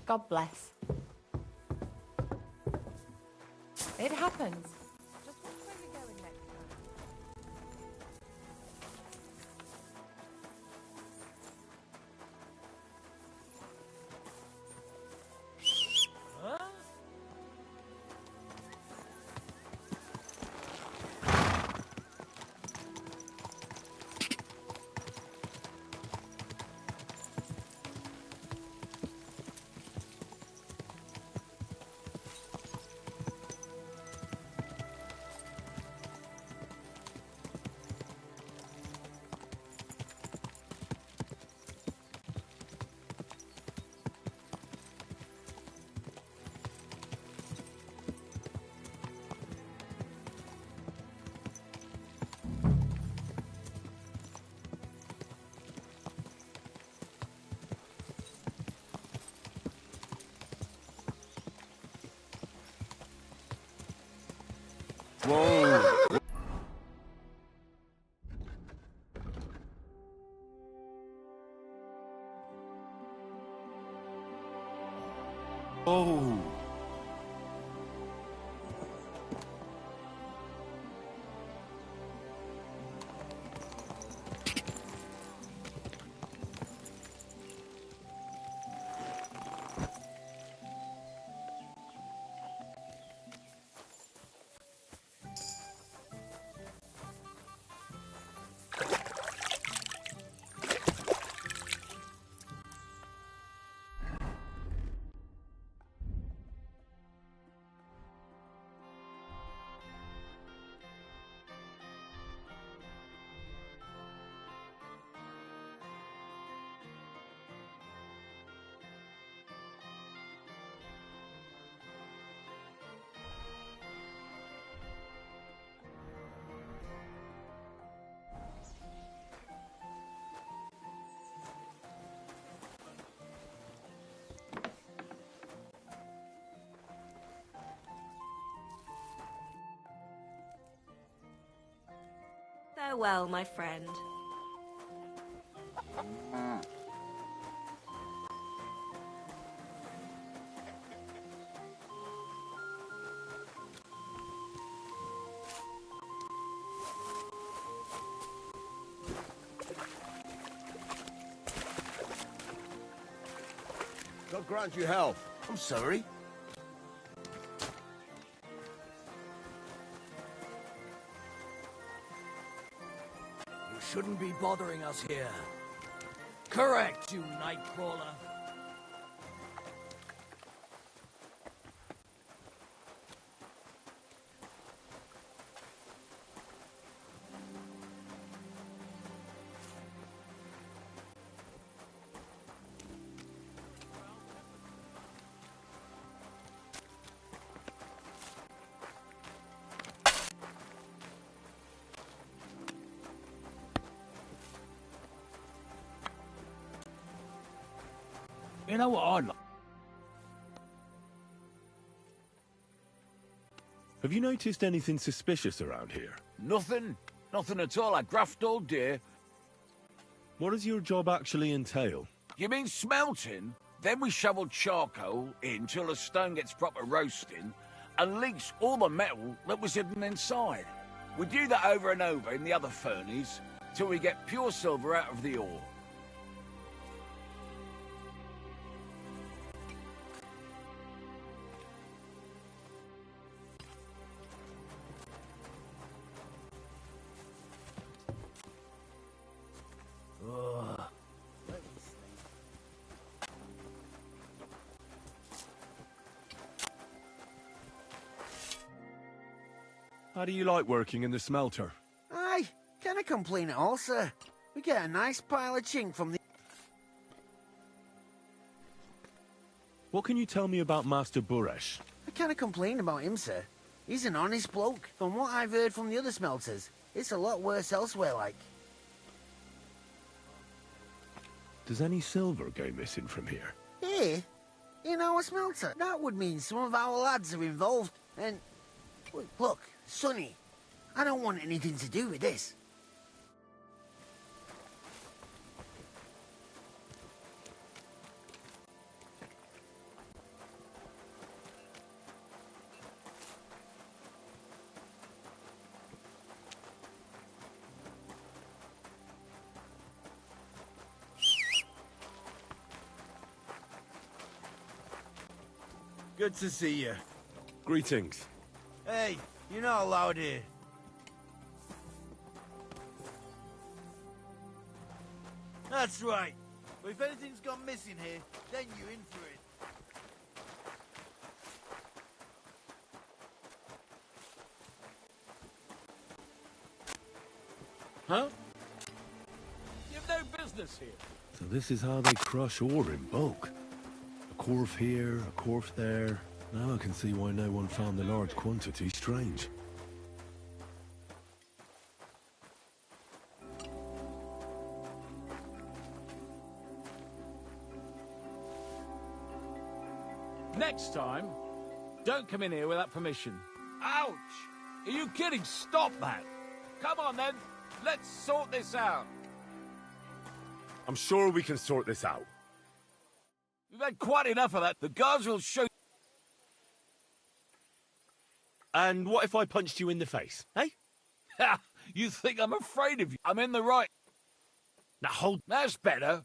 God bless. It happens. Just watch where you're going next time. Huh? Whoa! Oh! Farewell, my friend. God grant you health. I'm sorry. You shouldn't be bothering us here. Correct, you nightcrawler. You know what I'd like? Have you noticed anything suspicious around here? Nothing. Nothing at all. I graft all day. What does your job actually entail? You mean smelting? Then we shovel charcoal in till the stone gets proper roasting and leaks all the metal that was hidden inside. We do that over and over in the other furnace till we get pure silver out of the ore. How do you like working in the smelter? Aye, can't complain at all, sir. We get a nice pile of chink from the... What can you tell me about Master Buresh? I can't complain about him, sir. He's an honest bloke. From what I've heard from the other smelters, it's a lot worse elsewhere, like. Does any silver go missing from here? Here? In our smelter? That would mean some of our lads are involved, and... Look, Sonny, I don't want anything to do with this. Good to see you. Greetings. Hey, you're not allowed here. That's right. But if anything's gone missing here, then you're in for it. Huh? You've no business here. So this is how they crush ore in bulk. A corf here, a corf there. Now I can see why no one found the large quantity strange. Next time, don't come in here without permission. Ouch! Are you kidding? Stop that! Come on then, let's sort this out. I'm sure we can sort this out. We've had quite enough of that. The guards will show. And what if I punched you in the face, eh? Ha! You think I'm afraid of you? I'm in the right. Now hold... That's better.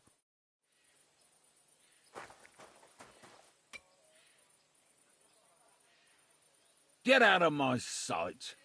Get out of my sight.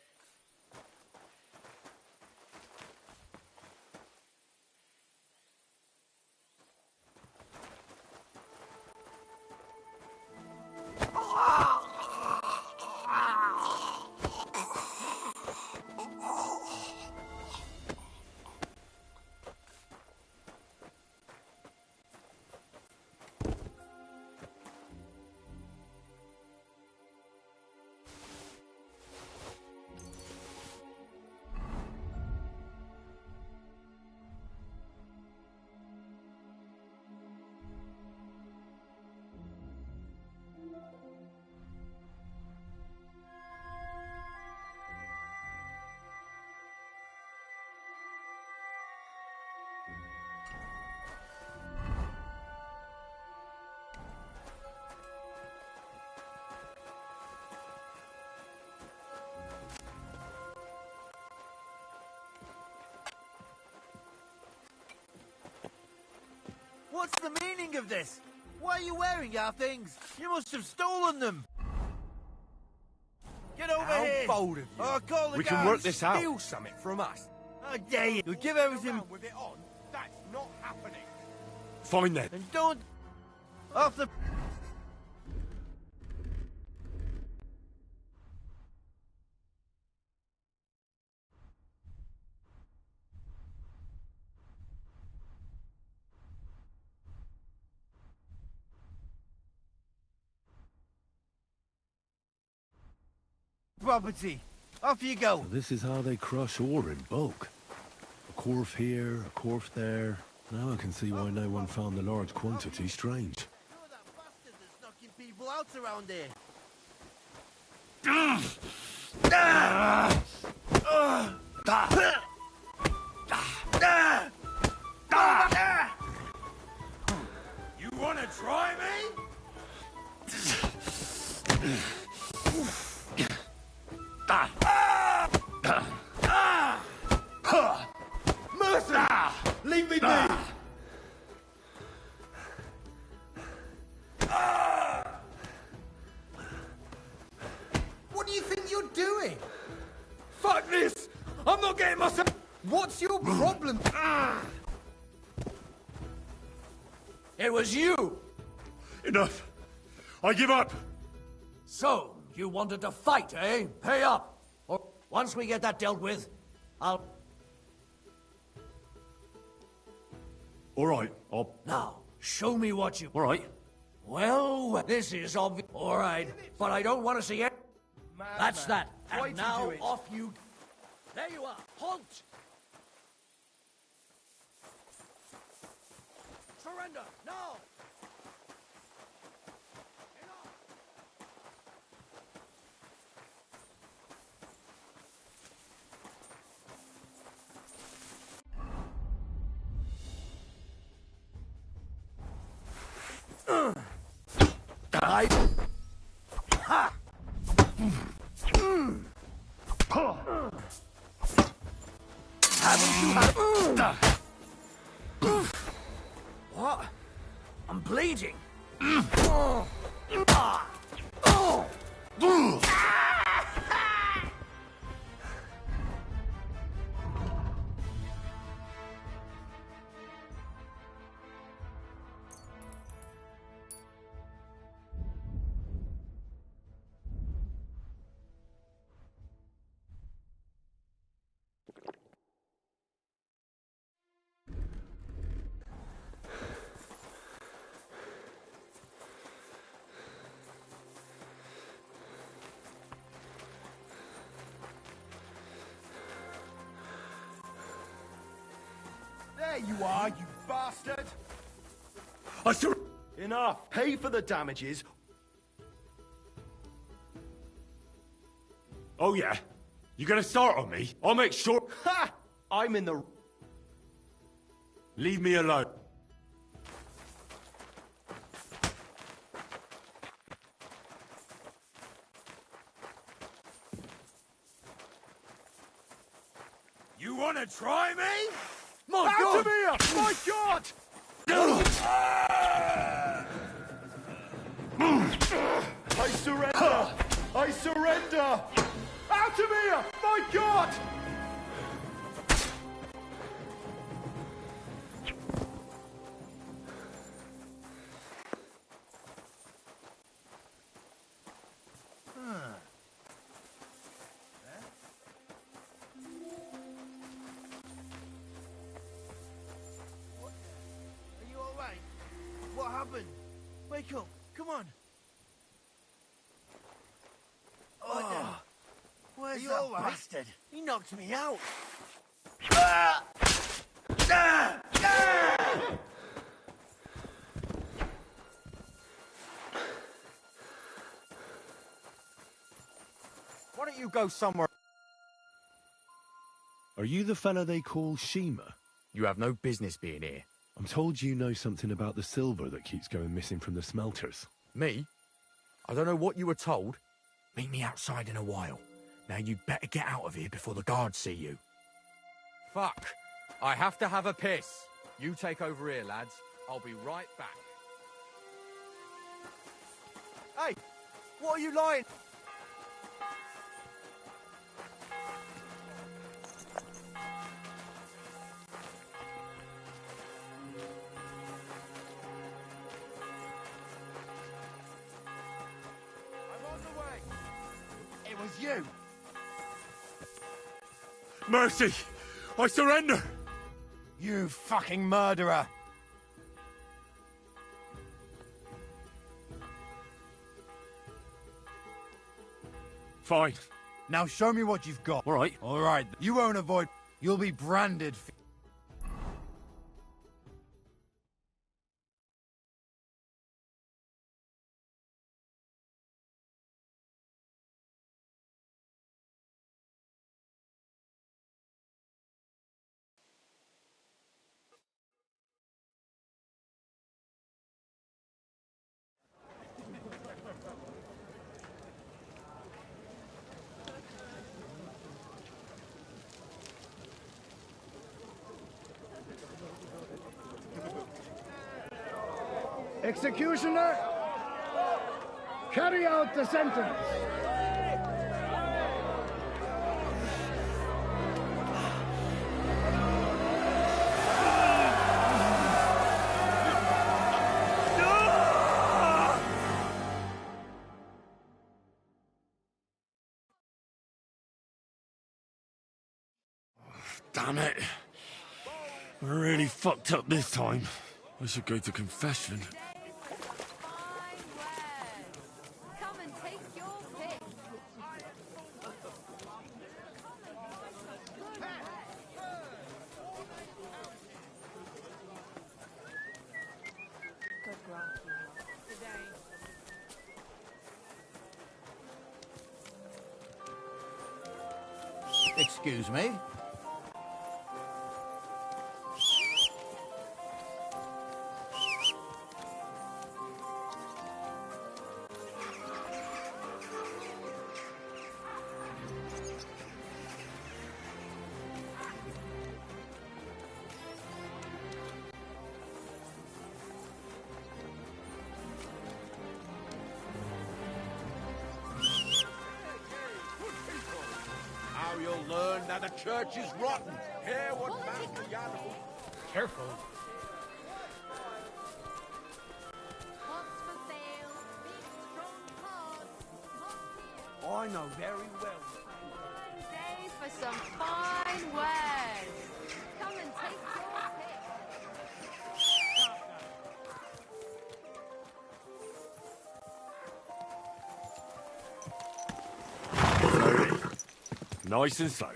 What's the meaning of this? Why are you wearing our things? You must have stolen them. Get over here! How bold of you. Or I'll call the We guards. can work this out. Steal something from us. How dare you? You'll give everything... Around with it on. That's not happening. Fine then. And don't... Off the... property. Off you go. So this is how they crush ore in bulk. A corf here, a corf there. Now I can see why no one found the large quantity strange. You're that bastard that's knocking people out around here. You wanna try me? Mercy! Leave me be! What do you think you're doing? Fuck this! I'm not getting myself... What's your problem? It was you! Enough! I give up! So, you wanted to fight, eh? Pay up! Or once we get that dealt with, I'll... Alright, I'll... Now, show me what you... Alright. Well, this is obvious. All right, but I don't want to see it. That's that. Try And to now do it. off you... There you are. Halt! Surrender, now! What? I'm bleeding. There you are, you bastard! Enough! Pay for the damages. Oh yeah? You gonna start on me? I'll make sure... Ha! I'm in the... Leave me alone. You wanna try me? My God! My God! I surrender! I surrender! Out of here! My God! Are you alright? What happened? Wake up. Come on. Oh, where's that bastard? He knocked me out. Why don't you go somewhere? Are you the fella they call Shima? You have no business being here. I'm told you know something about the silver that keeps going missing from the smelters. Me? I don't know what you were told. Meet me outside in a while. Now you'd better get out of here before the guards see you. Fuck. I have to have a piss. You take over here, lads. I'll be right back. Hey! What are you lying? It was you. Mercy! I surrender! You fucking murderer! Fine. Now show me what you've got. All right. All right. You won't avoid... You'll be branded... Executioner, carry out the sentence. Damn it. We're really fucked up this time. I should go to confession. Come and take your pick. Good grant you have. Today. Excuse me. church is rotten. Hear what Master Yano... Careful. Pots for sale. Big, strong pots. I know very well. Day for some fine wares. Come and take your pick. Nice and slow.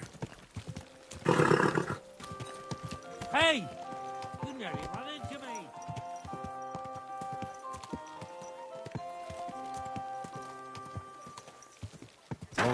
Hey! You nearly run into me. Oh.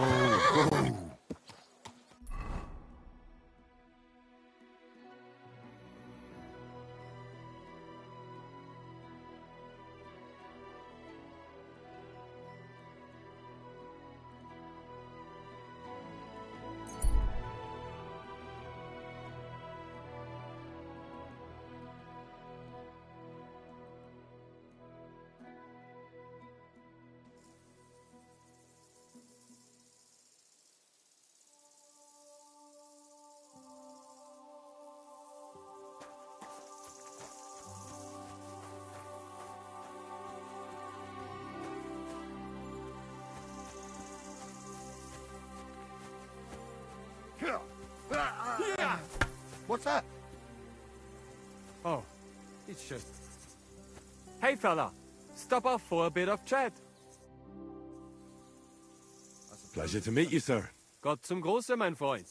What's that? Oh, it's just... Hey, fella. Stop off for a bit of chat. Pleasure to meet you, sir. Gott zum Gruße, mein Freund.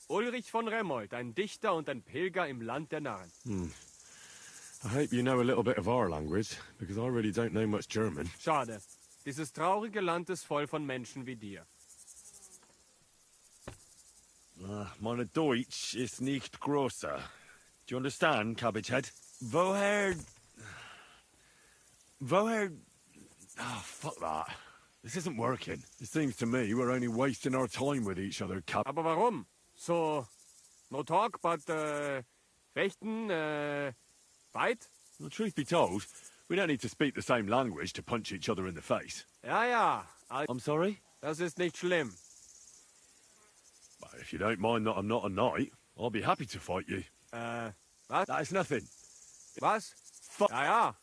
Ulrich von Remmold, ein Dichter und ein Pilger im Land der Narren. I hope you know a little bit of our language, because I really don't know much German. Schade. Dieses traurige Land ist voll von Menschen wie dir. Meine Deutsch ist nicht grosser. Do you understand, Cabbagehead? Woher... Oh, fuck that. This isn't working. It seems to me we're only wasting our time with each other, Aber warum? So, no talk, but, fechten, fight? Well, truth be told, we don't need to speak the same language to punch each other in the face. Ja, ja. I'm sorry? Das ist nicht schlimm. Well, if you don't mind that I'm not a knight, I'll be happy to fight you. Was? That is nothing. Was? Ja, ja.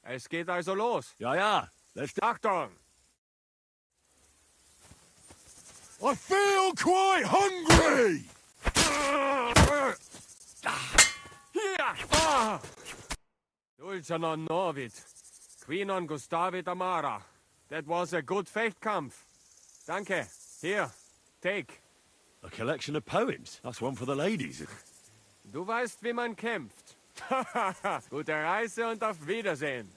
Es geht also los. Ja, ja. Let's... Achtung! I feel quite hungry! Dulce non novit. Qui non gustavit amara. That was a good Fechtkampf. Danke. Here, take. A collection of poems. That's one for the ladies. Du weißt, wie man kämpft. Gute Reise und auf Wiedersehen.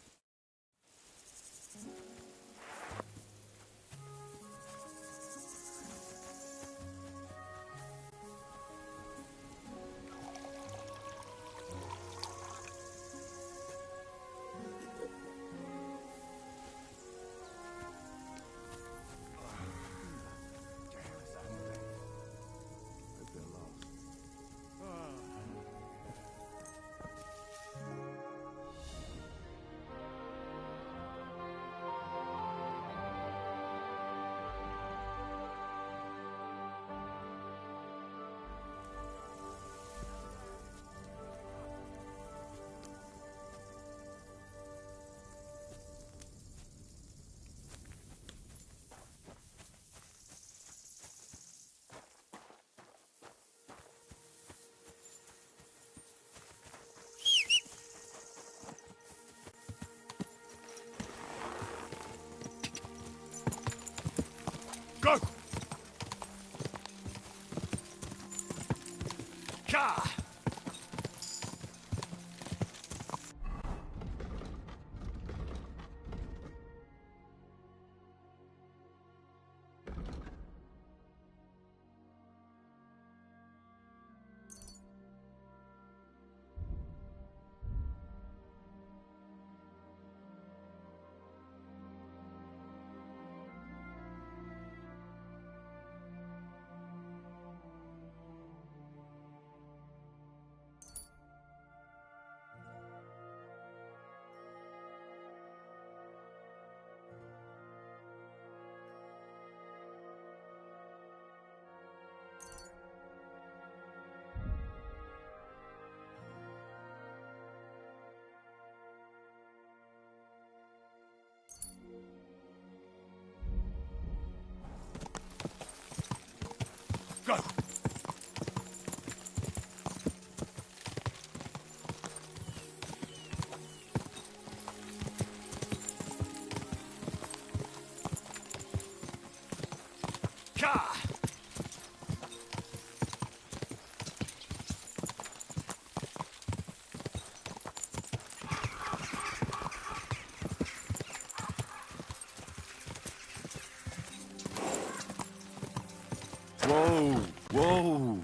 Go! Car! Whoa, whoa.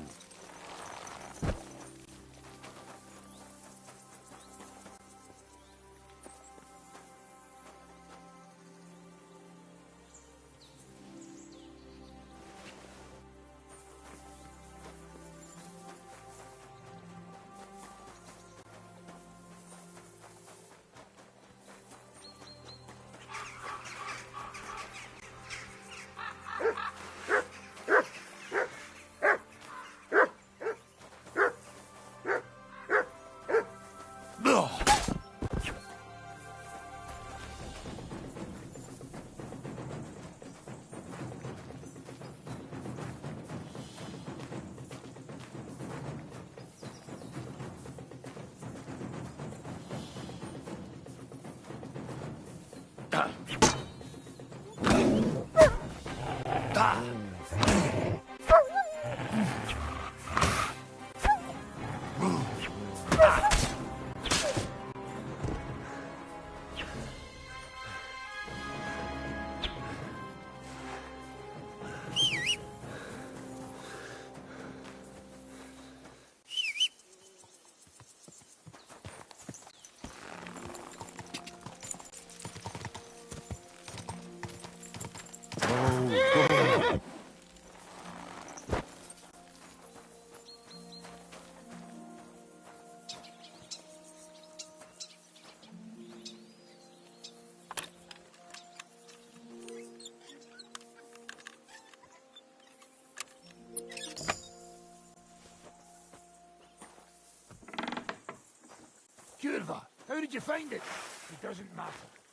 Curva, how did you find it? It doesn't matter.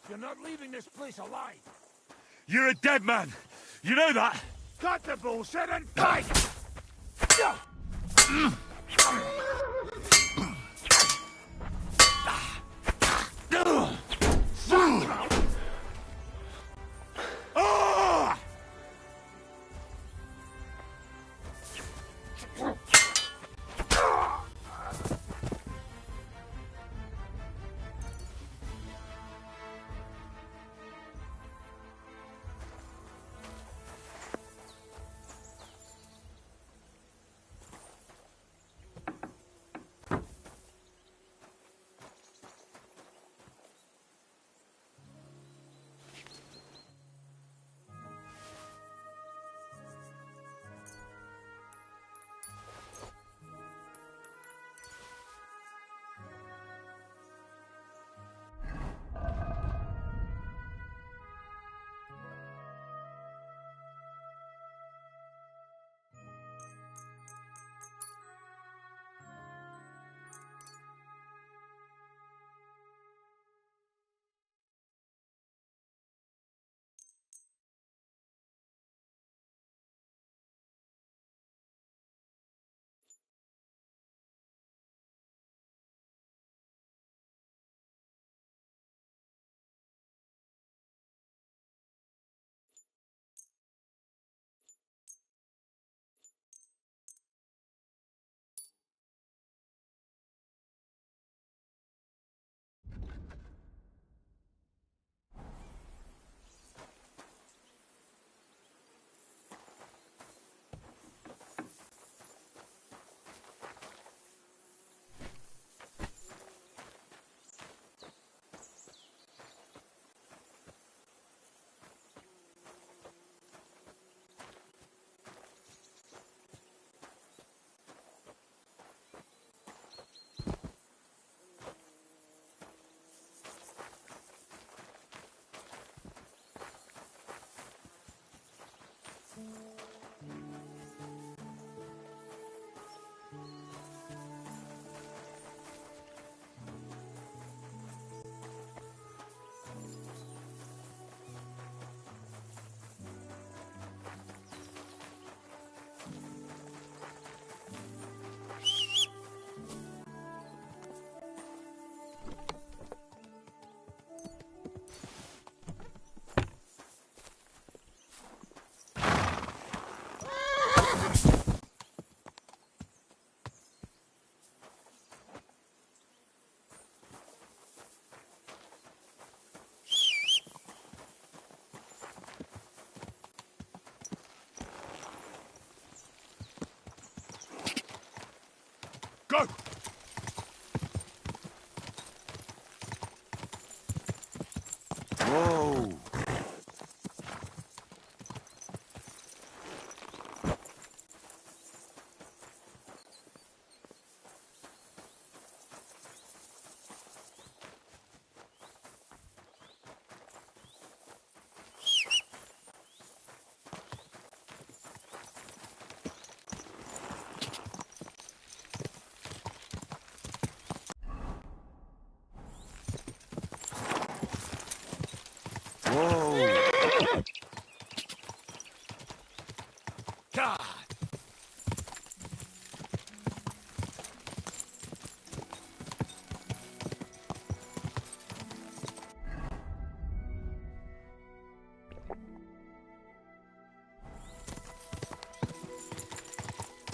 You're not leaving this place alive. You're a dead man! You know that? Cut the bullshit and fight! Whoa! God!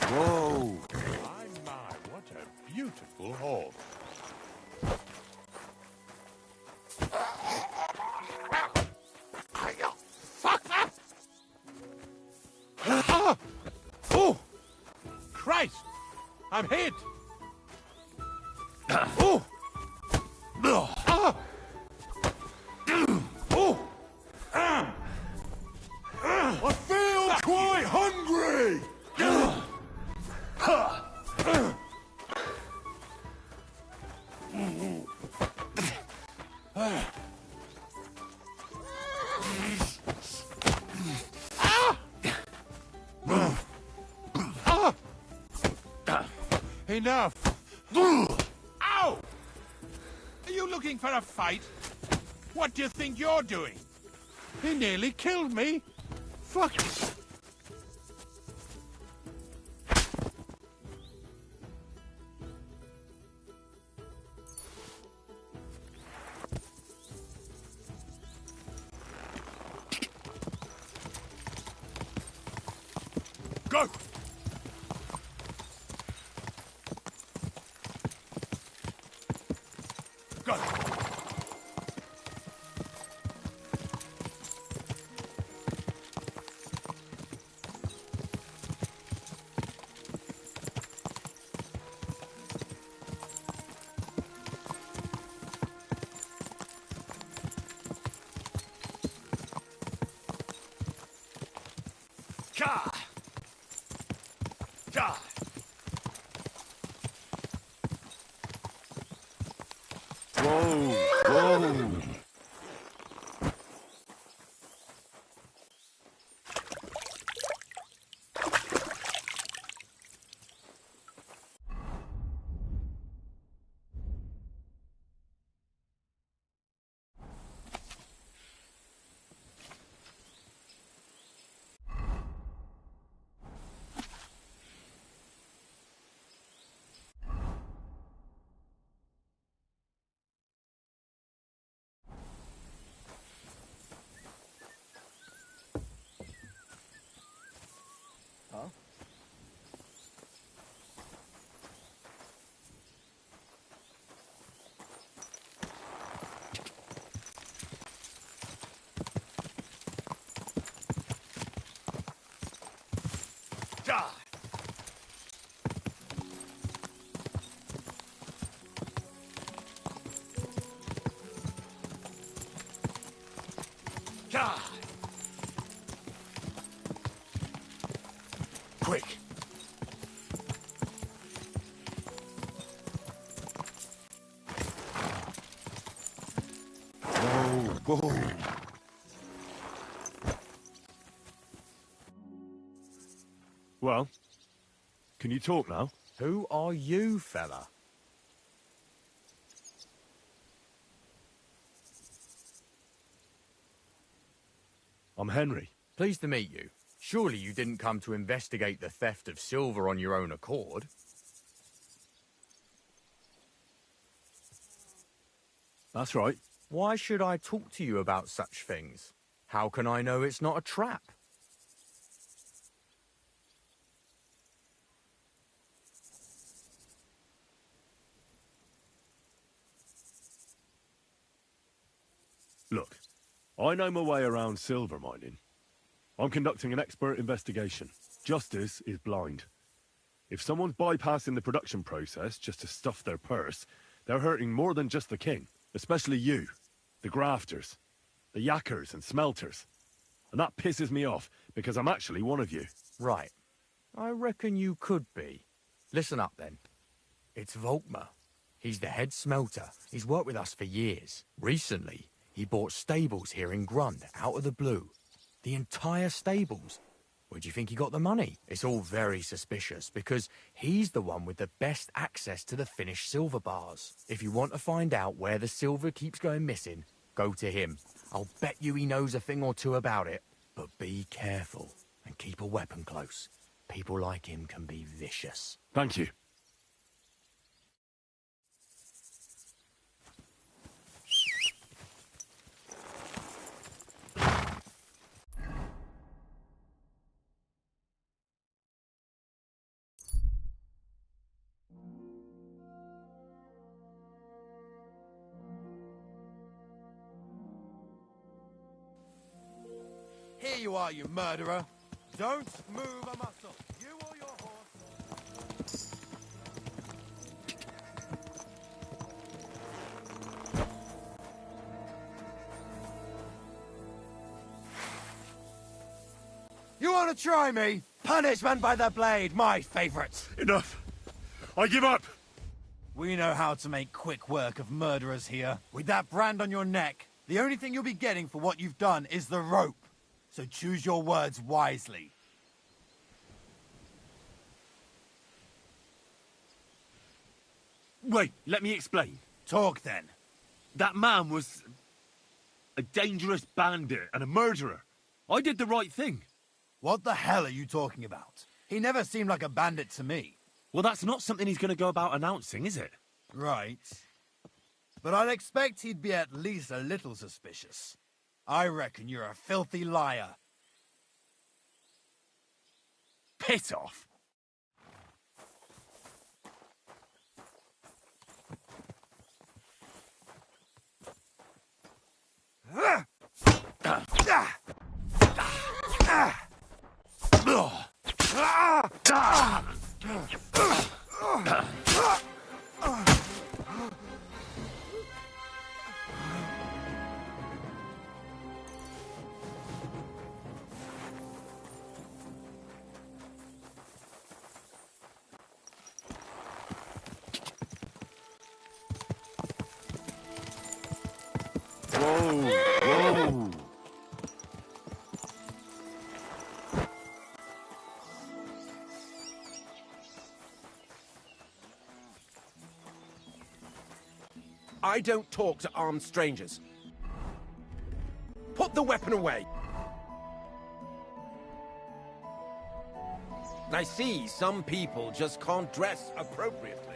Whoa! My, what a beautiful hall. Fuck that! Oh! Christ! I'm hit! Oh! Oh! I feel quite hungry! Enough! Ow! Are you looking for a fight? What do you think you're doing? He nearly killed me. Fuck. Go! Go! God! God! Whoa! Whoa! God! God! Quick! Whoa! Whoa! Well, can you talk now? Who are you, fella? I'm Henry. Pleased to meet you. Surely you didn't come to investigate the theft of silver on your own accord? That's right. Why should I talk to you about such things? How can I know it's not a trap? Look, I know my way around silver mining. I'm conducting an expert investigation. Justice is blind. If someone's bypassing the production process just to stuff their purse, they're hurting more than just the king. Especially you, the grafters. The yakkers and smelters. And that pisses me off, because I'm actually one of you. Right. I reckon you could be. Listen up, then. It's Volkmar. He's the head smelter. He's worked with us for years. Recently, he bought stables here in Grund, out of the blue. The entire stables. Where do you think he got the money? It's all very suspicious, because he's the one with the best access to the finished silver bars. If you want to find out where the silver keeps going missing, go to him. I'll bet you he knows a thing or two about it. But be careful, and keep a weapon close. People like him can be vicious. Thank you. Here you are, you murderer. Don't move a muscle. You or your horse. You want to try me? Punishment by the blade, my favourite. Enough. I give up. We know how to make quick work of murderers here. With that brand on your neck, the only thing you'll be getting for what you've done is the rope. So choose your words wisely. Wait, let me explain. Talk then. That man was a dangerous bandit and a murderer. I did the right thing. What the hell are you talking about? He never seemed like a bandit to me. Well, that's not something he's going to go about announcing, is it? Right. But I'd expect he'd be at least a little suspicious. I reckon you're a filthy liar. Piss off. Whoa! I don't talk to armed strangers. Put the weapon away. I see some people just can't dress appropriately.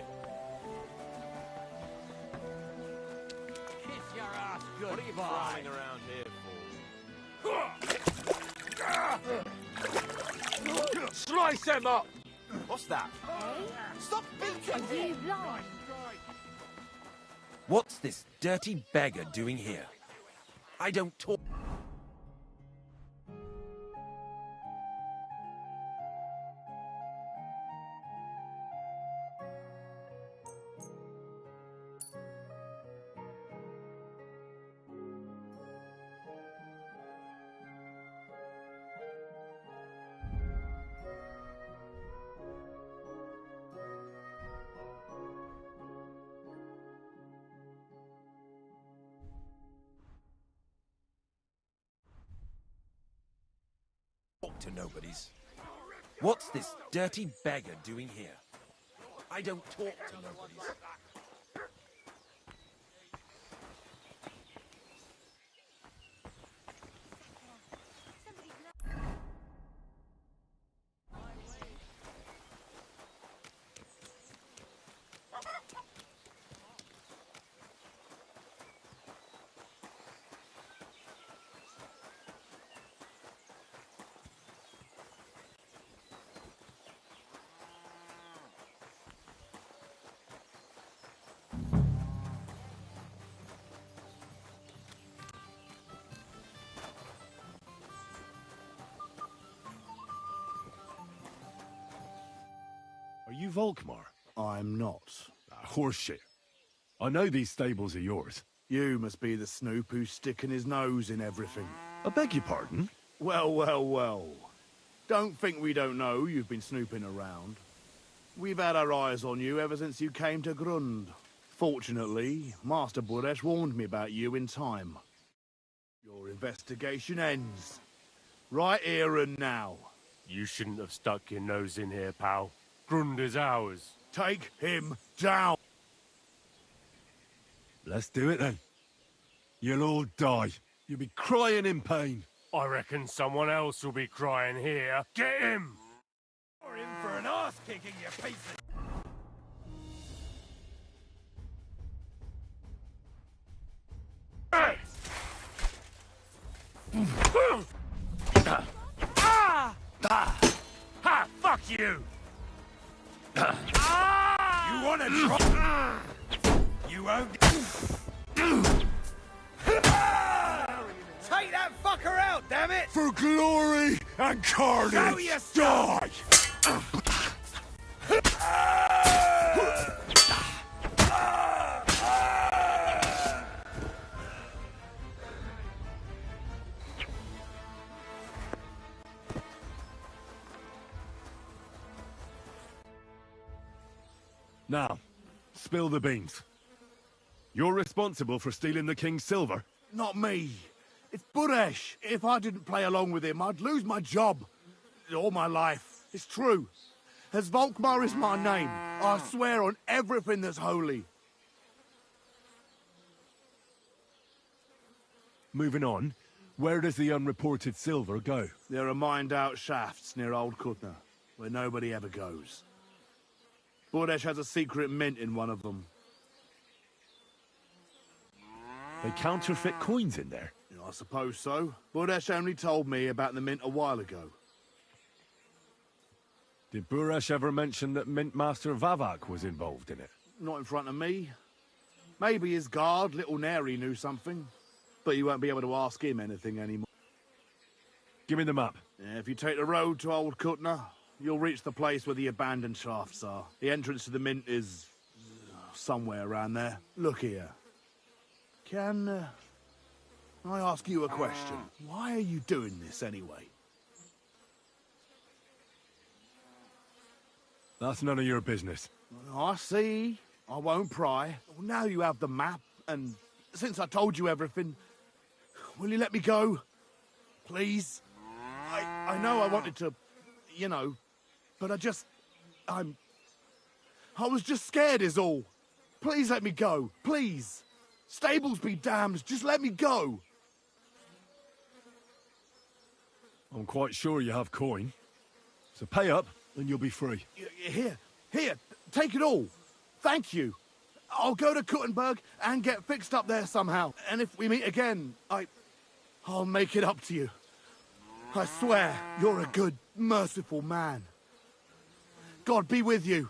Kiss your ass good. What are you flying around here for? Slice them up! What's that? Stop beating him! What's this dirty beggar doing here? I don't talk... to nobodies. What's this dirty beggar doing here? I don't talk to nobodies. Are you Volkmar? I'm not. Horseshit. I know these stables are yours. You must be the snoop who's sticking his nose in everything. I beg your pardon? Well, well, well. Don't think we don't know you've been snooping around. We've had our eyes on you ever since you came to Grund. Fortunately, Master Buresh warned me about you in time. Your investigation ends. Right here and now. You shouldn't have stuck your nose in here, pal. Grund is ours. Take him down! Let's do it then. You'll all die. You'll be crying in pain. I reckon someone else will be crying here. Get him! You're in for an arse-kicking, you piece of... Ha! Fuck you! You wanna drop? You won't... Take that fucker out, damn it! For glory and carnage, Show yourself! die! Now, spill the beans. You're responsible for stealing the king's silver? Not me. It's Buresh. If I didn't play along with him, I'd lose my job. All my life. It's true. As Volkmar is my name, I swear on everything that's holy. Moving on, where does the unreported silver go? There are mined-out shafts near Old Kutna, where nobody ever goes. Buresh has a secret mint in one of them. They counterfeit coins in there? I suppose so. Buresh only told me about the mint a while ago. Did Buresh ever mention that Mint Master Vavak was involved in it? Not in front of me. Maybe his guard, Little Neri, knew something. But you won't be able to ask him anything anymore. Give me the map. Yeah, if you take the road to Old Kutna, you'll reach the place where the abandoned shafts are. The entrance to the mint is... somewhere around there. Look here. Can I ask you a question? Why are you doing this anyway? That's none of your business. I see. I won't pry. Well, now you have the map, and since I told you everything, will you let me go? Please? I know I wanted to, you know, but I was just scared is all. Please let me go. Please. Stables be damned. Just let me go. I'm quite sure you have coin. So pay up, and you'll be free. Here, take it all. Thank you. I'll go to Kuttenberg and get fixed up there somehow. And if we meet again, I'll make it up to you. I swear, you're a good, merciful man. God be with you.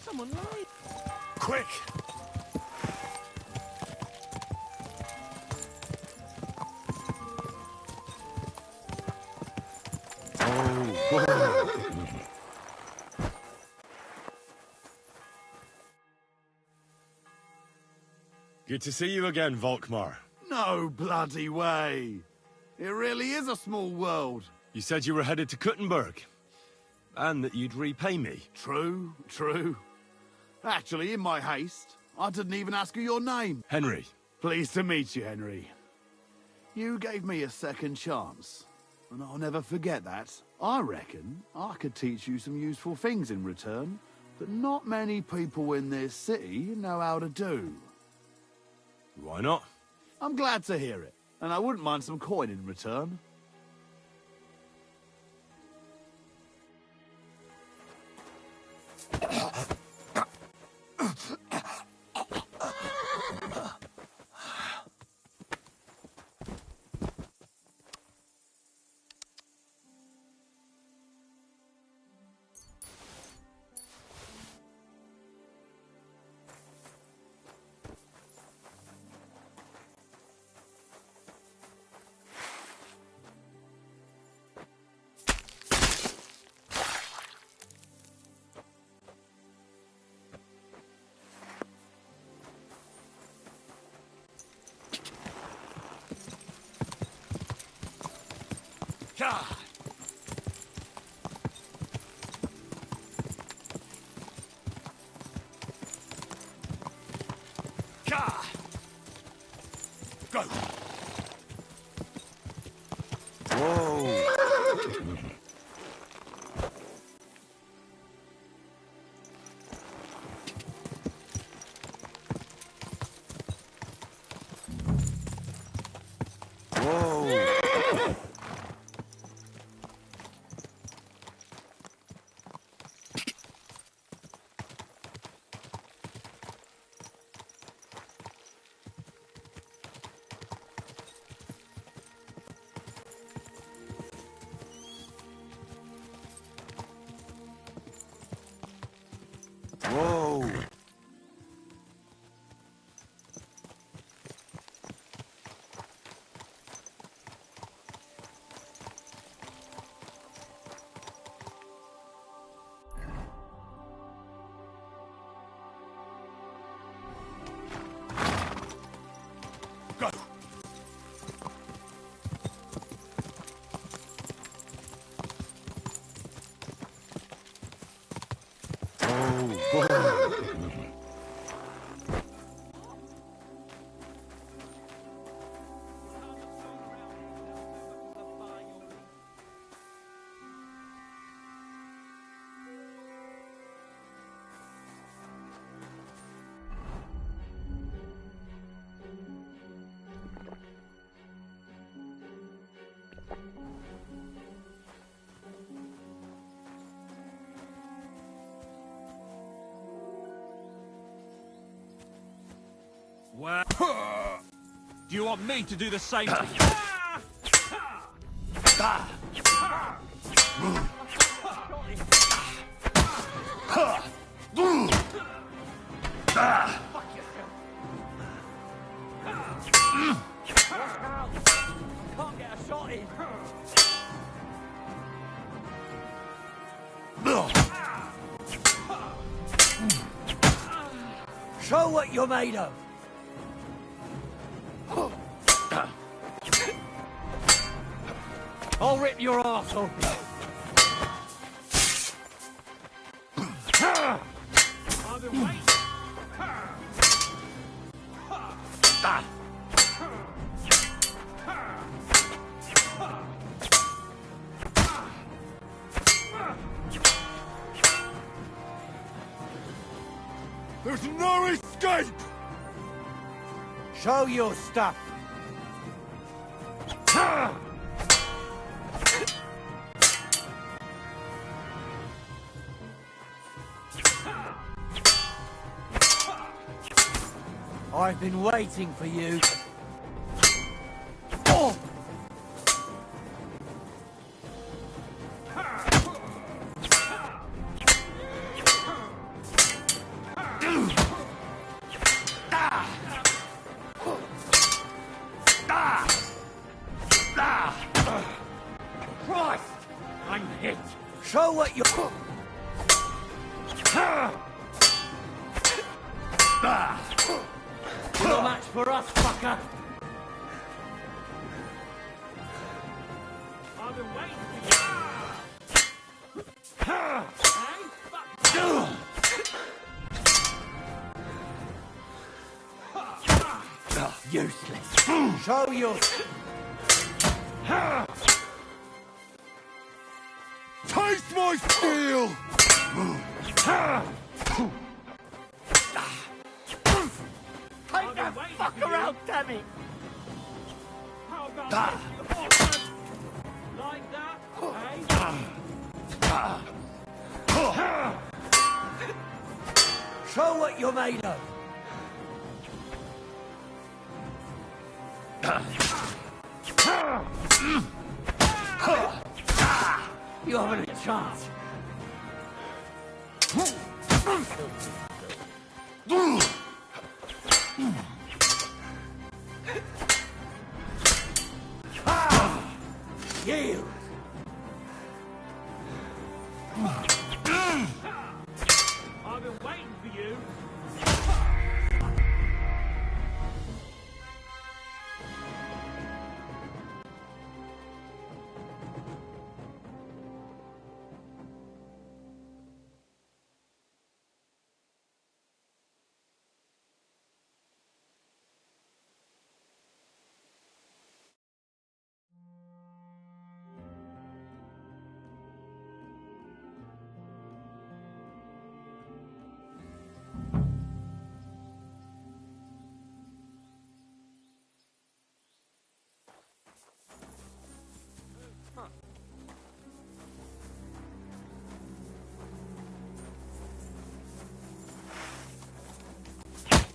Someone lied. Quick! Good to see you again, Volkmar. No bloody way. It really is a small world. You said you were headed to Kuttenberg, and that you'd repay me. True, true. Actually, in my haste, I didn't even ask you your name. Henry. Pleased to meet you, Henry. You gave me a second chance, and I'll never forget that. I reckon I could teach you some useful things in return that not many people in this city know how to do. Why not? I'm glad to hear it, and I wouldn't mind some coin in return. God. God. Go. Whoa. Whoa. Go. Well, do you want me to do the same to you? Can't get a shot in. Show what you're made of. I'll rip your arse open. I've been waiting. There's no escape! Show your stuff. I've been waiting for you. Oh! Christ! I'm hit. Show what you... You're no match for us, fucker! I've been waiting for you. Hey, fuck. Useless. Show you. Taste my steel! Take that fucker out, damn it! How about this? Like that, Show what you're made of. You haven't a chance. Yield. I've been waiting for you.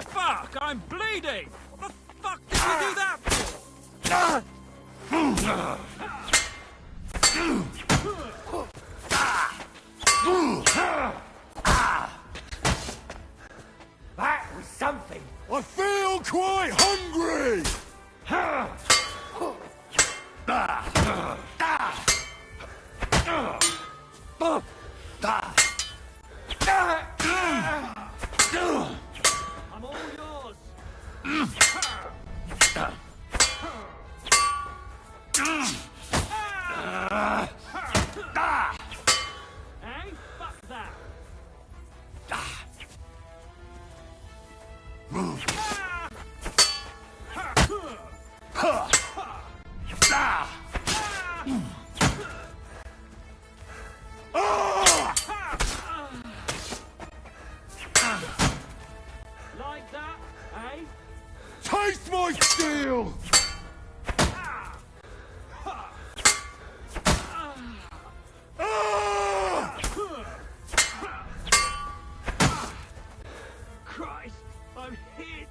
Fuck, I'm bleeding! What the fuck did you do that for? That was something. I feel quite hungry! I'm all yours. Hey, fuck that. Like that, eh? Taste my steel! Christ, I'm hit.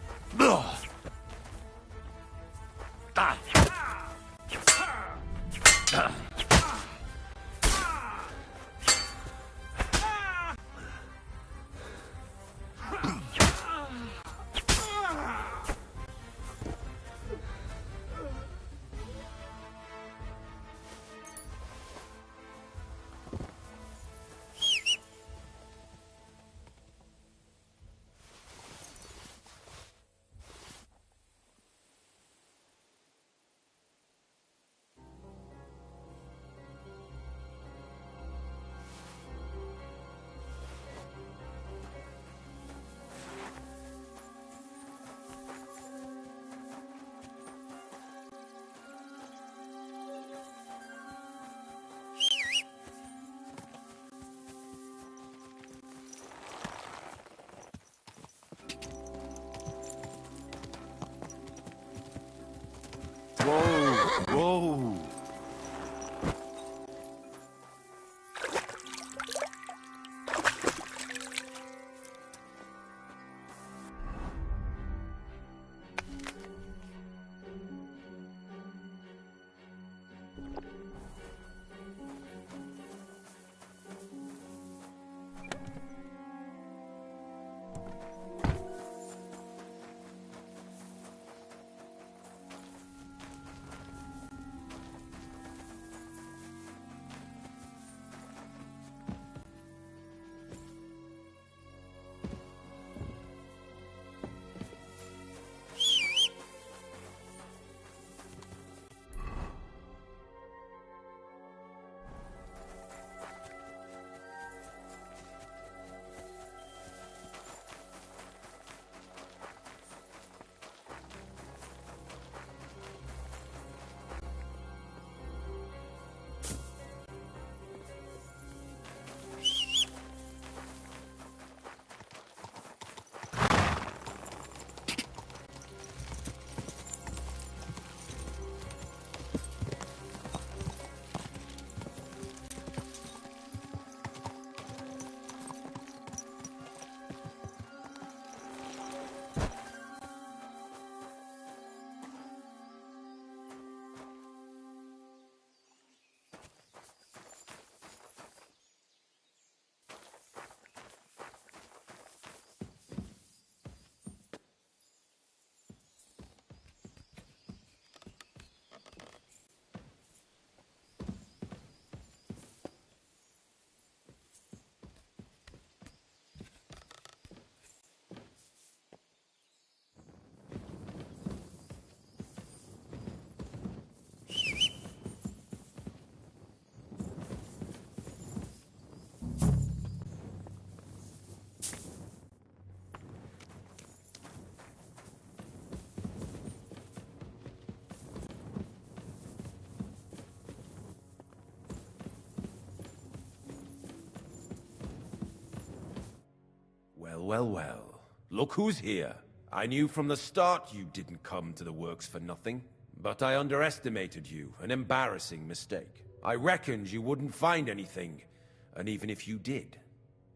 Whoa, whoa. well, well. Look who's here. I knew from the start you didn't come to the works for nothing. But I underestimated you, an embarrassing mistake. I reckoned you wouldn't find anything, and even if you did,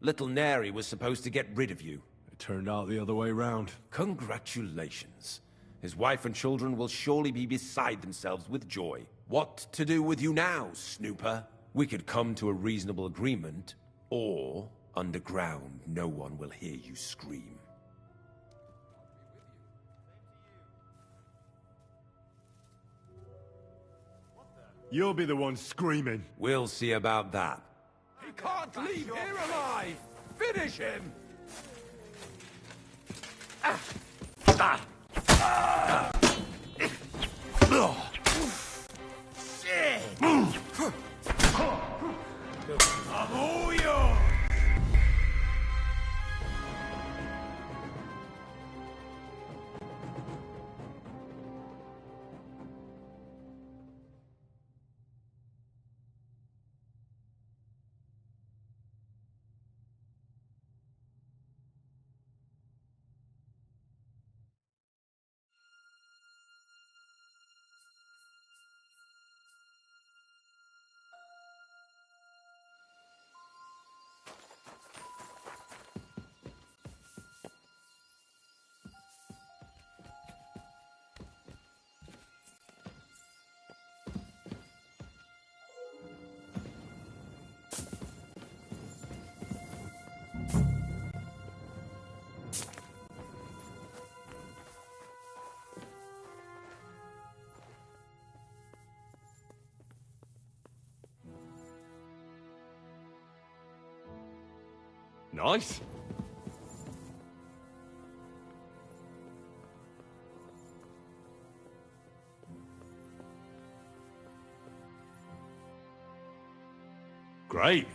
little Neri was supposed to get rid of you. It turned out the other way round. Congratulations. His wife and children will surely be beside themselves with joy. What to do with you now, snooper? We could come to a reasonable agreement, or underground no one will hear you scream. You'll be the one screaming. We'll see about that. He can't leave here alive! Finish him! Shit! I'm all yours! Nice. Great.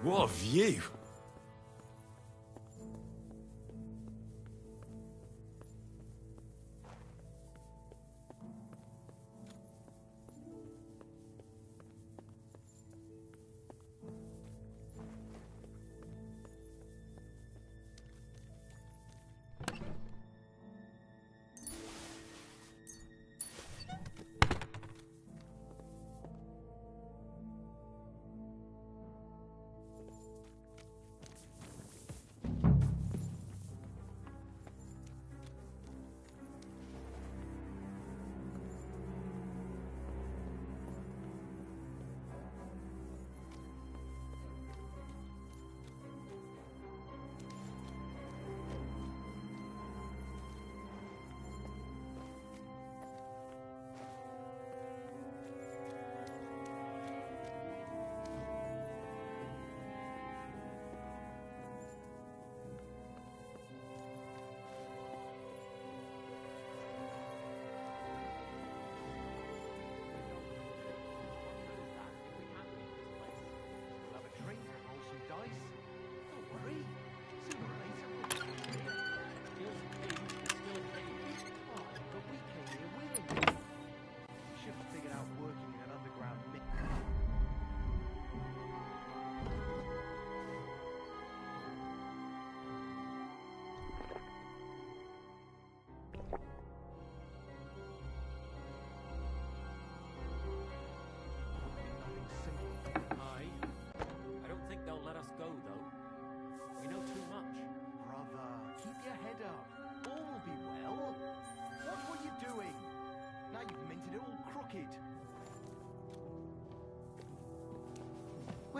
What a view!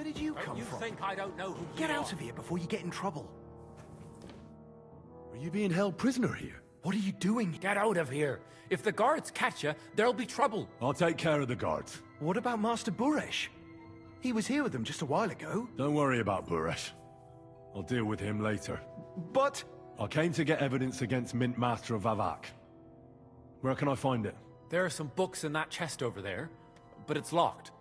Where did you come You from? think I don't know who Get you out are? of here before you get in trouble. Are you being held prisoner here? What are you doing? Get out of here. If the guards catch you, there'll be trouble. I'll take care of the guards. What about Master Buresh? He was here with them just a while ago. Don't worry about Buresh. I'll deal with him later. But... I came to get evidence against Mint Master of Vavak. Where can I find it? There are some books in that chest over there, but it's locked.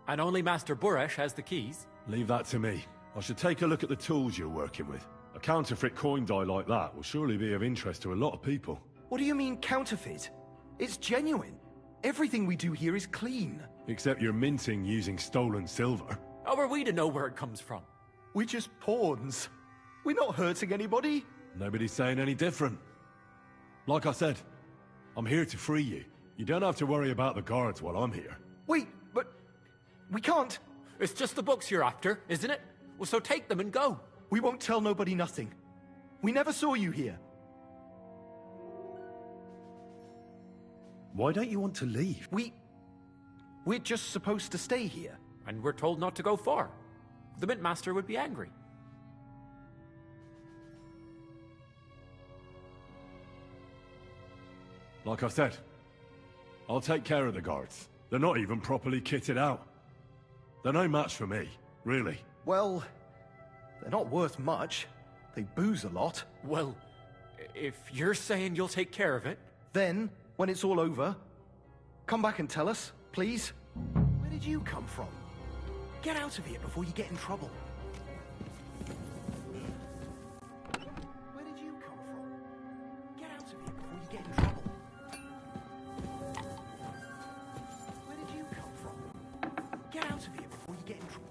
And only Master Buresh has the keys. Leave that to me. I should take a look at the tools you're working with. A counterfeit coin die like that will surely be of interest to a lot of people. What do you mean counterfeit? It's genuine. Everything we do here is clean. Except you're minting using stolen silver. How are we to know where it comes from? We're just pawns. We're not hurting anybody. Nobody's saying any different. Like I said, I'm here to free you. You don't have to worry about the guards while I'm here. Wait, but we can't. It's just the books you're after, isn't it? Well, so take them and go. We won't tell nobody nothing. We never saw you here. Why don't you want to leave? We're just supposed to stay here. And we're told not to go far. The Mint Master would be angry. Like I said, I'll take care of the guards. They're not even properly kitted out. They're no match for me, really. Well, they're not worth much. They booze a lot. Well, if you're saying you'll take care of it... Then, when it's all over, come back and tell us, please. Where did you come from? Get out of here before you get in trouble. Where did you come from? Get out of here before you get in trouble. Where did you come from? Get out of here before you get in trouble.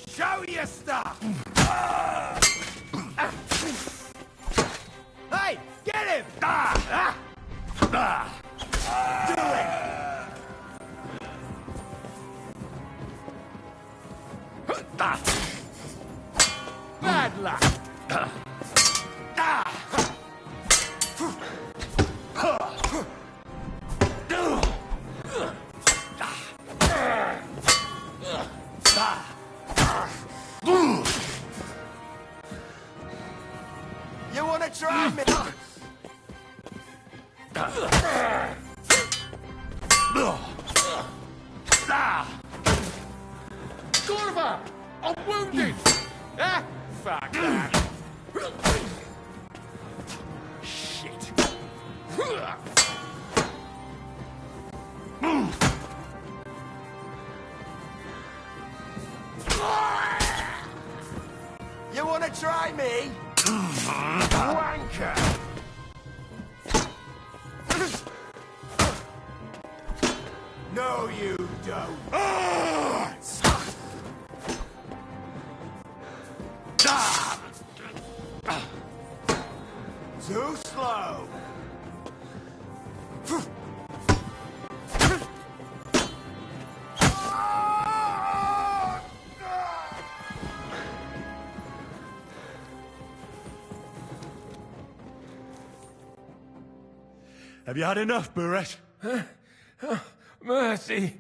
Show your stuff! Hey, get him! Do it! Bad luck! You wanna try me? Corva! I'm wounded! Ah, fuck that! Shit! You wanna try me? Wanker! No, you don't. Too slow. Have you had enough, Buret? Mercy!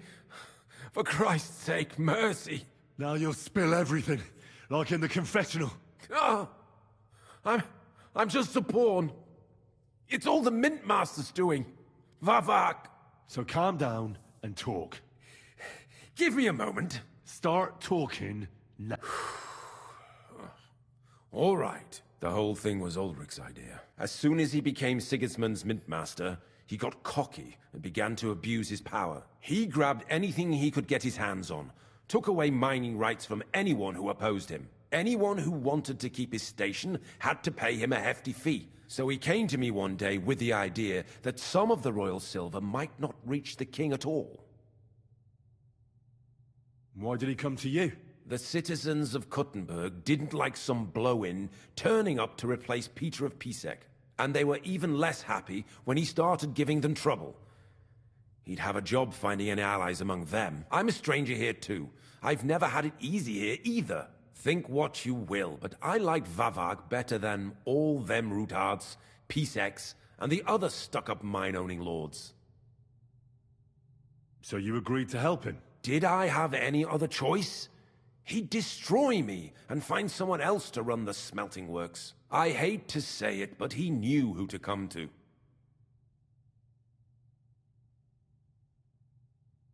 For Christ's sake, mercy! Now you'll spill everything, like in the confessional. Oh, I'm just a pawn. It's all the Mint Master's doing. Vavak! So calm down and talk. Give me a moment. Start talking now. All right. The whole thing was Ulrich's idea. As soon as he became Sigismund's Mint Master, he got cocky and began to abuse his power. He grabbed anything he could get his hands on, took away mining rights from anyone who opposed him. Anyone who wanted to keep his station had to pay him a hefty fee. So he came to me one day with the idea that some of the royal silver might not reach the king at all. Why did he come to you? The citizens of Kuttenberg didn't like some blow-in turning up to replace Peter of Pisek. And they were even less happy when he started giving them trouble. He'd have a job finding any allies among them. I'm a stranger here too. I've never had it easy here either. Think what you will, but I like Vavag better than all them Rutards, Piseks, and the other stuck-up mine-owning lords. So you agreed to help him? Did I have any other choice? He'd destroy me and find someone else to run the smelting works. I hate to say it, but he knew who to come to.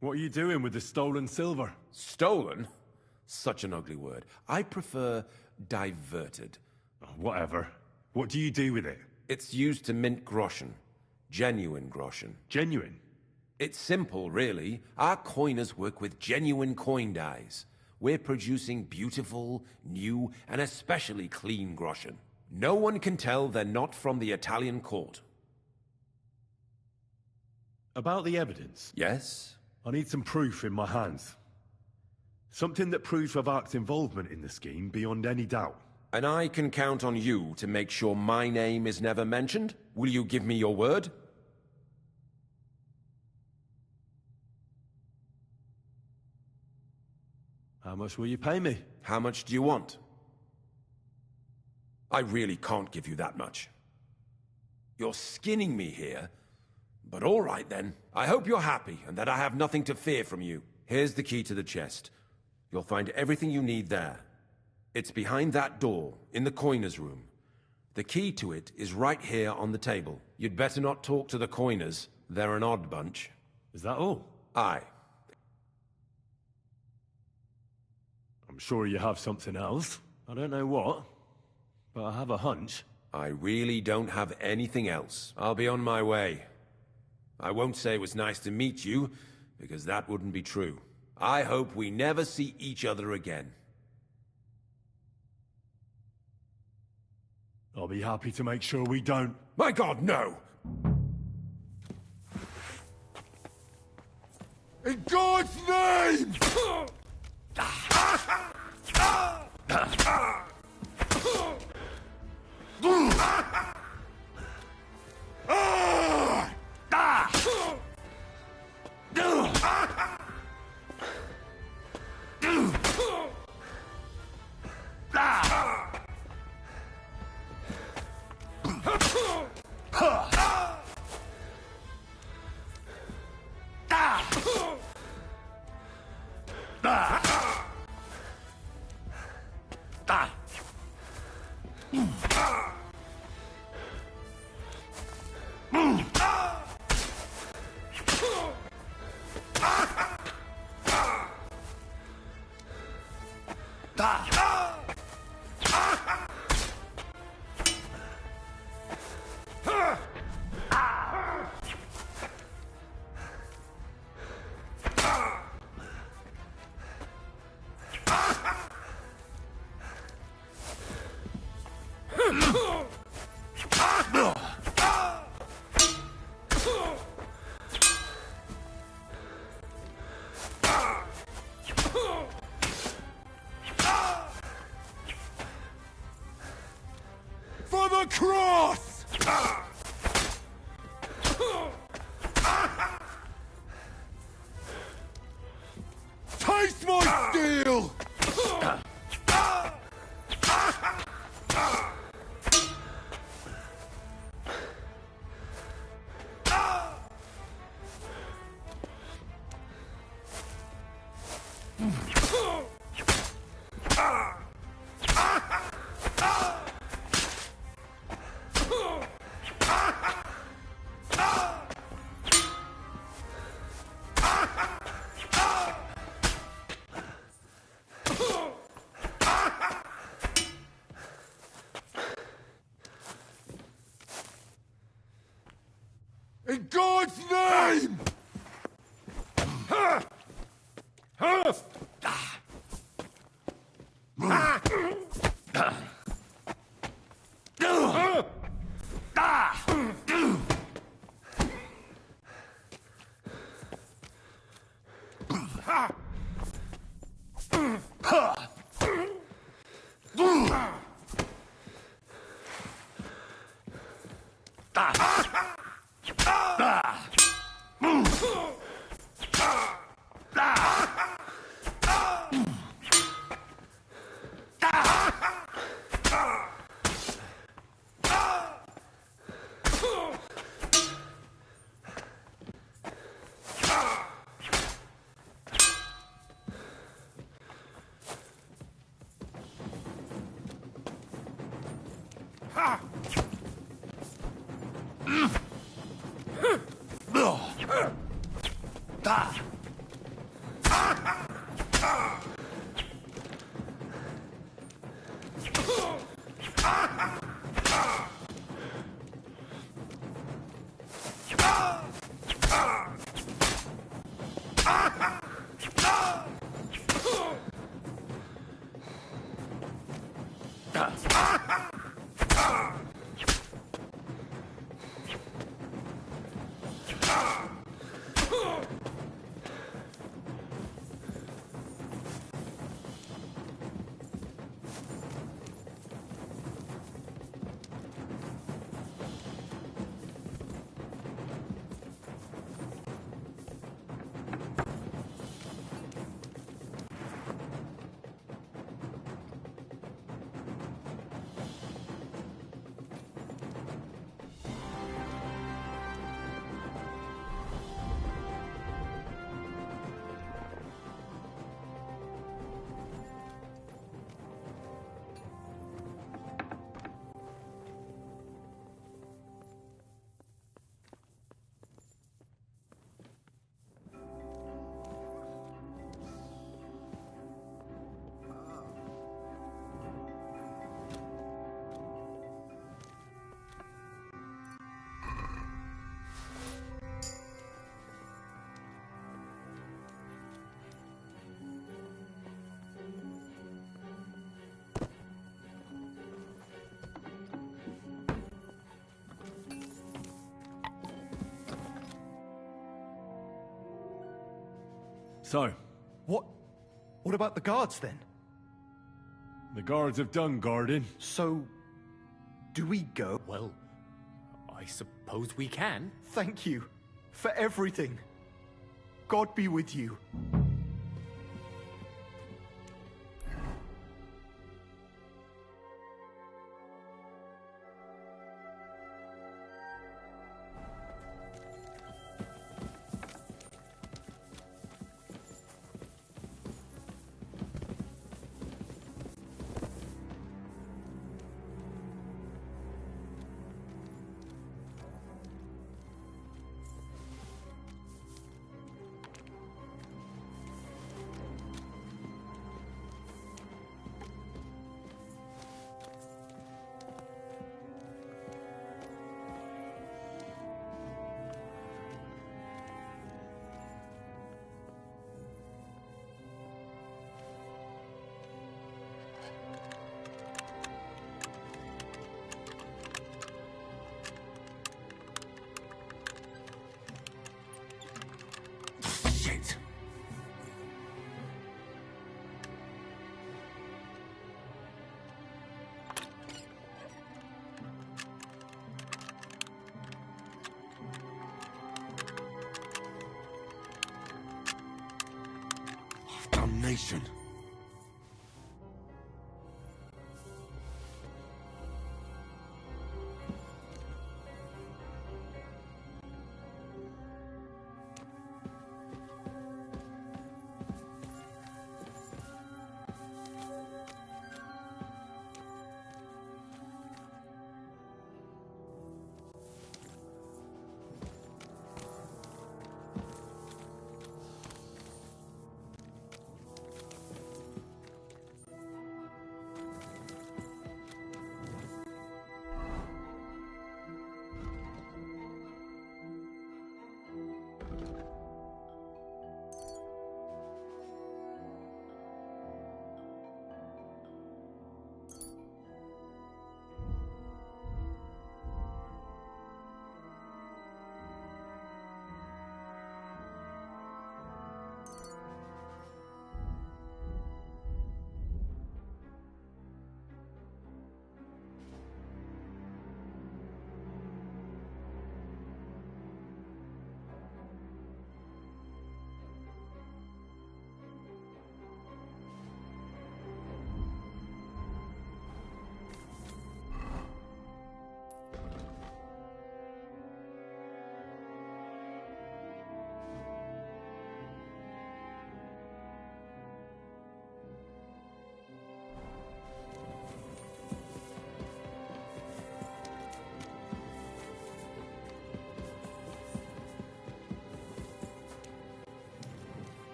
What are you doing with the stolen silver? Stolen? Such an ugly word. I prefer diverted. Whatever. What do you do with it? It's used to mint groschen. Genuine groschen. Genuine? It's simple, really. Our coiners work with genuine coin dies. We're producing beautiful, new, and especially clean groschen. No one can tell they're not from the Italian court. About the evidence. Yes? I need some proof in my hands. Something that proves Favak's involvement in the scheme beyond any doubt. And I can count on you to make sure my name is never mentioned? Will you give me your word? How much will you pay me? How much do you want? I really can't give you that much. You're skinning me here. But all right then. I hope you're happy and that I have nothing to fear from you. Here's the key to the chest. You'll find everything you need there. It's behind that door, in the coiner's room. The key to it is right here on the table. You'd better not talk to the coiners. They're an odd bunch. Is that all? Aye. I'm sure you have something else. I don't know what, but I have a hunch. I really don't have anything else. I'll be on my way. I won't say it was nice to meet you, because that wouldn't be true. I hope we never see each other again. I'll be happy to make sure we don't. My God, no! In God's name! For the cross! Taste my steel! In God's name! So? What about the guards, then? The guards have done guarding. So, do we go? Well, I suppose we can. Thank you for everything. God be with you. Shit. Damnation.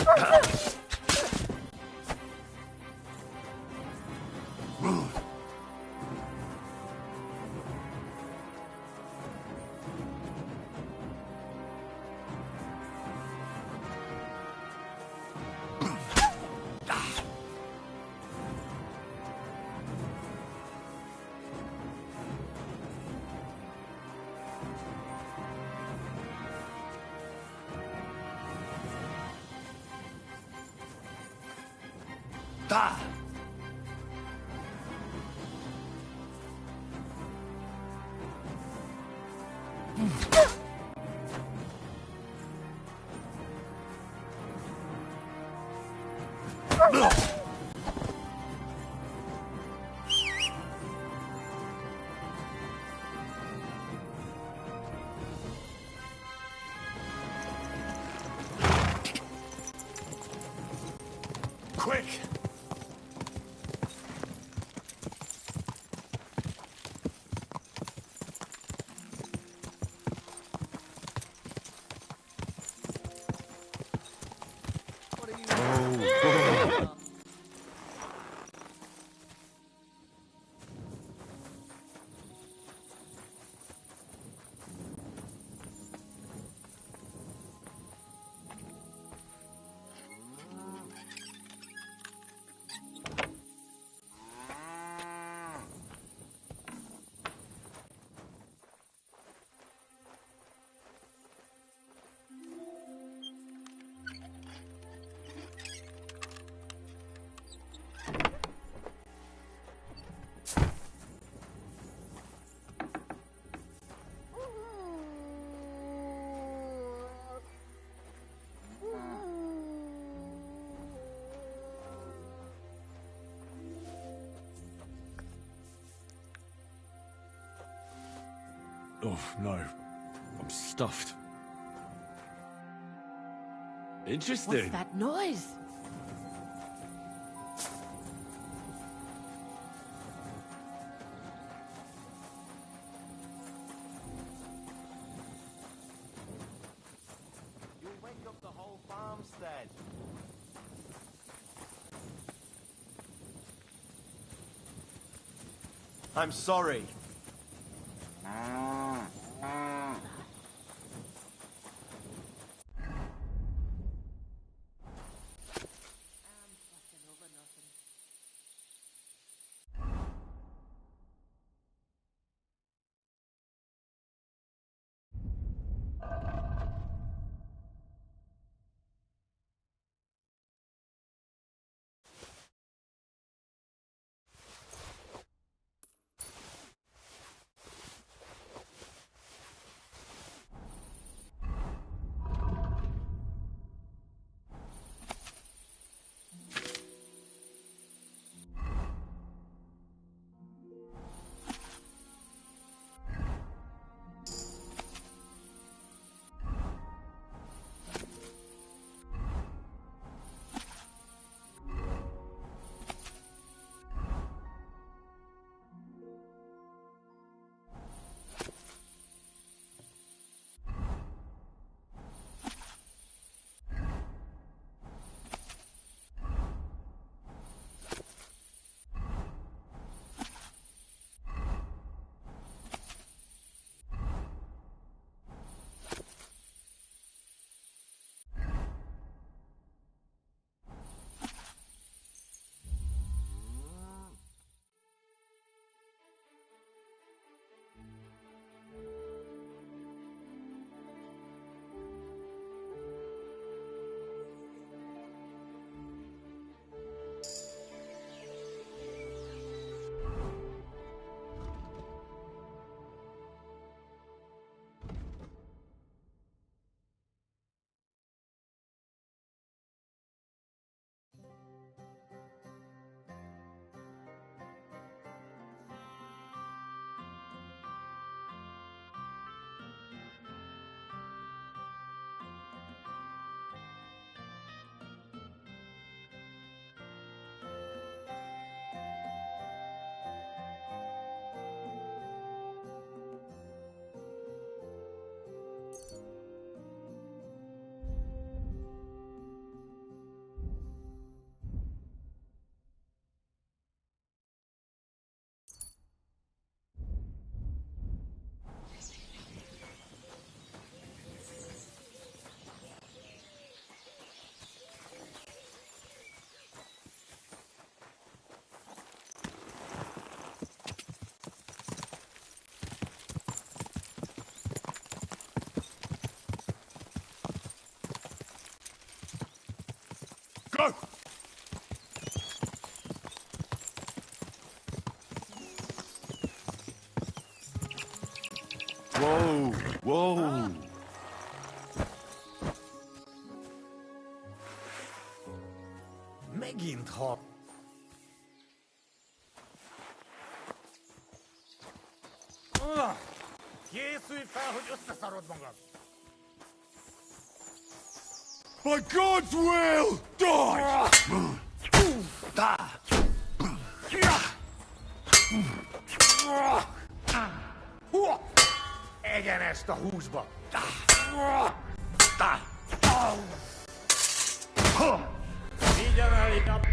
Quick! Oh, no. I'm stuffed. Interesting. What's that noise? You'll wake up the whole farmstead. I'm sorry. Go! Whoa! Whoa! Megint hot. Készülj fel, hogy összeszarod magad! By God's will, die! Egyenest a húsba! Vigyen el inkább!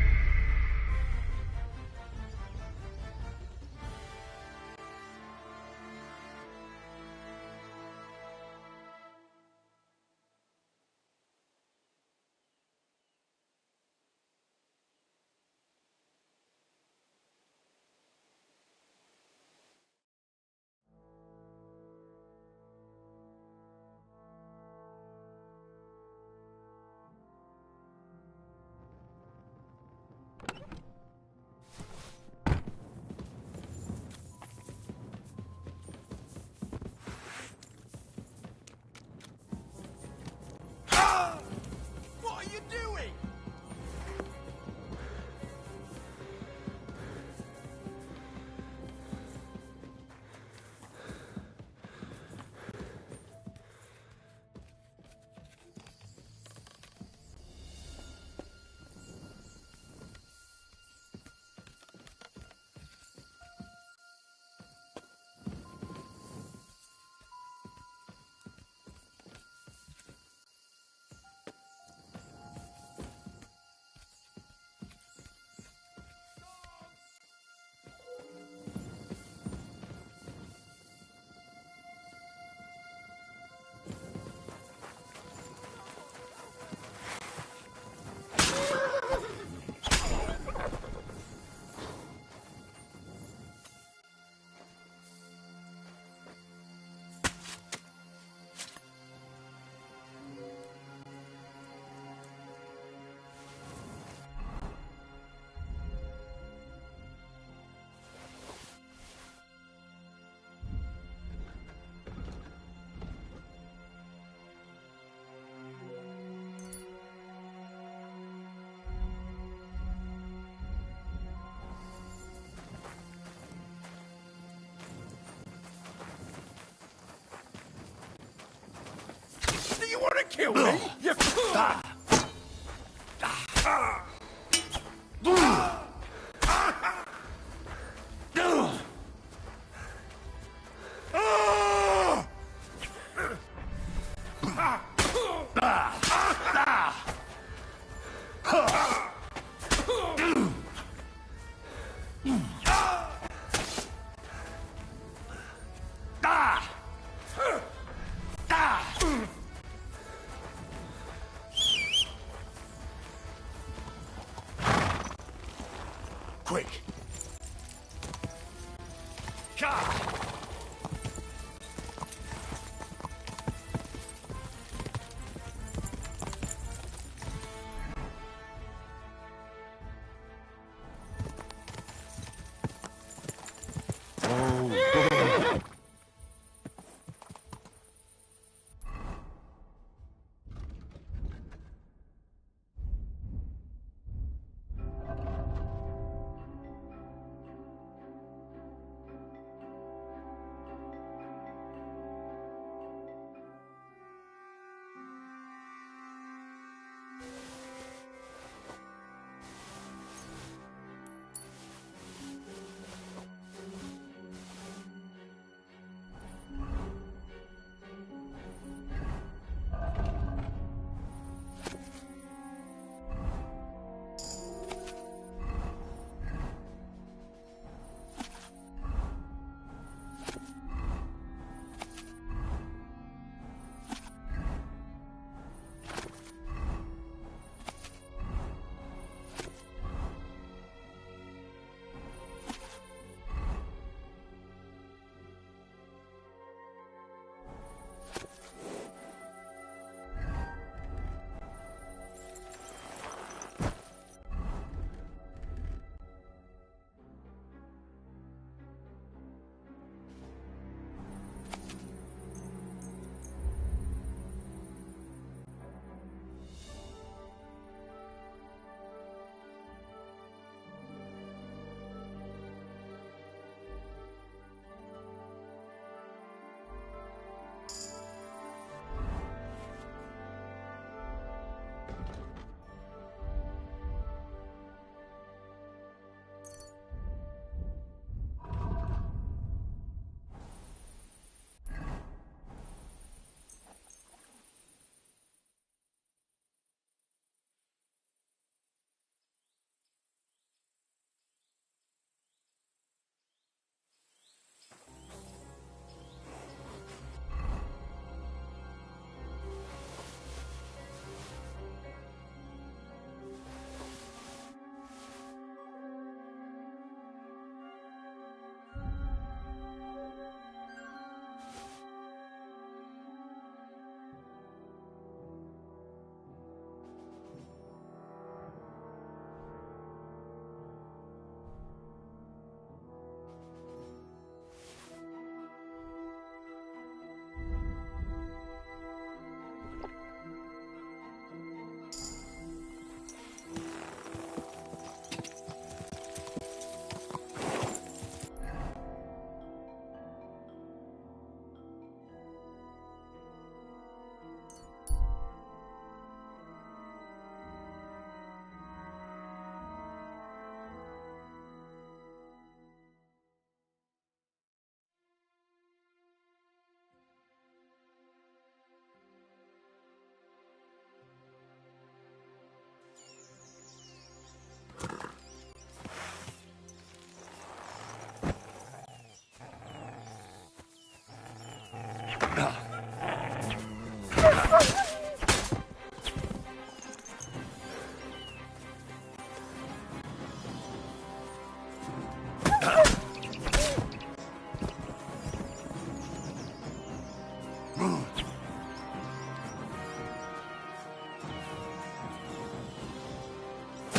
What are you doing? Do you want to kill me? You... Quick!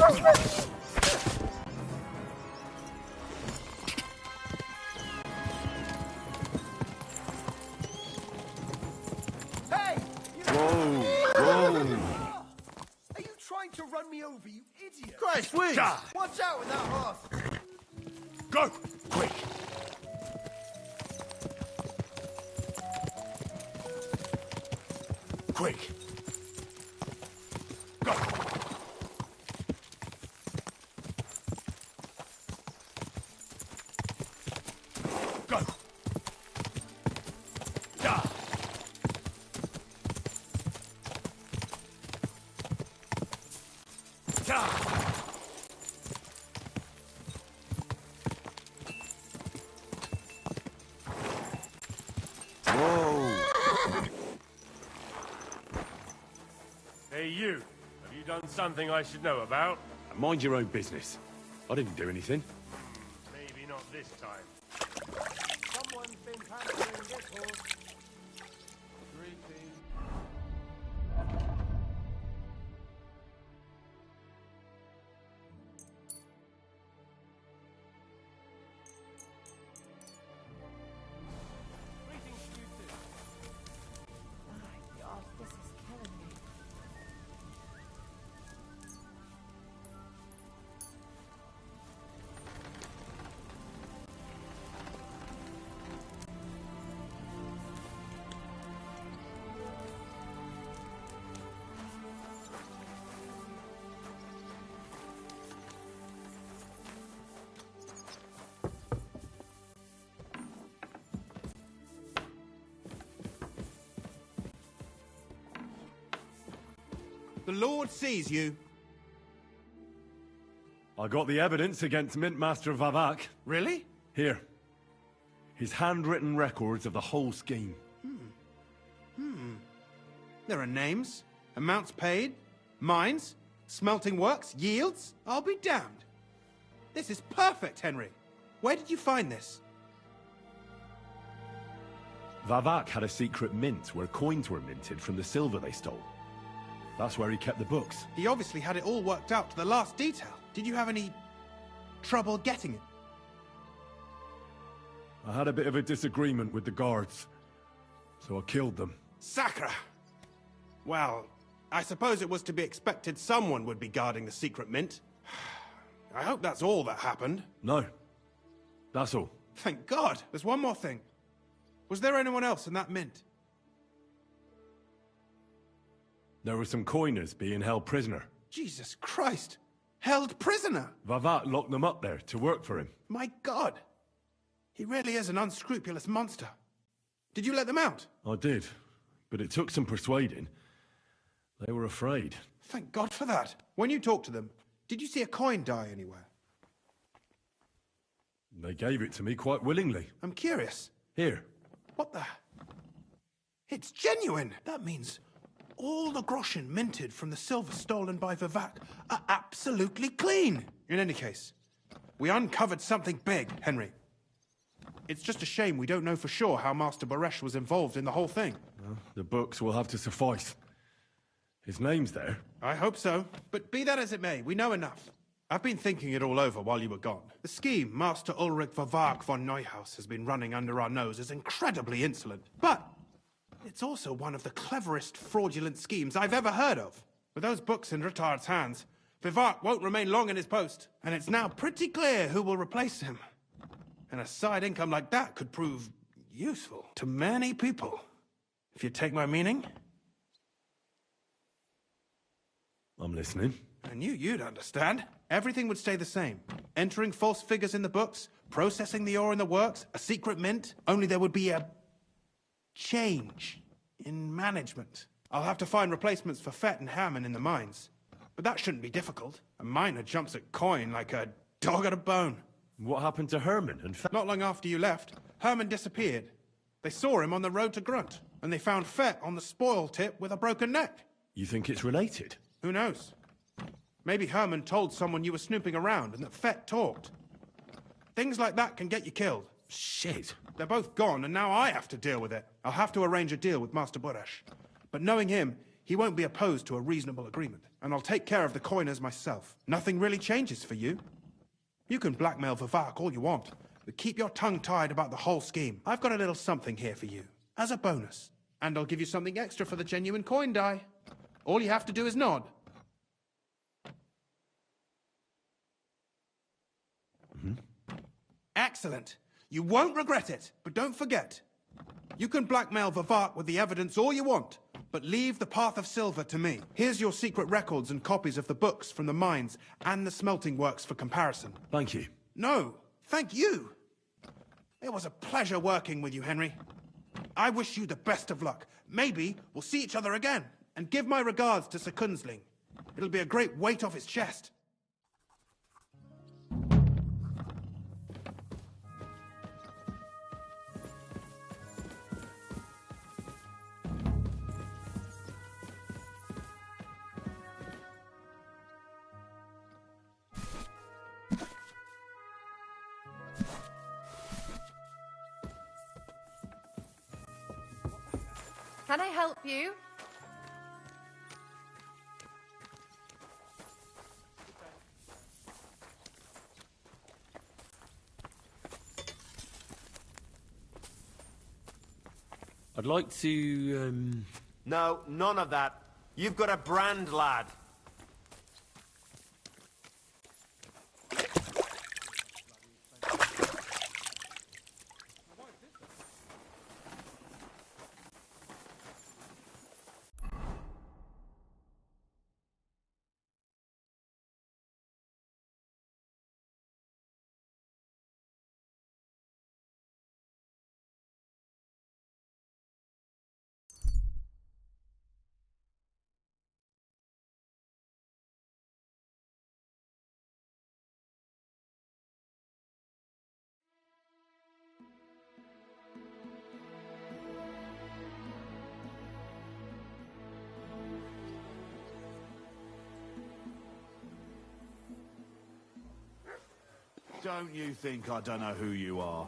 Hey! Whoa! Whoa! Are you trying to run me over, you idiot? Christ, Wiz! Watch out with that horse! Go! Quick! Quick! Go! Go! Da! Da! Hey, you. Have you done something I should know about? Mind your own business. I didn't do anything. Maybe not this time. Someone's been pampering this horse. This is killing me. The Lord sees you. I got the evidence against Mint Master Vavak. Really? Here. His handwritten records of the whole scheme. There are names, amounts paid, mines, smelting works, yields. I'll be damned. This is perfect, Henry. Where did you find this? Vavak had a secret mint where coins were minted from the silver they stole. That's where he kept the books. He obviously had it all worked out to the last detail. Did you have any trouble getting it? I had a bit of a disagreement with the guards, so I killed them. Sacre! Well, I suppose it was to be expected someone would be guarding the secret mint. I hope that's all that happened. No. That's all. Thank God! There's one more thing. Was there anyone else in that mint? There were some coiners being held prisoner. Jesus Christ! Held prisoner! Vavak locked them up there to work for him. My God! He really is an unscrupulous monster. Did you let them out? I did, but it took some persuading. They were afraid. Thank God for that. When you talked to them, did you see a coin die anywhere? They gave it to me quite willingly. I'm curious. Here. What the... It's genuine! That means all the groschen minted from the silver stolen by Vivak are absolutely clean. In any case, we uncovered something big, Henry. It's just a shame we don't know for sure how Master Baresh was involved in the whole thing. Well, the books will have to suffice. His name's there. I hope so. But be that as it may, we know enough. I've been thinking it all over while you were gone. The scheme Master Ulrich Vavak von Neuhaus has been running under our nose is incredibly insolent. But it's also one of the cleverest fraudulent schemes I've ever heard of. With those books in Rittard's hands, Vivak won't remain long in his post, and it's now pretty clear who will replace him. And a side income like that could prove useful to many people, if you take my meaning. I'm listening. I knew you'd understand. Everything would stay the same. Entering false figures in the books, processing the ore in the works, a secret mint, only there would be a change in management. I'll have to find replacements for Fett and Hammond in the mines. But that shouldn't be difficult. A miner jumps at coin like a dog at a bone. What happened to Herman and Fett? Not long after you left, Herman disappeared. They saw him on the road to Grunt, and they found Fett on the spoil tip with a broken neck. You think it's related? Who knows? Maybe Herman told someone you were snooping around and that Fett talked. Things like that can get you killed. Shit. They're both gone, and now I have to deal with it. I'll have to arrange a deal with Master Boresh. But knowing him, he won't be opposed to a reasonable agreement. And I'll take care of the coiners myself. Nothing really changes for you. You can blackmail Vivak all you want, but keep your tongue tied about the whole scheme. I've got a little something here for you, as a bonus. And I'll give you something extra for the genuine coin die. All you have to do is nod. Excellent. You won't regret it, but don't forget. You can blackmail Vivak with the evidence all you want, but leave the Path of Silver to me. Here's your secret records and copies of the books from the mines and the smelting works for comparison. Thank you. No, thank you. It was a pleasure working with you, Henry. I wish you the best of luck. Maybe we'll see each other again. And give my regards to Sir Kunzling. It'll be a great weight off his chest. Can I help you? I'd like to, No, none of that. You've got a brand, lad. Don't you think I don't know who you are?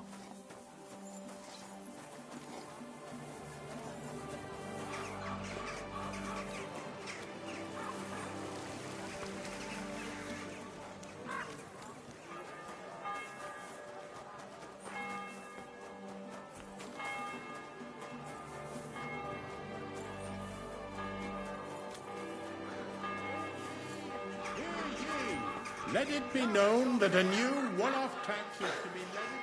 Let it be known that a new one-off tax is to be levied.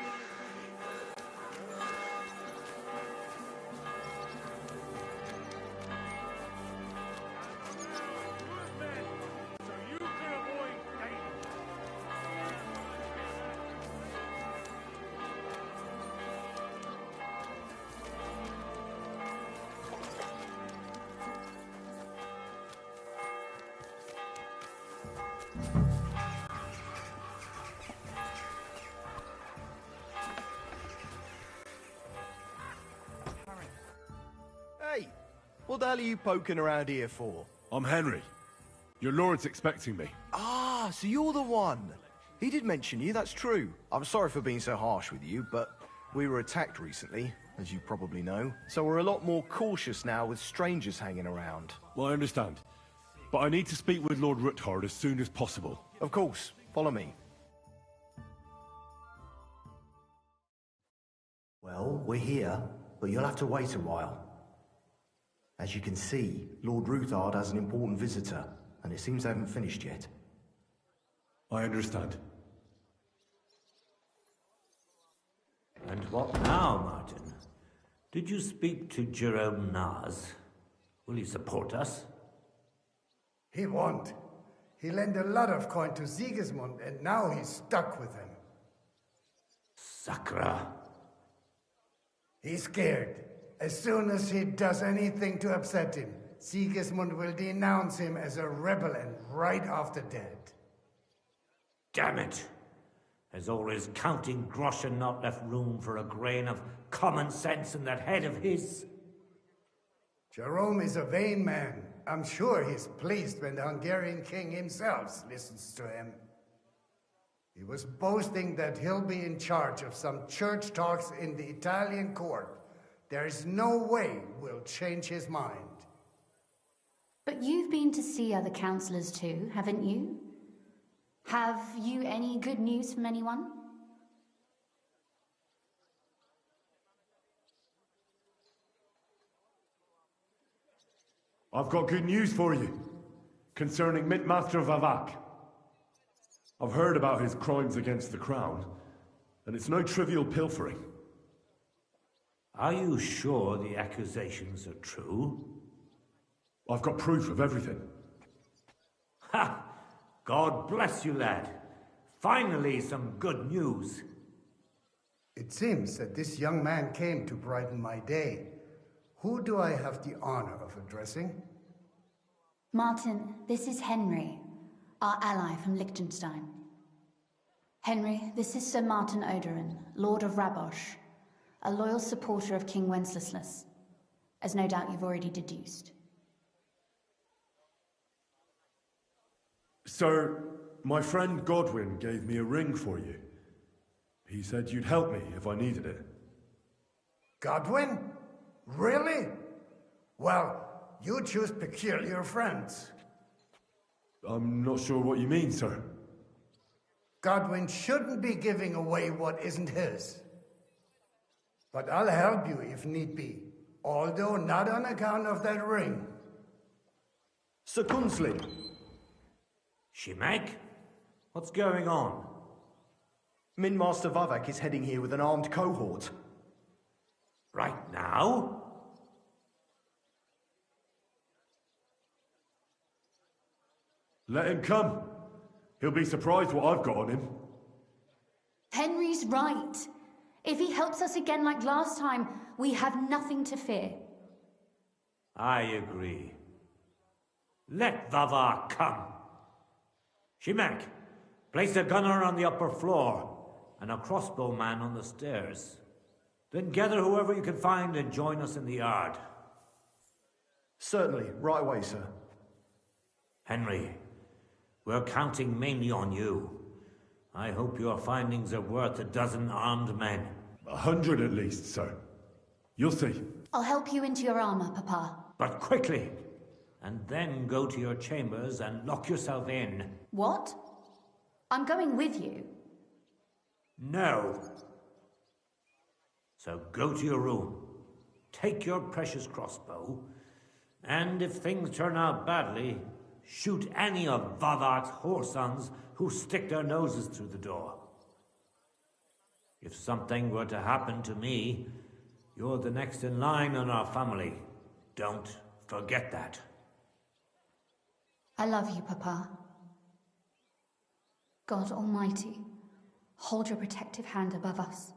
Hey, what the hell are you poking around here for? I'm Henry. Your lord's expecting me. Ah, so you're the one. He did mention you, that's true. I'm sorry for being so harsh with you, but we were attacked recently, as you probably know. So we're a lot more cautious now with strangers hanging around. Well, I understand. But I need to speak with Lord Ruthard as soon as possible. Of course. Follow me. Well, we're here, but you'll have to wait a while. As you can see, Lord Ruthard has an important visitor, and it seems they haven't finished yet. I understand. And what now, Martin? Did you speak to Jerome Naz? Will he support us? He won't. He lent a lot of coin to Sigismund, and now he's stuck with him. Sakra. He's scared. As soon as he does anything to upset him, Sigismund will denounce him as a rebel and right off the dead. Damn it! Has all his counting groschen not left room for a grain of common sense in that head of his? Jerome is a vain man. I'm sure he's pleased when the Hungarian king himself listens to him. He was boasting that he'll be in charge of some church talks in the Italian court. There is no way we'll change his mind. But you've been to see other councillors too, haven't you? Have you any good news from anyone? I've got good news for you concerning Mintmaster Vavak. I've heard about his crimes against the crown, and it's no trivial pilfering. Are you sure the accusations are true? I've got proof of everything. Ha! God bless you, lad. Finally, some good news. It seems that this young man came to brighten my day. Who do I have the honor of addressing? Martin, this is Henry, our ally from Liechtenstein. Henry, this is Sir Martin Odoran, Lord of Rabosh, a loyal supporter of King Wenceslas, as no doubt you've already deduced. Sir, my friend Godwin gave me a ring for you. He said you'd help me if I needed it. Godwin? Really? Well, you choose peculiar friends. I'm not sure what you mean, sir. Godwin shouldn't be giving away what isn't his. But I'll help you if need be, although not on account of that ring. Sir Kunsley. Shimek? What's going on? Minmaster Vavak is heading here with an armed cohort. Right now? Let him come. He'll be surprised what I've got on him. Henry's right. If he helps us again like last time, we have nothing to fear. I agree. Let Vavar come. Shimek, place a gunner on the upper floor and a crossbowman on the stairs. Then gather whoever you can find and join us in the yard. Certainly, right away, sir. Henry, we're counting mainly on you. I hope your findings are worth 12 armed men. 100 at least, sir. You'll see. I'll help you into your armor, Papa. But quickly! And then go to your chambers and lock yourself in. What? I'm going with you. No. So go to your room, take your precious crossbow, and if things turn out badly, shoot any of Vavark's whoresons who stick their noses through the door. If something were to happen to me, you're the next in line in our family. Don't forget that. I love you, Papa. God Almighty, hold your protective hand above us.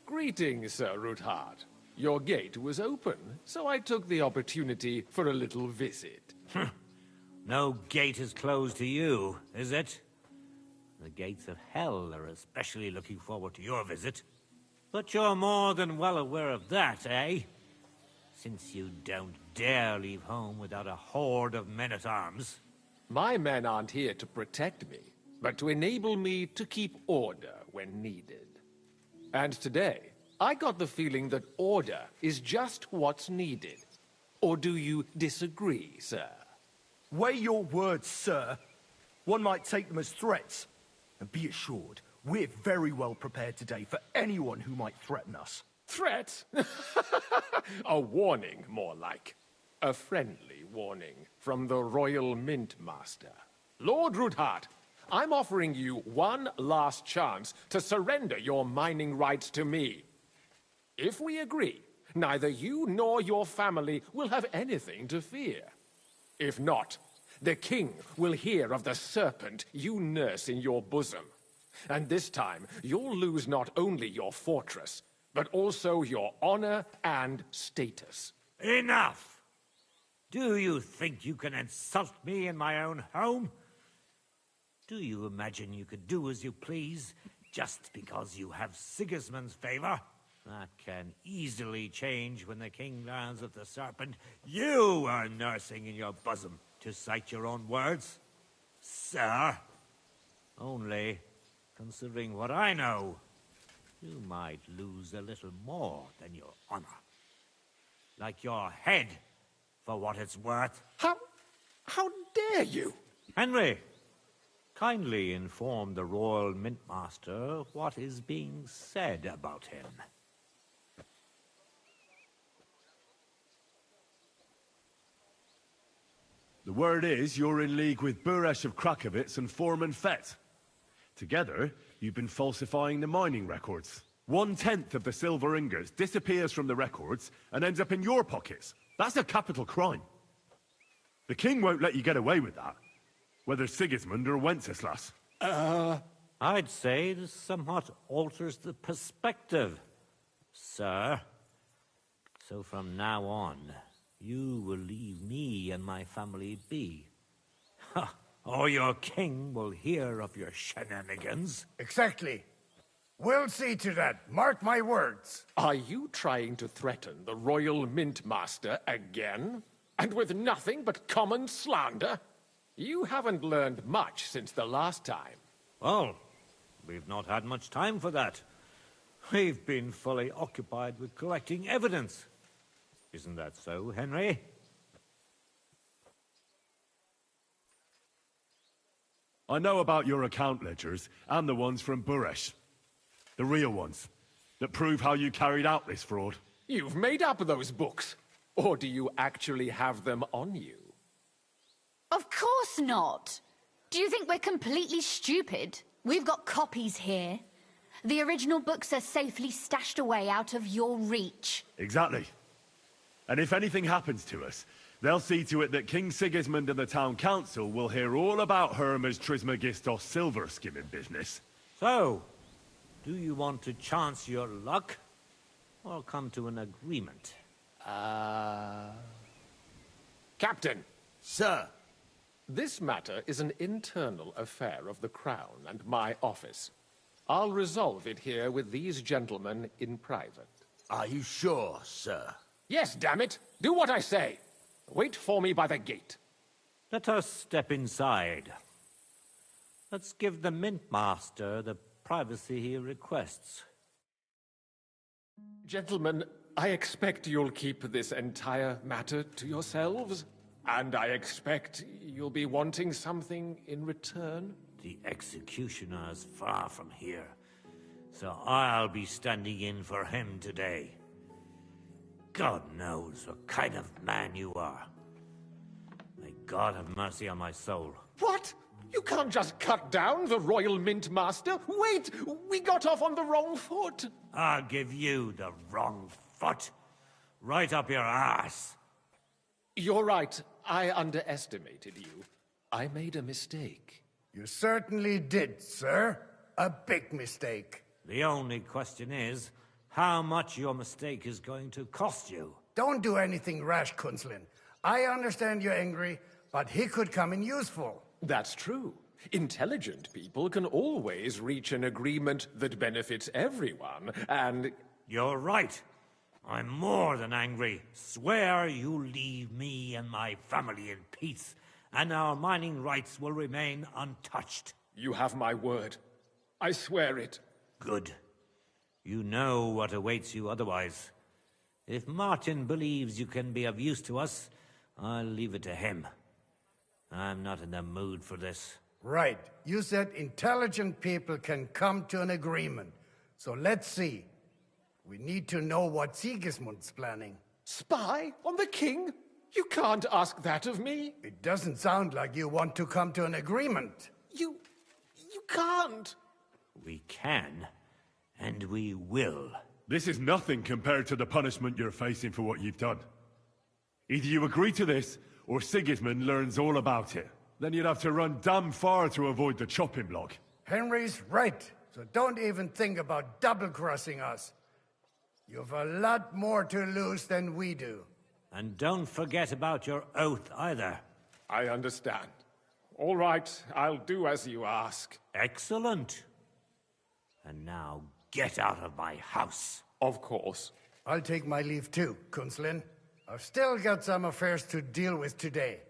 Greetings, Sir Ruthard. Your gate was open, so I took the opportunity for a little visit. No gate is closed to you, is it? The gates of hell are especially looking forward to your visit. But you're more than well aware of that, eh? Since you don't dare leave home without a horde of men-at-arms. My men aren't here to protect me, but to enable me to keep order when needed. And today, I got the feeling that order is just what's needed. Or do you disagree, sir? Weigh your words, sir. One might take them as threats. And be assured, we're very well prepared today for anyone who might threaten us. Threat? A warning, more like. A friendly warning from the Royal Mint Master. Lord Ruthard, I'm offering you one last chance to surrender your mining rights to me. If we agree, neither you nor your family will have anything to fear. If not, the king will hear of the serpent you nurse in your bosom. And this time, you'll lose not only your fortress, but also your honor and status. Enough! Do you think you can insult me in my own home? Do you imagine you could do as you please, just because you have Sigismund's favor? That can easily change when the king learns of the serpent you are nursing in your bosom, to cite your own words. Sir, only, considering what I know, you might lose a little more than your honor. Like your head, for what it's worth. How dare you? Henry, kindly inform the Royal Mintmaster what is being said about him. The word is you're in league with Buresh of Krakowitz and Foreman Fett. Together, you've been falsifying the mining records. 1/10 of the silver ingots disappears from the records and ends up in your pockets. That's a capital crime. The king won't let you get away with that, whether Sigismund or Wenceslas. I'd say this somewhat alters the perspective, sir. So from now on, you will leave me and my family be. Or your king will hear of your shenanigans. Exactly. We'll see to that. Mark my words. Are you trying to threaten the Royal Mintmaster again? And with nothing but common slander? You haven't learned much since the last time. Well, we've not had much time for that. We've been fully occupied with collecting evidence. Isn't that so, Henry? I know about your account ledgers and the ones from Buresh. The real ones, that prove how you carried out this fraud. You've made up those books. Or do you actually have them on you? Of course not. Do you think we're completely stupid? We've got copies here. The original books are safely stashed away out of your reach. Exactly. And if anything happens to us, they'll see to it that King Sigismund and the town council will hear all about Hermes Trismegistos silver skimming business. So, do you want to chance your luck, or come to an agreement? Captain! Sir! This matter is an internal affair of the Crown and my office. I'll resolve it here with these gentlemen in private. Are you sure, sir? Yes, damn it! Do what I say! Wait for me by the gate. Let us step inside. Let's give the Mintmaster the privacy he requests. Gentlemen, I expect you'll keep this entire matter to yourselves. And I expect you'll be wanting something in return. The executioner is far from here, so I'll be standing in for him today. God knows what kind of man you are. May God have mercy on my soul. What? You can't just cut down the Royal Mintmaster. Wait! We got off on the wrong foot. I'll give you the wrong foot. Right up your ass. You're right. I underestimated you. I made a mistake. You certainly did, sir. A big mistake. The only question is, how much your mistake is going to cost you. Don't do anything rash, Kunslin. I understand you're angry, but he could come in useful. That's true. Intelligent people can always reach an agreement that benefits everyone, and... You're right. I'm more than angry. Swear you leave me and my family in peace, and our mining rights will remain untouched. You have my word. I swear it. Good. You know what awaits you otherwise. If Martin believes you can be of use to us, I'll leave it to him. I'm not in the mood for this. Right. You said intelligent people can come to an agreement. So let's see. We need to know what Sigismund's planning. Spy on the king? You can't ask that of me. It doesn't sound like you want to come to an agreement. You can't. We can, and we will. This is nothing compared to the punishment you're facing for what you've done. Either you agree to this, or Sigismund learns all about it. Then you'd have to run damn far to avoid the chopping block. Henry's right, so don't even think about double-crossing us. You've a lot more to lose than we do. And don't forget about your oath either. I understand. All right, I'll do as you ask. Excellent. And now get out of my house. Of course. I'll take my leave too, Kunslin. I've still got some affairs to deal with today.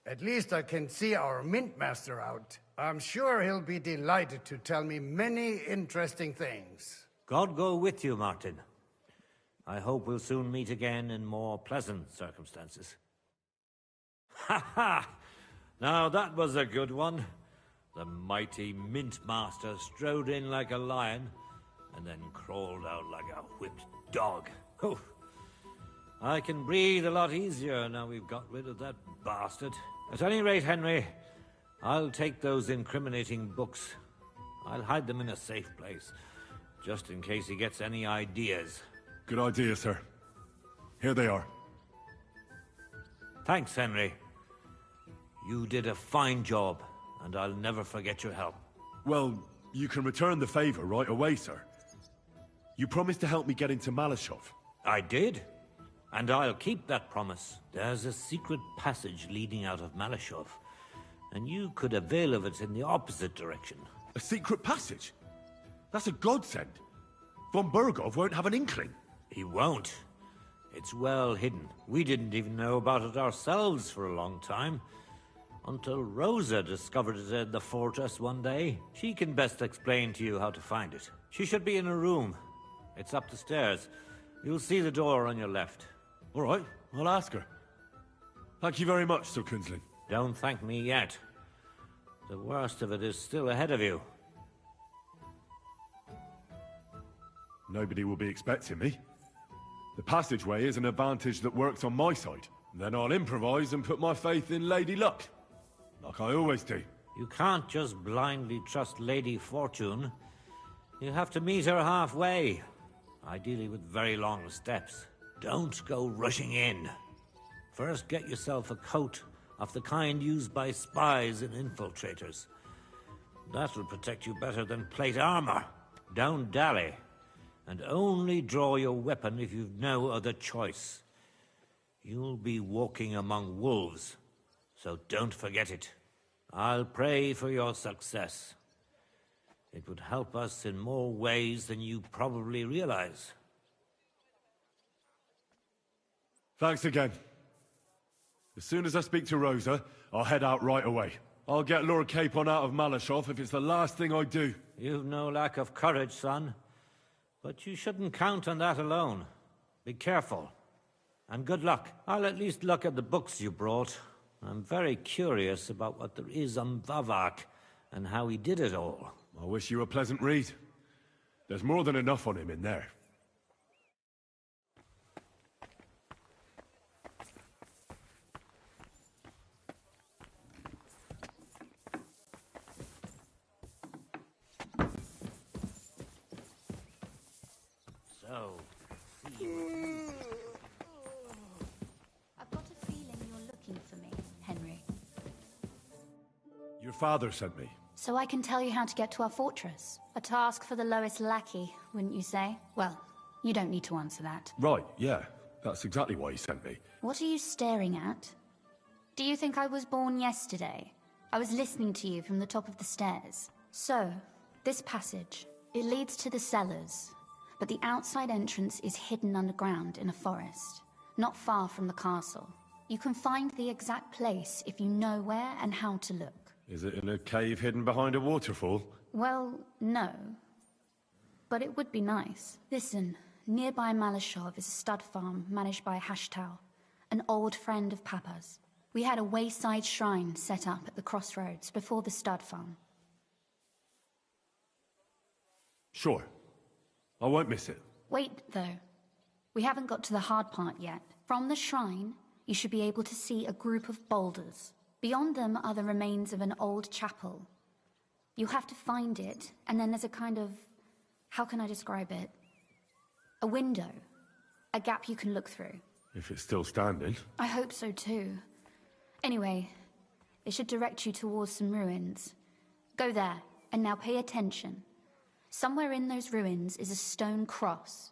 At least I can see our Mintmaster out. I'm sure he'll be delighted to tell me many interesting things. God go with you, Martin. I hope we'll soon meet again in more pleasant circumstances. Ha ha! Now that was a good one. The mighty Mint Master strode in like a lion, and then crawled out like a whipped dog. Oof. I can breathe a lot easier now we've got rid of that bastard. At any rate, Henry, I'll take those incriminating books. I'll hide them in a safe place, just in case he gets any ideas. Good idea, sir. Here they are. Thanks, Henry. You did a fine job, and I'll never forget your help. Well, you can return the favor right away, sir. You promised to help me get into Malashov. I did. And I'll keep that promise. There's a secret passage leading out of Malashov, and you could avail of it in the opposite direction. A secret passage? That's a godsend. Von Burgov won't have an inkling. He won't. It's well hidden. We didn't even know about it ourselves for a long time. Until Rosa discovered it in the fortress one day. She can best explain to you how to find it. She should be in a room. It's up the stairs. You'll see the door on your left. All right, I'll ask her. Thank you very much, Sir Kinsling. Don't thank me yet. The worst of it is still ahead of you. Nobody will be expecting me. The passageway is an advantage that works on my side. Then I'll improvise and put my faith in Lady Luck. Like I always do. You can't just blindly trust Lady Fortune. You have to meet her halfway. Ideally with very long steps. Don't go rushing in. First get yourself a coat of the kind used by spies and infiltrators. That'll protect you better than plate armor. Don't dally. And only draw your weapon if you've no other choice. You'll be walking among wolves, so don't forget it. I'll pray for your success. It would help us in more ways than you probably realize. Thanks again. As soon as I speak to Rosa, I'll head out right away. I'll get Lord Capon out of Malashov if it's the last thing I do. You've no lack of courage, son. But you shouldn't count on that alone. Be careful. And good luck. I'll at least look at the books you brought. I'm very curious about what there is on Vavak and how he did it all. I wish you a pleasant read. There's more than enough on him in there. So, I've got a feeling you're looking for me, Henry. Your father sent me. So I can tell you how to get to our fortress. A task for the lowest lackey, wouldn't you say? Well, you don't need to answer that. Right, yeah. That's exactly why he sent me. What are you staring at? Do you think I was born yesterday? I was listening to you from the top of the stairs. So, this passage, it leads to the cellars, but the outside entrance is hidden underground in a forest, not far from the castle. You can find the exact place if you know where and how to look. Is it in a cave hidden behind a waterfall? Well, no. But it would be nice. Listen, nearby Malashov is a stud farm managed by Hashtal, an old friend of Papa's. We had a wayside shrine set up at the crossroads before the stud farm. Sure. I won't miss it. Wait, though. We haven't got to the hard part yet. From the shrine, you should be able to see a group of boulders. Beyond them are the remains of an old chapel. You have to find it, and then there's a kind of... how can I describe it? A window. A gap you can look through. If it's still standing. I hope so too. Anyway, it should direct you towards some ruins. Go there, and now pay attention. Somewhere in those ruins is a stone cross.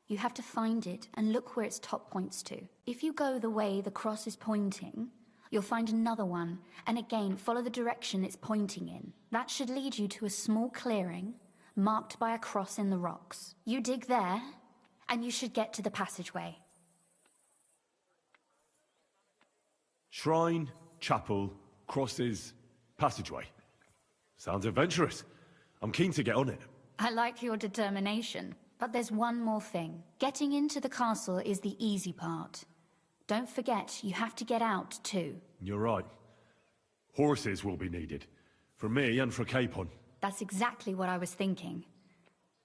You have to find it and look where its top points to. If you go the way the cross is pointing, you'll find another one, and again follow the direction it's pointing in. That should lead you to a small clearing, marked by a cross in the rocks. You dig there, and you should get to the passageway. Shrine, chapel, crosses, passageway. Sounds adventurous. I'm keen to get on it. I like your determination. But there's one more thing. Getting into the castle is the easy part. Don't forget, you have to get out too. You're right. Horses will be needed. For me and for Capon. That's exactly what I was thinking.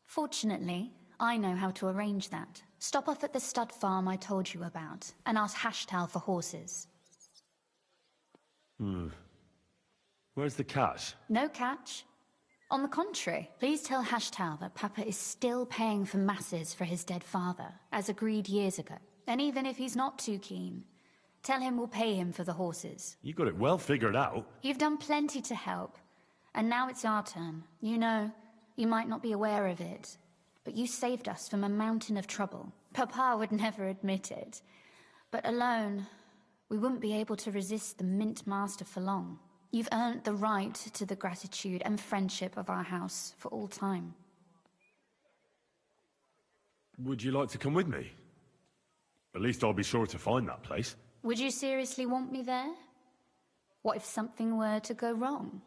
Fortunately, I know how to arrange that. Stop off at the stud farm I told you about, and ask Hashtal for horses. Where's the catch? No catch. On the contrary, please tell Hashtal that Papa is still paying for masses for his dead father, as agreed years ago. And even if he's not too keen, tell him we'll pay him for the horses. You got it well figured out. You've done plenty to help, and now it's our turn. You know, you might not be aware of it, but you saved us from a mountain of trouble. Papa would never admit it, but alone, we wouldn't be able to resist the Mint Master for long. You've earned the right to the gratitude and friendship of our house for all time. Would you like to come with me? At least I'll be sure to find that place. Would you seriously want me there? What if something were to go wrong?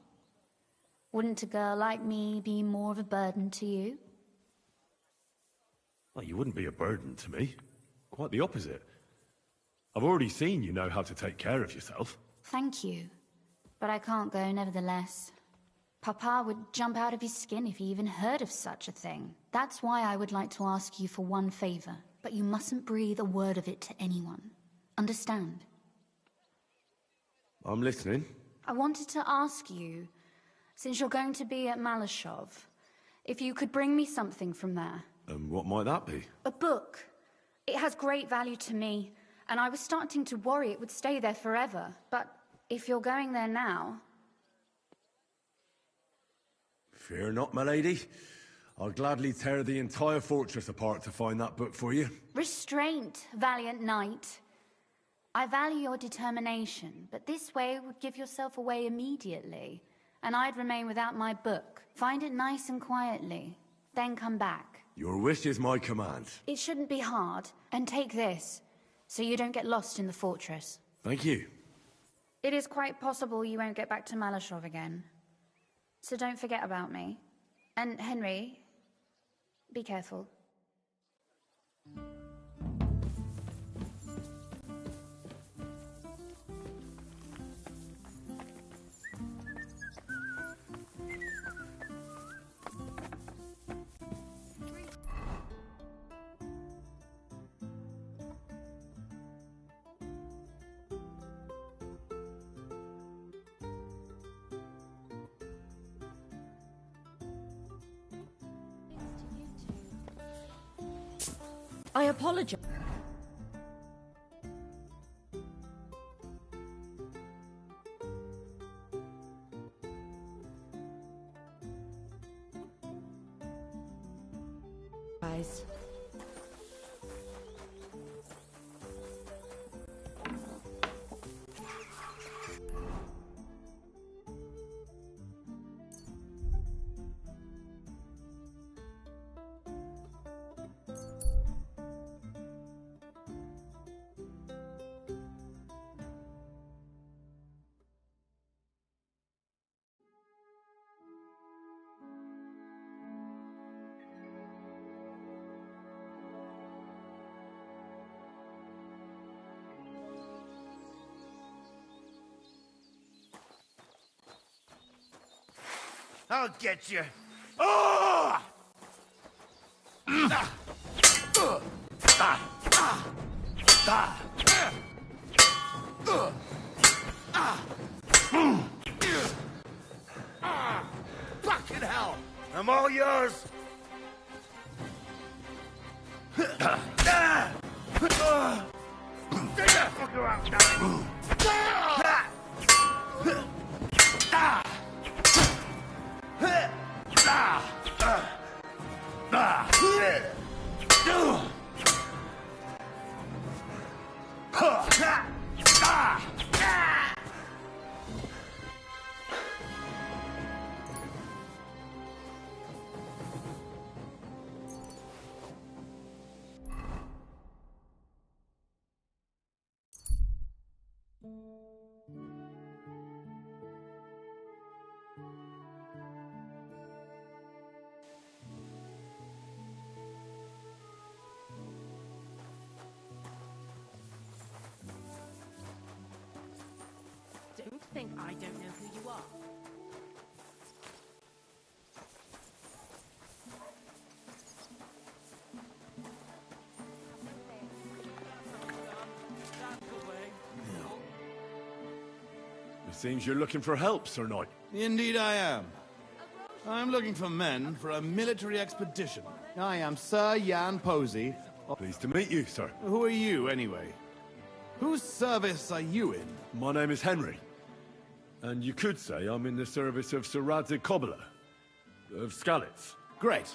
Wouldn't a girl like me be more of a burden to you? Well, you wouldn't be a burden to me. Quite the opposite. I've already seen you know how to take care of yourself. Thank you. But I can't go nevertheless. Papa would jump out of his skin if he even heard of such a thing. That's why I would like to ask you for one favor, but you mustn't breathe a word of it to anyone. Understand? I'm listening. I wanted to ask you, since you're going to be at Malashov, if you could bring me something from there. And what might that be? A book. It has great value to me, and I was starting to worry it would stay there forever, but if you're going there now... Fear not, my lady. I'll gladly tear the entire fortress apart to find that book for you. Restraint, valiant knight. I value your determination, but this way would give yourself away immediately, and I'd remain without my book. Find it nice and quietly, then come back. Your wish is my command. It shouldn't be hard, and take this, so you don't get lost in the fortress. Thank you. It is quite possible you won't get back to Malashov again. So don't forget about me. And Henry, be careful. I apologize. Guys. I'll get you. Oh! Fucking hell! I'm all yours. Take that fucker out now. think I don't know who you are? It seems you're looking for help, Sir Knight. Indeed I am. I'm looking for men for a military expedition. I am Sir Jan Posey. Pleased to meet you, sir. Who are you, anyway? Whose service are you in? My name is Henry. And you could say I'm in the service of Sir Radzig Kobyla, of Skalitz. Great.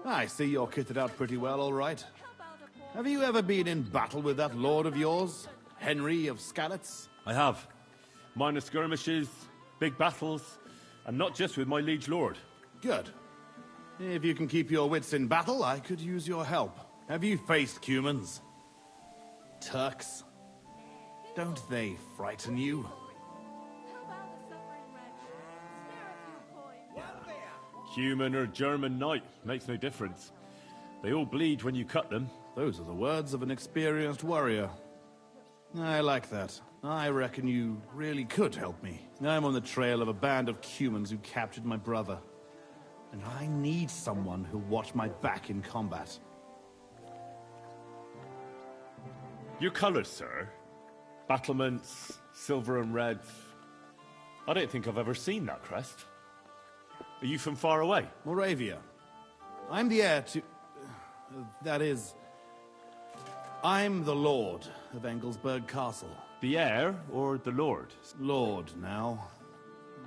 I see you're kitted out pretty well, all right. Have you ever been in battle with that lord of yours, Henry of Skalitz? I have. Minor skirmishes, big battles, and not just with my liege lord. Good. If you can keep your wits in battle, I could use your help. Have you faced Cumans? Turks? Don't they frighten you? Human or German knight, makes no difference. They all bleed when you cut them. Those are the words of an experienced warrior. I like that. I reckon you really could help me. I'm on the trail of a band of Cumans who captured my brother. And I need someone who'll watch my back in combat. Your colours, sir. Battlements, silver and red. I don't think I've ever seen that crest. Are you from far away? Moravia. I'm the heir to... that is... I'm the Lord of Engelsberg Castle. The heir or the Lord? Lord, now.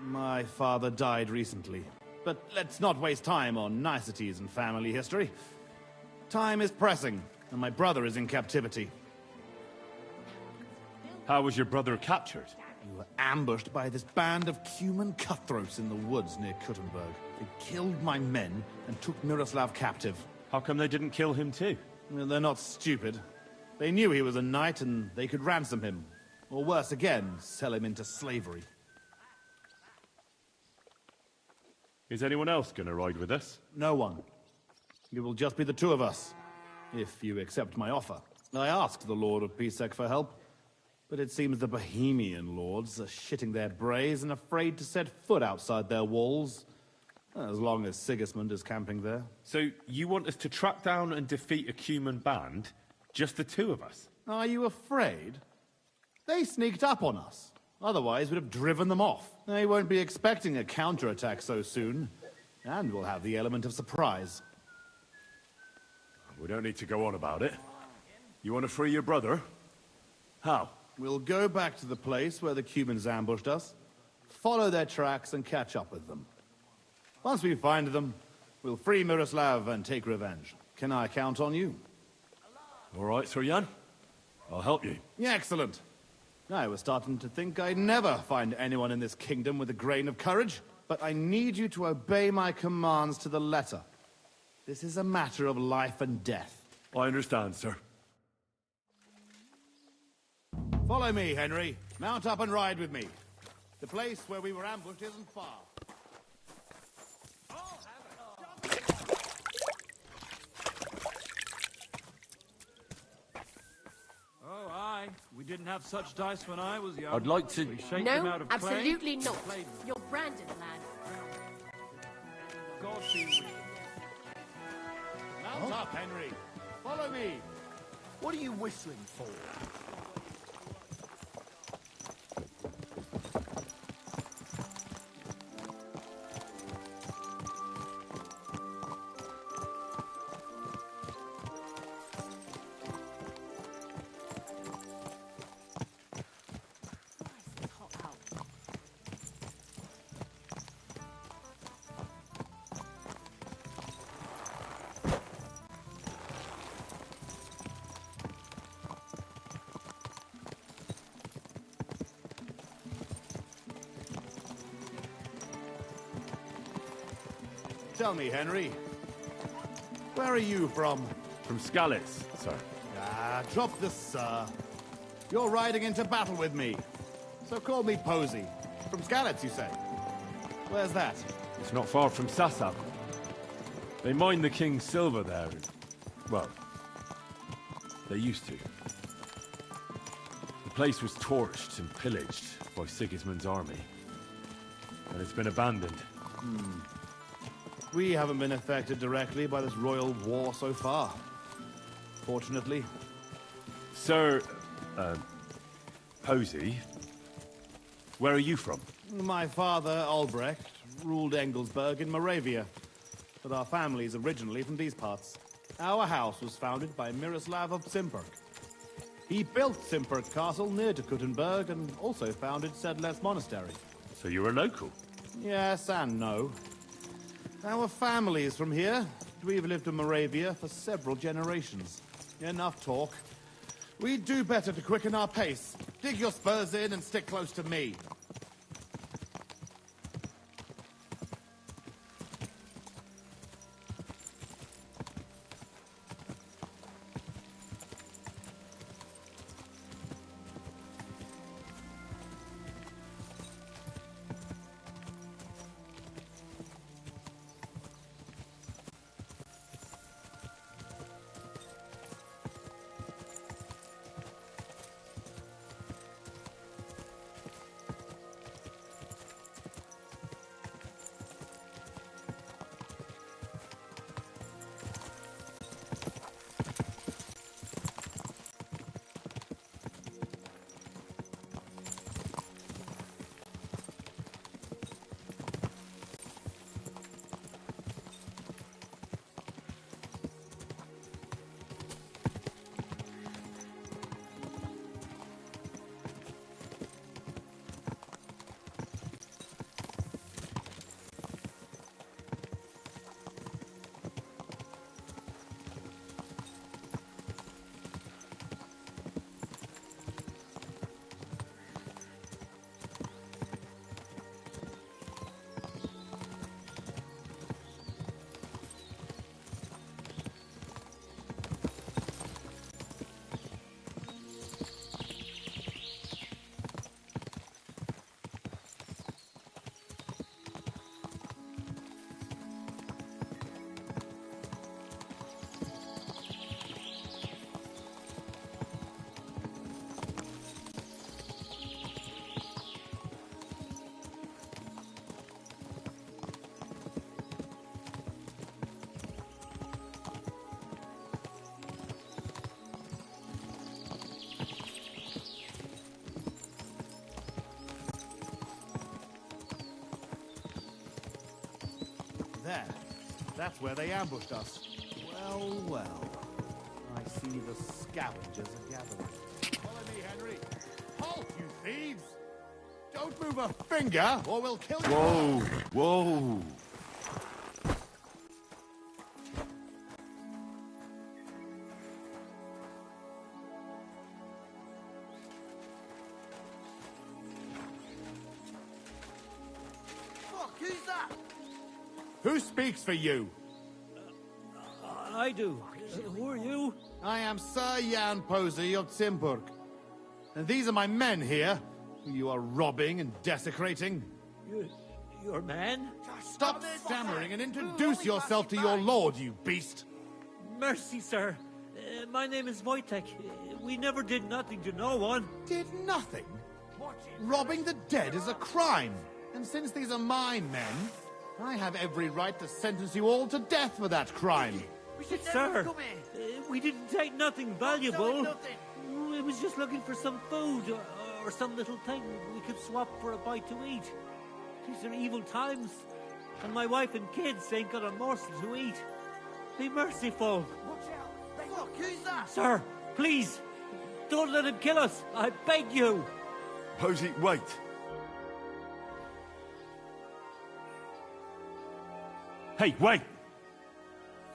My father died recently. But let's not waste time on niceties and family history. Time is pressing, and my brother is in captivity. How was your brother captured? We were ambushed by this band of Cuman cutthroats in the woods near Kuttenberg. They killed my men and took Miroslav captive. How come they didn't kill him too? Well, they're not stupid. They knew he was a knight and they could ransom him. Or worse again, sell him into slavery. Is anyone else going to ride with us? No one. It will just be the two of us, if you accept my offer. I asked the Lord of Pisek for help, but it seems the Bohemian lords are shitting their brays and afraid to set foot outside their walls, as long as Sigismund is camping there. So you want us to track down and defeat a Cuman band, just the two of us? Are you afraid? They sneaked up on us. Otherwise, we'd have driven them off. They won't be expecting a counterattack so soon, and we'll have the element of surprise. We don't need to go on about it. You want to free your brother? How? We'll go back to the place where the Cumans ambushed us, follow their tracks and catch up with them. Once we find them, we'll free Miroslav and take revenge. Can I count on you? All right, Sir Jan. I'll help you. Yeah, excellent. I was starting to think I'd never find anyone in this kingdom with a grain of courage, but I need you to obey my commands to the letter. This is a matter of life and death. I understand, sir. Follow me, Henry. Mount up and ride with me. The place where we were ambushed isn't far. Oh, aye. We didn't have such dice when I was young. I'd like to... We shaped them No, out of clay. absolutely not. You're Brandon, lad. God be with you. Mount up, Henry. Follow me. What are you whistling for? Tell me, Henry. Where are you from? From Skalitz, sir. Ah, drop the sir. You're riding into battle with me. So call me Posey. From Skalitz, you say? Where's that? It's not far from Sasau. They mine the king's silver there. Well, they used to. The place was torched and pillaged by Sigismund's army. And it's been abandoned. We haven't been affected directly by this royal war so far. Fortunately. Sir, Posey, where are you from? My father, Albrecht, ruled Engelsberg in Moravia. But our family's originally from these parts. Our house was founded by Miroslav of Simperk. He built Simperk Castle near to Kuttenberg and also founded Sedles Monastery. So you're a local? Yes and no. Our family is from here. We've lived in Moravia for several generations. Enough talk. We'd do better to quicken our pace. Dig your spurs in and stick close to me. There. That's where they ambushed us. Well, well. I see the scavengers are gathering. Follow me, Henry. Halt, you thieves! Don't move a finger, or we'll kill you. Whoa! Whoa! Fuck, who's that? Who speaks for you? I do. Who are you? I am Sir Jan Posey of Simburg. And these are my men here, who you are robbing and desecrating. Your man? Stop stammering and introduce yourself to your lord, you beast! Mercy, sir. My name is Wojtek. We never did nothing to no one. Did nothing? Robbing the dead is a crime. And since these are my men, I have every right to sentence you all to death for that crime. Sir, we didn't take nothing valuable. We was just looking for some food or some little thing we could swap for a bite to eat. These are evil times, and my wife and kids ain't got a morsel to eat. Be merciful. Fuck, who's that? Sir, please, don't let him kill us. I beg you. Posey, wait. Hey, wait!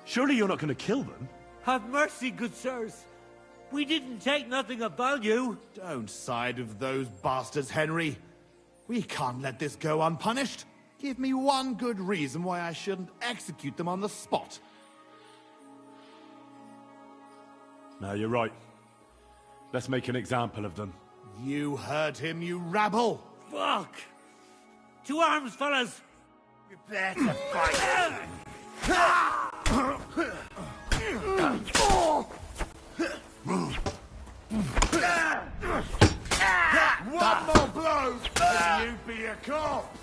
Surely you're not going to kill them? Have mercy, good sirs. We didn't take nothing of value. Don't side with those bastards, Henry. We can't let this go unpunished. Give me one good reason why I shouldn't execute them on the spot. No, you're right. Let's make an example of them. You heard him, you rabble! Fuck! To arms, fellas! Prepare to fight! One more blow, and you'd be a corpse.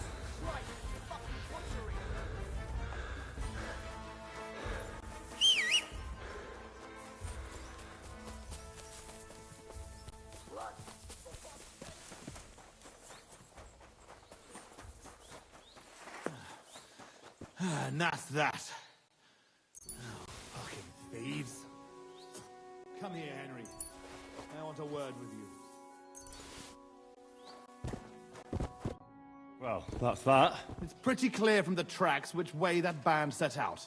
And that's that. Oh, fucking thieves. Come here, Henry. I want a word with you. Well, that's that. It's pretty clear from the tracks which way that band set out.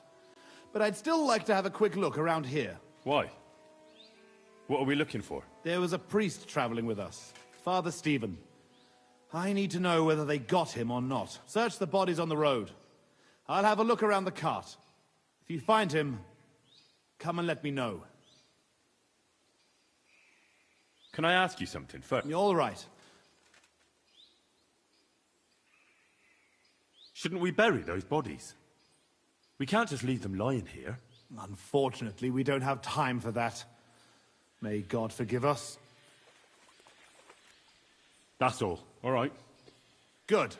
But I'd still like to have a quick look around here. Why? What are we looking for? There was a priest traveling with us, Father Stephen. I need to know whether they got him or not. Search the bodies on the road. I'll have a look around the cart. If you find him, come and let me know. Can I ask you something first? You're all right. Shouldn't we bury those bodies? We can't just leave them lying here. Unfortunately, we don't have time for that. May God forgive us. That's all. All right. Good.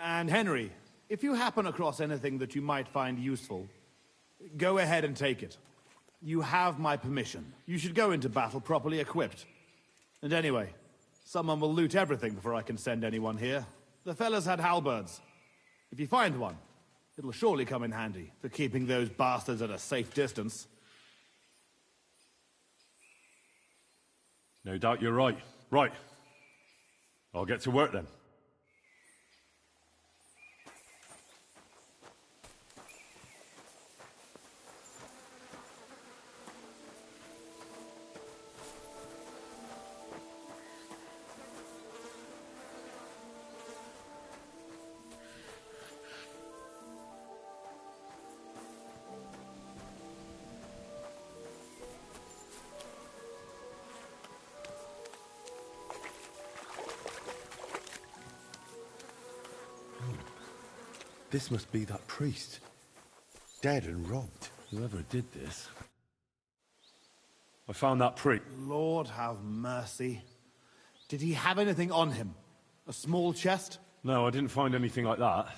And Henry, if you happen across anything that you might find useful, go ahead and take it. You have my permission. You should go into battle properly equipped. And anyway, someone will loot everything before I can send anyone here. The fellas had halberds. If you find one, it'll surely come in handy for keeping those bastards at a safe distance. No doubt you're right. Right. I'll get to work then. This must be that priest. Dead and robbed. Whoever did this. I found that priest. Lord have mercy. Did he have anything on him? A small chest? No, I didn't find anything like that.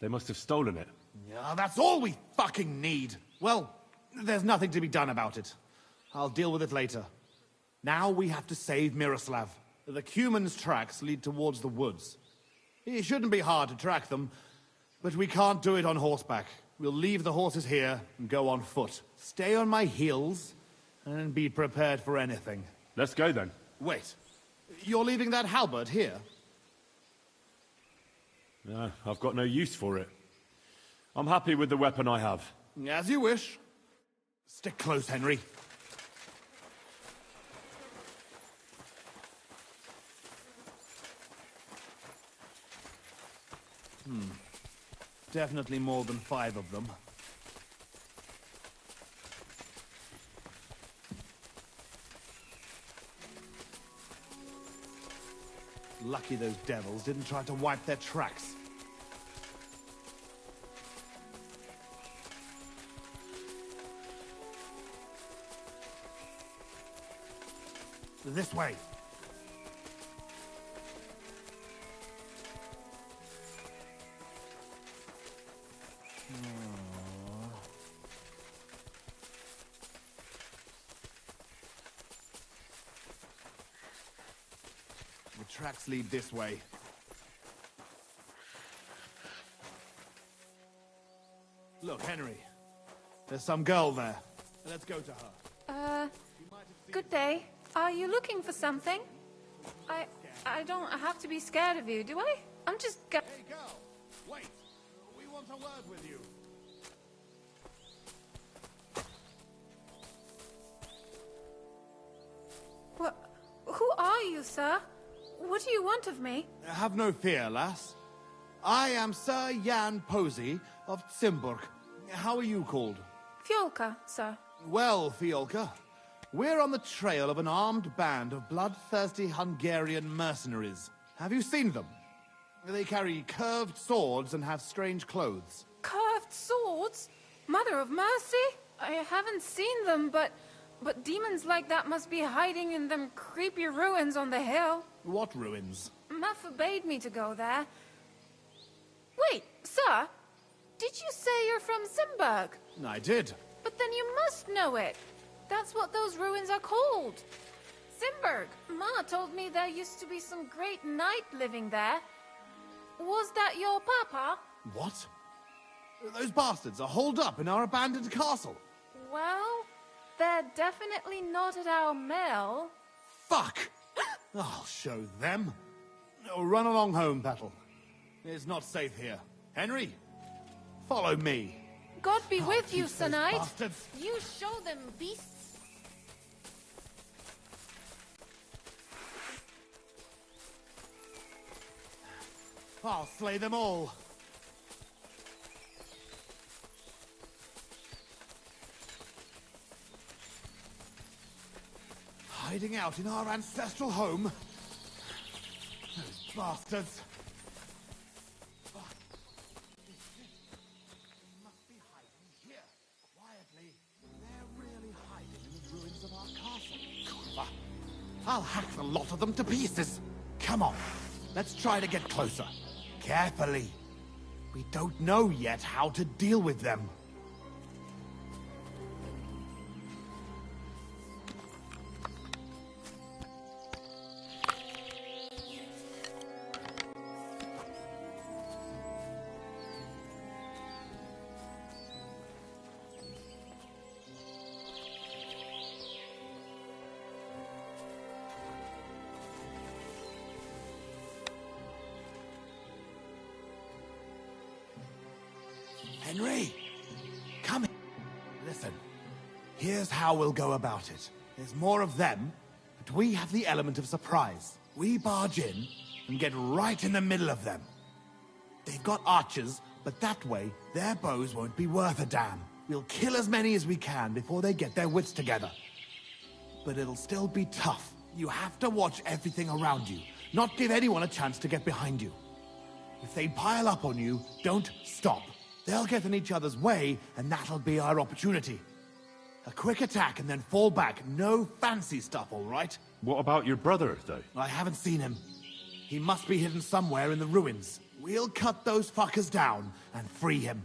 They must have stolen it. Yeah, that's all we fucking need. Well, there's nothing to be done about it. I'll deal with it later. Now we have to save Miroslav. The Cuman's tracks lead towards the woods. It shouldn't be hard to track them, but we can't do it on horseback. We'll leave the horses here and go on foot. Stay on my heels and be prepared for anything. Let's go then. Wait. You're leaving that halberd here? No, I've got no use for it. I'm happy with the weapon I have. As you wish. Stick close, Henry. Definitely more than 5 of them. Lucky those devils didn't try to wipe their tracks. This way. The tracks lead this way. Look, Henry. There's some girl there. Let's go to her. Good day. Are you looking for something? I don't have to be scared of you, do I? I'm just Hey, girl! Wait! We want a word with you. What? Who are you, sir? What do you want of me? Have no fear, lass. I am Sir Jan Posey of Simburg. How are you called? Fjolka, sir. Well, Fiolka, we're on the trail of an armed band of bloodthirsty Hungarian mercenaries. Have you seen them? They carry curved swords and have strange clothes. Curved swords? Mother of mercy? I haven't seen them, but But demons like that must be hiding in them creepy ruins on the hill. What ruins? Ma forbade me to go there. Wait, sir, did you say you're from Zimburg? I did. But then you must know it. That's what those ruins are called. Zimburg. Ma told me there used to be some great knight living there. Was that your papa? What? Those bastards are holed up in our abandoned castle. Well, they're definitely not at our mill. Fuck! I'll show them. Oh, run along home, Petal. It's not safe here. Henry, follow me. God be with you, Sir Knight. Bastards. You show them, beasts. I'll slay them all. Hiding out in our ancestral home? Those bastards. They must be hiding here, quietly. They're really hiding in the ruins of our castle. Kurva. I'll hack the lot of them to pieces. Come on, let's try to get closer. Carefully. We don't know yet how to deal with them. Henry, come in. Listen, here's how we'll go about it. There's more of them, but we have the element of surprise. We barge in and get right in the middle of them. They've got archers, but that way, their bows won't be worth a damn. We'll kill as many as we can before they get their wits together. But it'll still be tough. You have to watch everything around you, not give anyone a chance to get behind you. If they pile up on you, don't stop. They'll get in each other's way, and that'll be our opportunity. A quick attack and then fall back. No fancy stuff, all right? What about your brother, though? I haven't seen him. He must be hidden somewhere in the ruins. We'll cut those fuckers down and free him.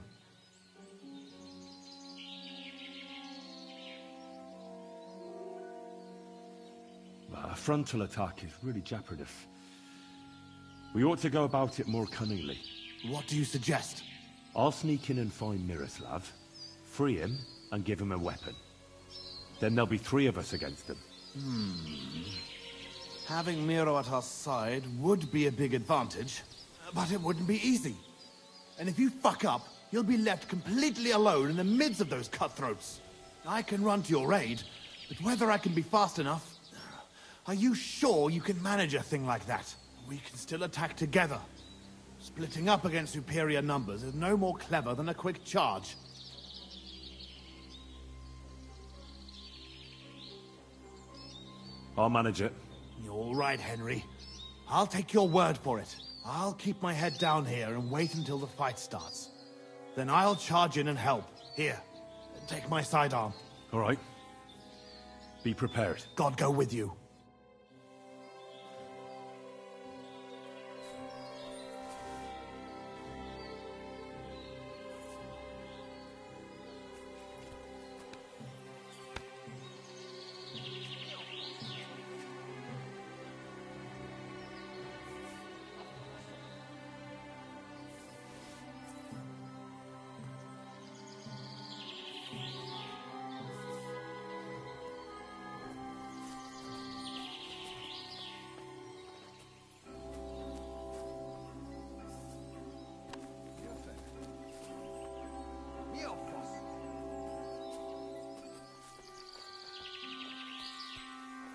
A frontal attack is really jeopardous. We ought to go about it more cunningly. What do you suggest? I'll sneak in and find Miroslav, free him, and give him a weapon. Then there'll be 3 of us against them. Having Miro at our side would be a big advantage, but it wouldn't be easy. And if you fuck up, you'll be left completely alone in the midst of those cutthroats. I can run to your aid, but whether I can be fast enough... Are you sure you can manage a thing like that? We can still attack together. Splitting up against superior numbers is no more clever than a quick charge. I'll manage it. You're all right, Henry. I'll take your word for it. I'll keep my head down here and wait until the fight starts. Then I'll charge in and help. Here, take my sidearm. All right. Be prepared. God go with you.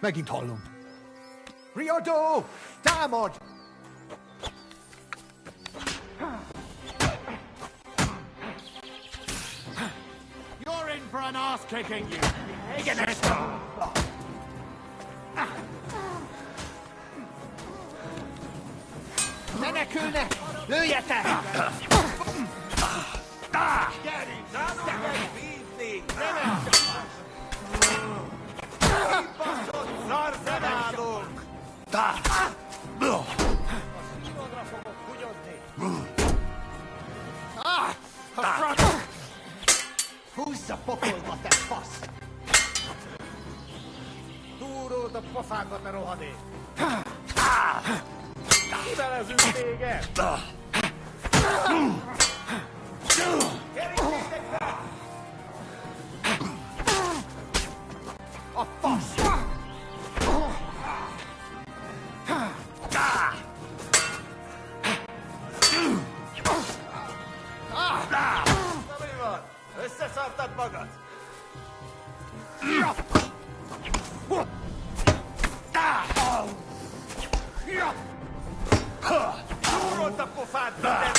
Megintolum. Riodo! Damod! You're in for an ass kicking, you. Nenekune! Lujete! Get him! A front! Húzza pokolba, te fasz! Túród a pofákat, a rohadék! Kivelezünk téged! Kerítétek fel! A fasz! Na mi van? Összeszartad magad? Túrod a pofádba, te!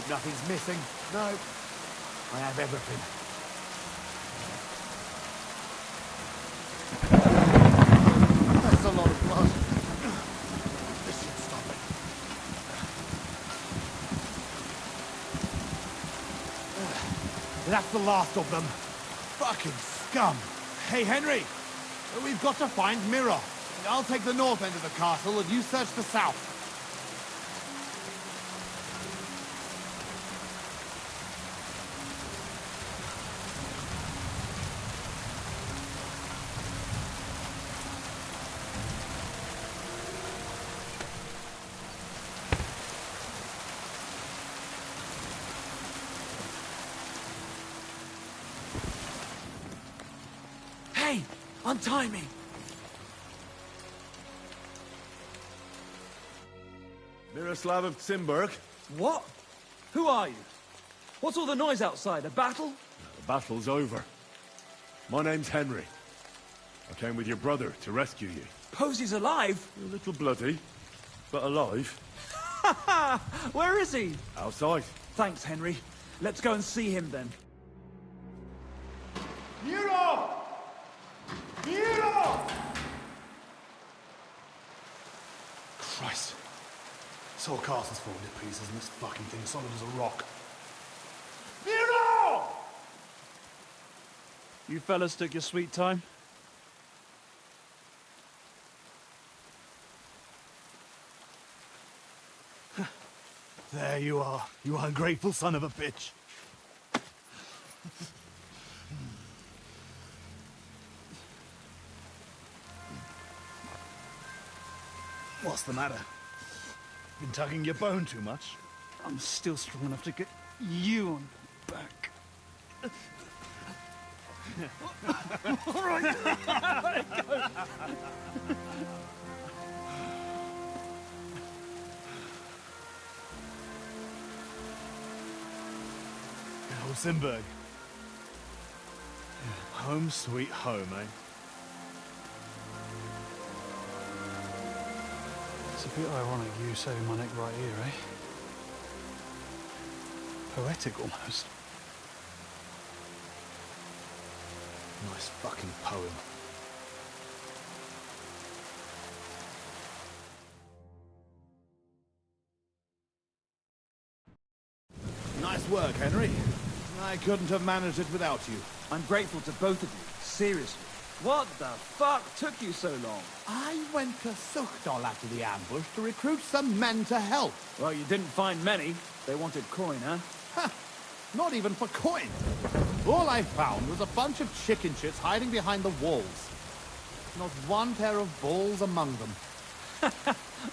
hope nothing's missing. No, I have everything. That's a lot of blood. This should stop it. That's the last of them. Fucking scum. Hey, Henry. We've got to find Mira. I'll take the north end of the castle and you search the south. Hey, untie me. Miroslav of Simberg. What? Who are you? What's all the noise outside? A battle? The battle's over. My name's Henry. I came with your brother to rescue you. Posey's alive? A little bloody, but alive. Ha ha! Where is he? Outside. Thanks, Henry. Let's go and see him then. Miro! Miro! Christ. This whole castle's falling to pieces and this fucking thing's solid as a rock. Miro! You fellas took your sweet time. There you are, you ungrateful son of a bitch. What's the matter? Been tugging your bone too much? I'm still strong enough to get you on back. All right. Old Simberg. Home sweet home, eh? It's a bit ironic you saving my neck right here, eh? Poetic almost. Nice fucking poem. Nice work, Henry. I couldn't have managed it without you. I'm grateful to both of you. Seriously. What the fuck took you so long? I went to Suchdol after the ambush to recruit some men to help. Well, you didn't find many. They wanted coin, huh? Ha! Not even for coin. All I found was a bunch of chicken shits hiding behind the walls. Not one pair of balls among them.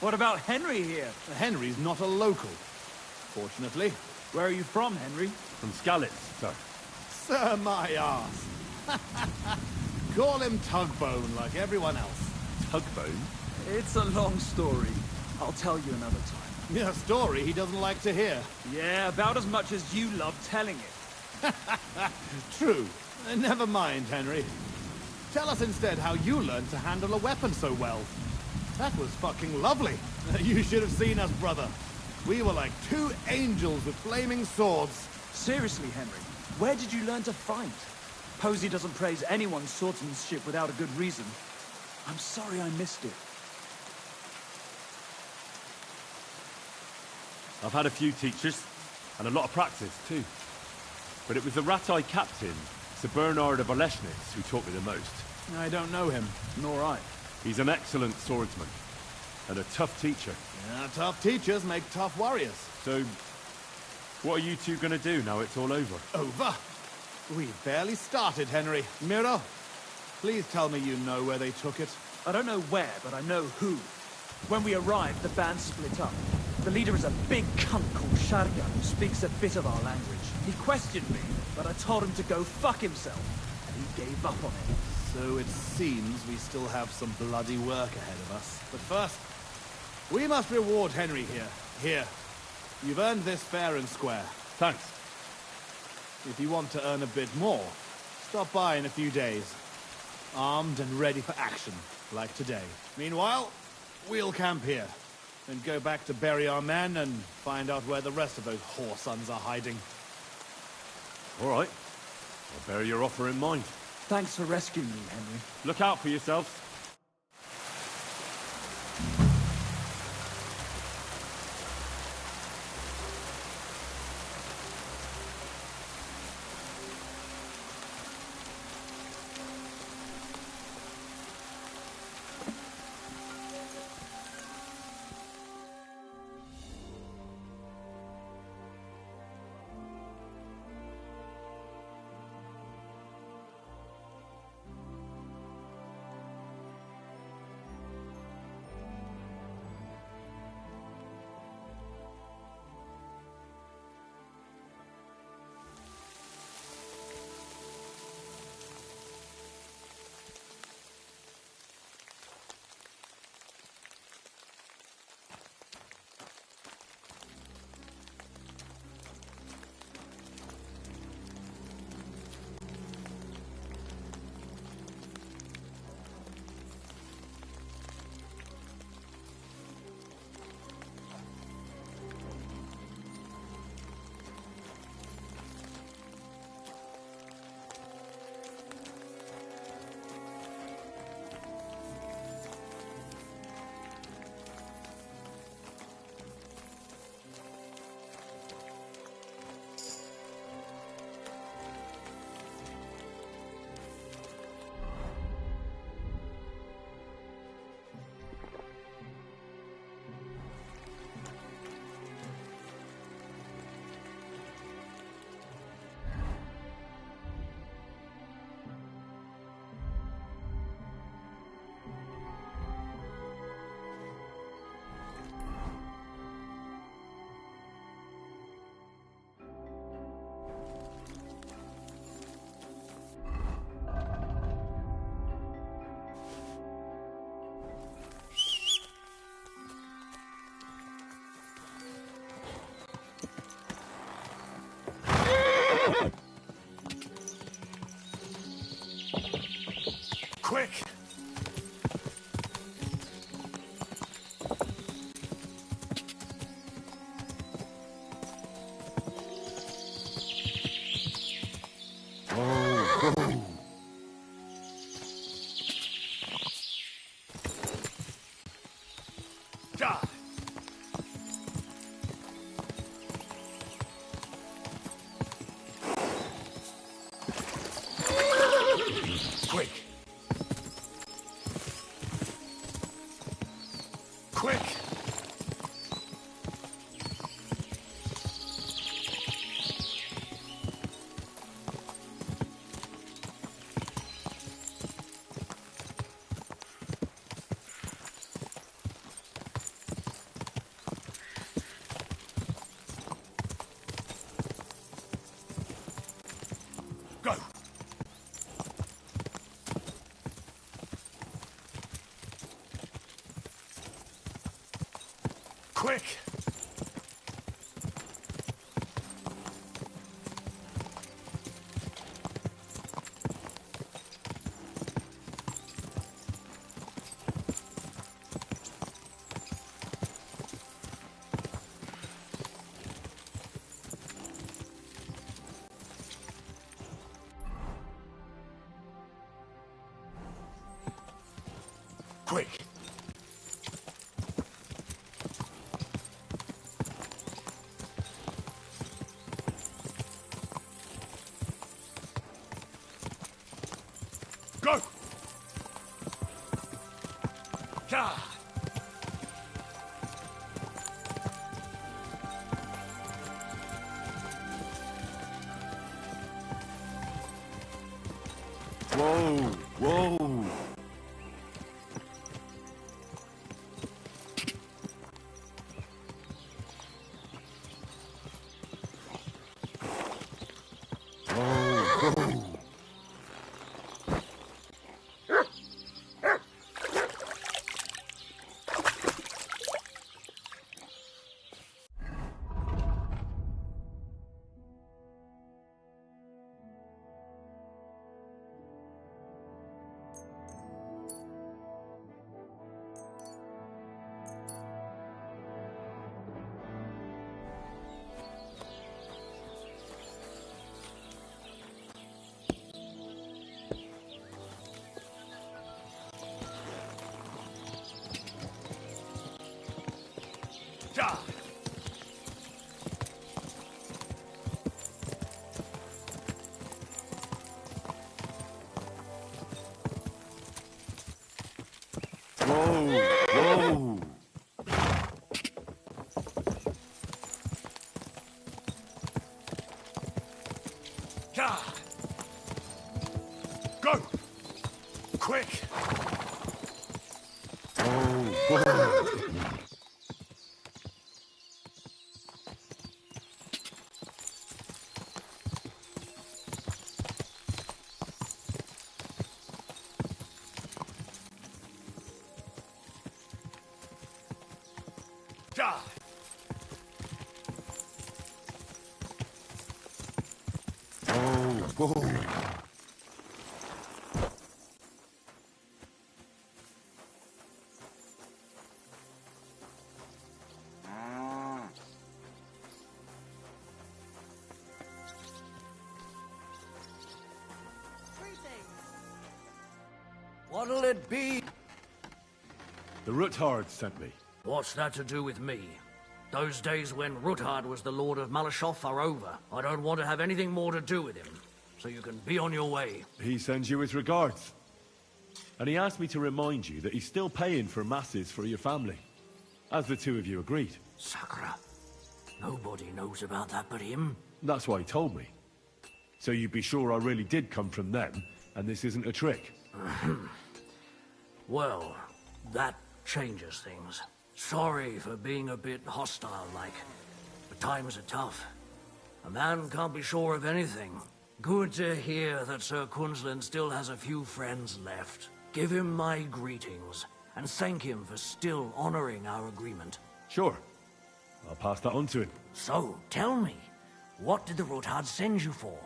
What about Henry here? Henry's not a local. Fortunately. Where are you from, Henry? From Skalitz, sir. Sir, my arse. Call him Tugbone like everyone else. Tugbone? It's a long story. I'll tell you another time. A story he doesn't like to hear. Yeah, about as much as you love telling it. True. Never mind, Henry. Tell us instead how you learned to handle a weapon so well. That was fucking lovely. You should have seen us, brother. We were like two angels with flaming swords. Seriously, Henry, where did you learn to fight? Posey doesn't praise anyone's swordsmanship without a good reason. I'm sorry I missed it. I've had a few teachers, and a lot of practice, too. But it was the Ratai captain, Sir Bernard of Oleschnitz, who taught me the most. I don't know him, nor I. He's an excellent swordsman, and a tough teacher. Yeah, tough teachers make tough warriors. So, what are you two gonna do now it's all over? Over? We've barely started, Henry. Miro, please tell me you know where they took it. I don't know where, but I know who. When we arrived, the band split up. The leader is a big cunt called Sharga, who speaks a bit of our language. He questioned me, but I told him to go fuck himself, and he gave up on it. So it seems we still have some bloody work ahead of us. But first, we must reward Henry here. Here. You've earned this fair and square. Thanks. If you want to earn a bit more, stop by in a few days. Armed and ready for action, like today. Meanwhile, we'll camp here. Then go back to bury our men and find out where the rest of those whoresons are hiding. All right. I'll bear your offer in mind. Thanks for rescuing me, Henry. Look out for yourselves. Quick! Die! Quick! Quick! Go! Quick! Quick! Go! Yeah! Whoa, whoa. Whoa! Go! Quick! Whoa! Whoa! What'll it be? The Ruthard sent me. What's that to do with me? Those days when Ruthard was the Lord of Malashoff are over. I don't want to have anything more to do with him. So you can be on your way. He sends you his regards. And he asked me to remind you that he's still paying for masses for your family. As the two of you agreed. Sakura. Nobody knows about that but him. That's why he told me. So you'd be sure I really did come from them, and this isn't a trick. Well, that changes things. Sorry for being a bit hostile-like, but times are tough. A man can't be sure of anything. Good to hear that Sir Quinlan still has a few friends left. Give him my greetings, and thank him for still honoring our agreement. Sure. I'll pass that on to him. So, tell me, what did the Ruthard send you for?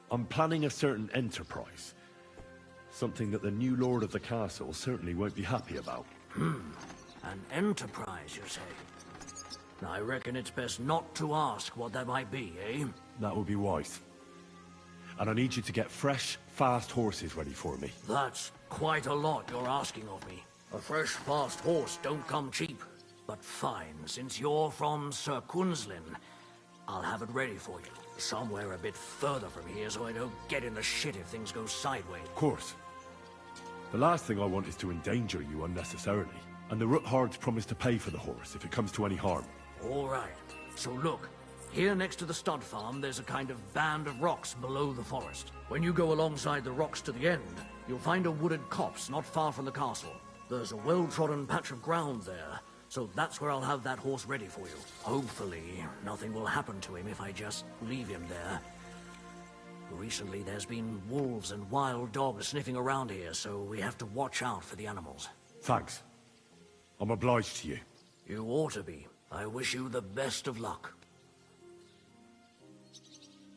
I'm planning a certain enterprise. Something that the new lord of the castle certainly won't be happy about. An enterprise, you say? I reckon it's best not to ask what that might be, eh? That would be wise. And I need you to get fresh, fast horses ready for me. That's quite a lot you're asking of me. A fresh, fast horse don't come cheap. But fine, since you're from Sir Quinlan, I'll have it ready for you. Somewhere a bit further from here so I don't get in the shit if things go sideways. Of course. The last thing I want is to endanger you unnecessarily. And the Ruthards promise to pay for the horse if it comes to any harm. All right. So look, here next to the stud farm, there's a kind of band of rocks below the forest. When you go alongside the rocks to the end, you'll find a wooded copse not far from the castle. There's a well-trodden patch of ground there, so that's where I'll have that horse ready for you. Hopefully, nothing will happen to him if I just leave him there. Recently, there's been wolves and wild dogs sniffing around here, so we have to watch out for the animals. Thanks. I'm obliged to you. You ought to be. I wish you the best of luck.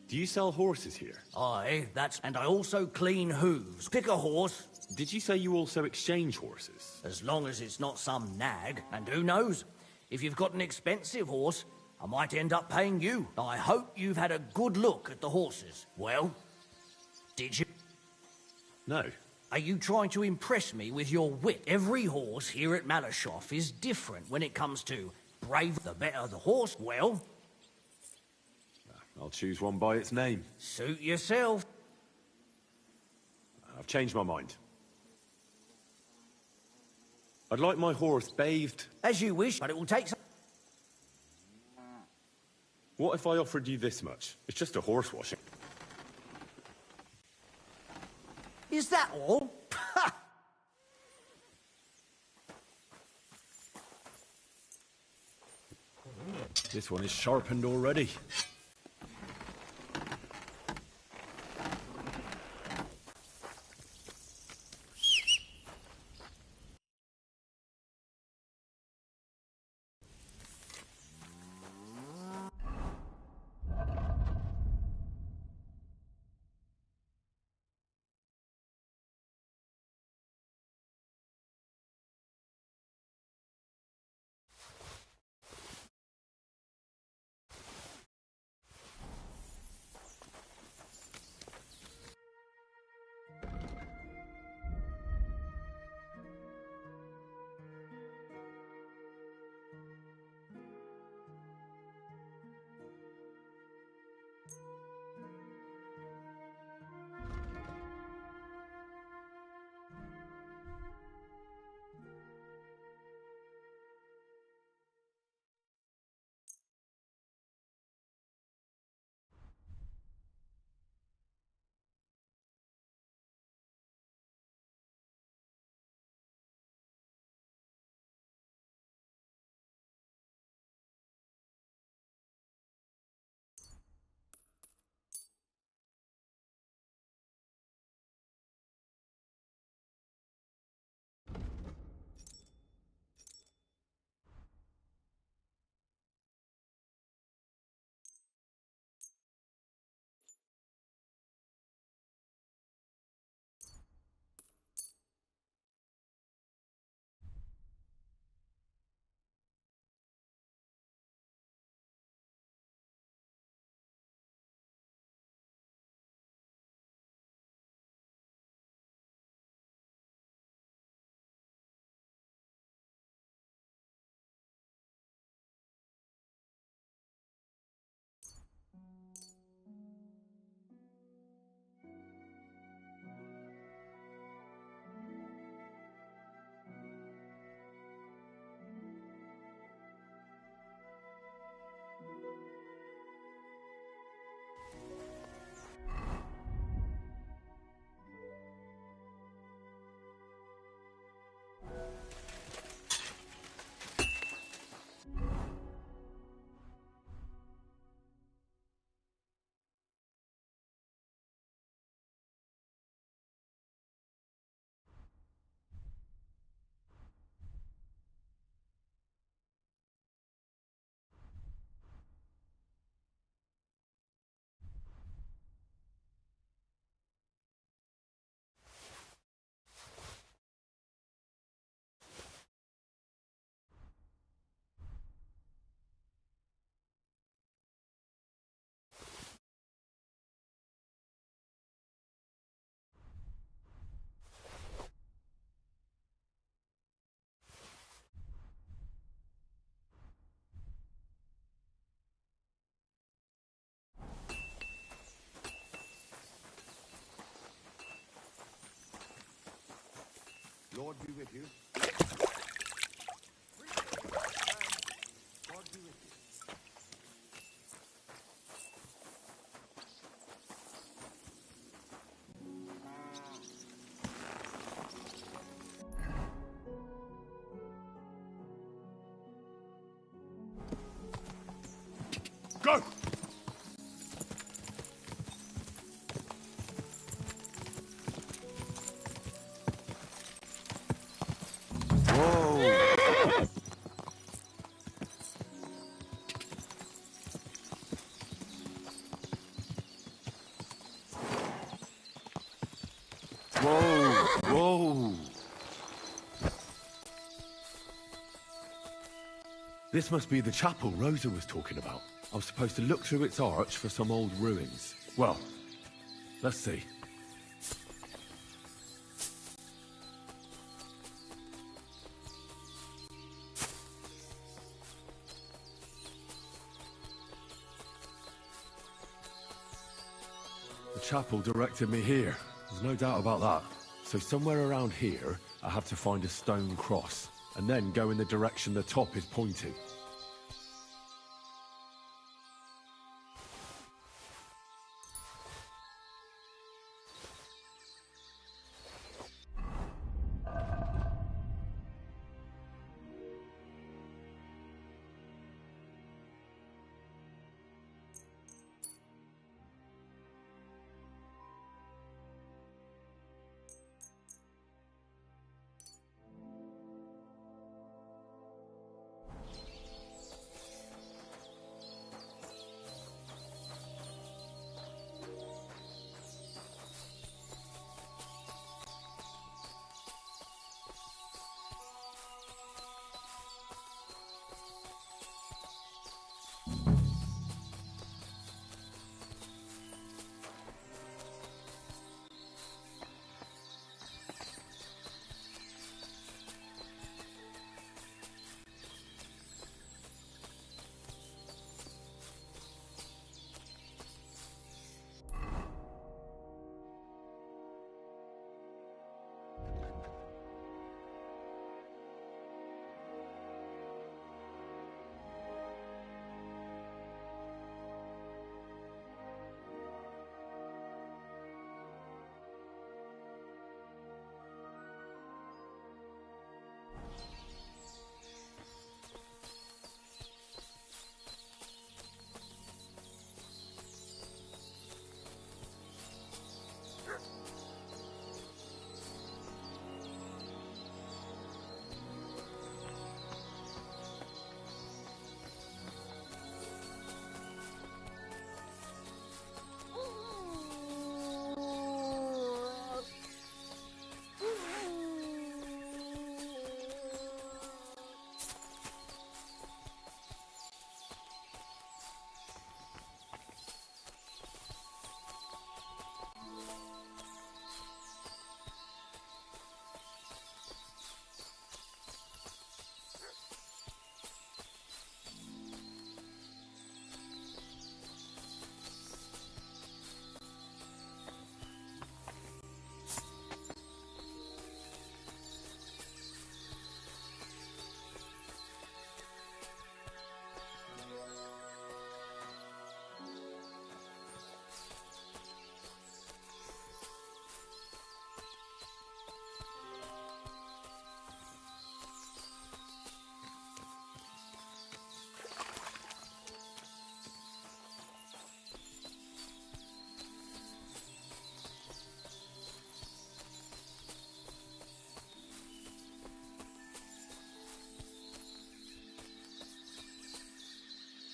Do you sell horses here? Aye, and I also clean hooves. Pick a horse. Did you say you also exchange horses? As long as it's not some nag. And who knows? If you've got an expensive horse, I might end up paying you. I hope you've had a good look at the horses. Well, did you? No. Are you trying to impress me with your wit? Every horse here at Malashoff is different when it comes to brave. The better the horse, well... I'll choose one by its name. Suit yourself. I've changed my mind. I'd like my horse bathed. As you wish, but it will take some... What if I offered you this much? It's just a horse washing. Is that all? This one is sharpened already. Lord be with you. Lord be with you. Go! Whoa! This must be the chapel Rosa was talking about. I was supposed to look through its arch for some old ruins. Well, let's see. The chapel directed me here. There's no doubt about that. So somewhere around here, I have to find a stone cross, and then go in the direction the top is pointing.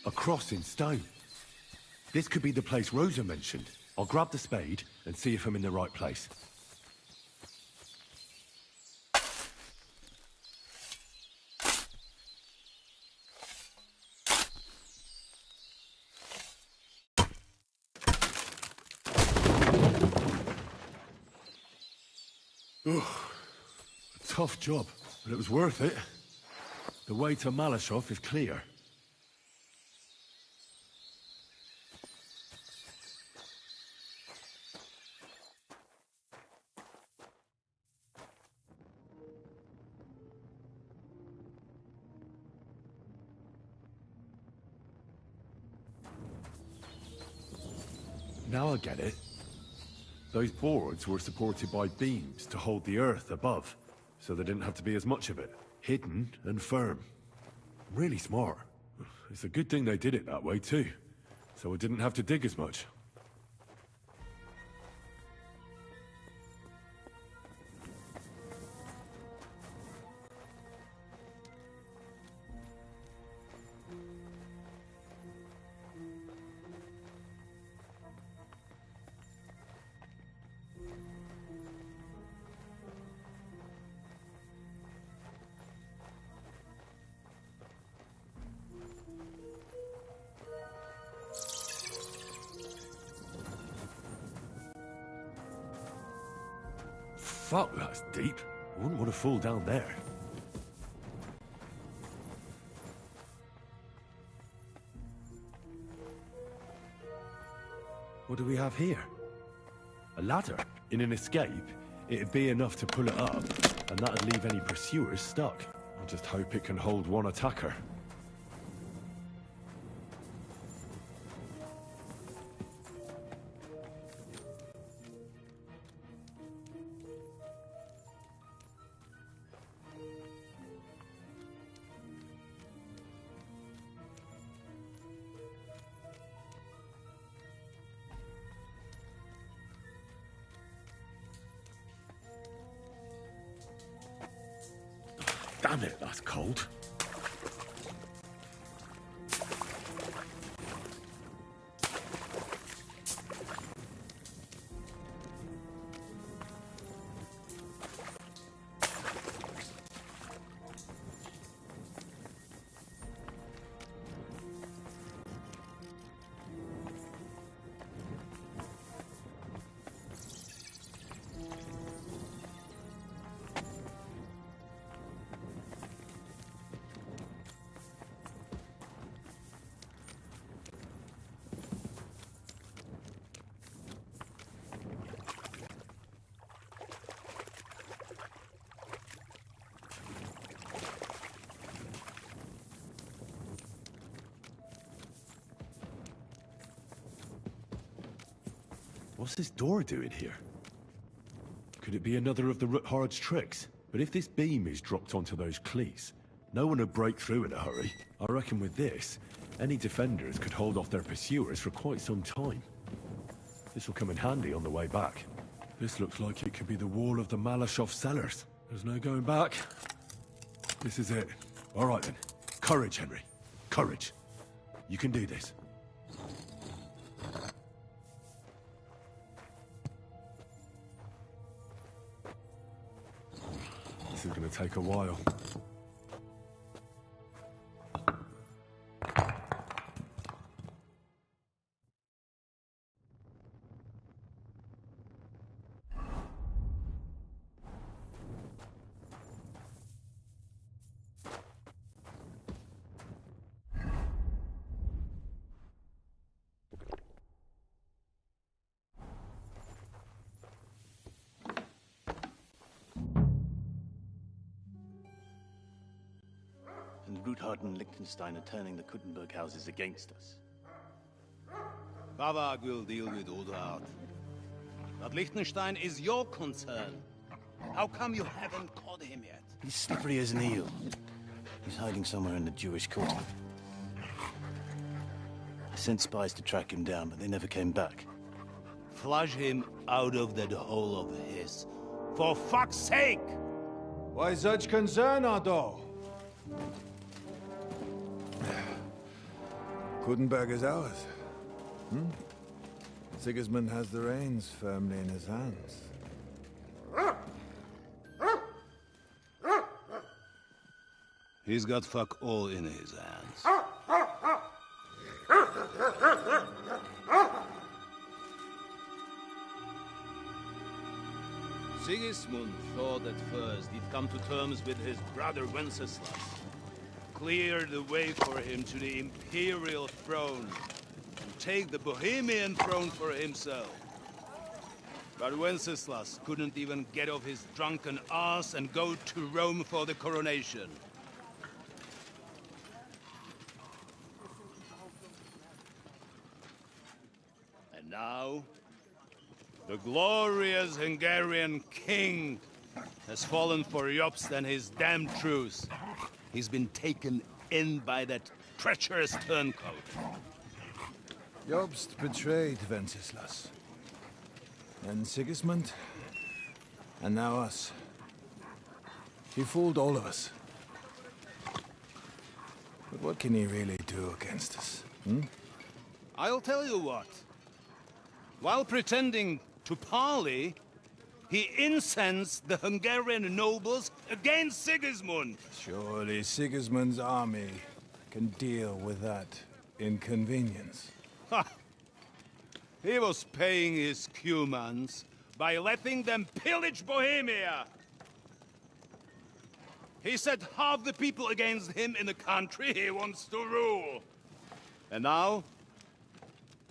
A cross in stone. This could be the place Rosa mentioned. I'll grab the spade and see if I'm in the right place. Ugh. A tough job, but it was worth it. The way to Malashov is clear. Now I get it. Those boards were supported by beams to hold the earth above, so there didn't have to be as much of it. Hidden and firm. Really smart. It's a good thing they did it that way too, so I didn't have to dig as much. Fuck, that's deep. I wouldn't want to fall down there. What do we have here? A ladder? In an escape, it'd be enough to pull it up, and that'd leave any pursuers stuck. I just hope it can hold one attacker. Damn it, that's cold. What's this door doing here? Could it be another of the Ruthard's tricks? But if this beam is dropped onto those cleats, no one would break through in a hurry. I reckon with this, any defenders could hold off their pursuers for quite some time. This will come in handy on the way back. This looks like it could be the wall of the Malashov cellars. There's no going back. This is it. All right then. Courage, Henry. Courage. You can do this. This is going to take a while. And Ruthard and Liechtenstein are turning the Kuttenberg houses against us. Bavag will deal with Ruthard. But Liechtenstein is your concern. How come you haven't caught him yet? He's slippery as an eel. He's hiding somewhere in the Jewish quarter. I sent spies to track him down, but they never came back. Flush him out of that hole of his. For fuck's sake! Why such concern, Otto? Kuttenberg is ours. Sigismund has the reins firmly in his hands. He's got fuck all in his hands. Sigismund thought at first he'd come to terms with his brother Wenceslas, clear the way for him to the imperial throne, and take the Bohemian throne for himself. But Wenceslas couldn't even get off his drunken ass and go to Rome for the coronation. And Now, the glorious Hungarian king has fallen for Jobst and his damned truce. He's been taken in by that treacherous turncoat. Jobst betrayed Wenceslas. And Sigismund. And now us. He fooled all of us. But what can he really do against us, hmm? I'll tell you what. While pretending to parley, he incensed the Hungarian nobles against Sigismund. Surely Sigismund's army can deal with that inconvenience. Ha! He was paying his Cumans by letting them pillage Bohemia. He set half the people against him in the country he wants to rule. And now,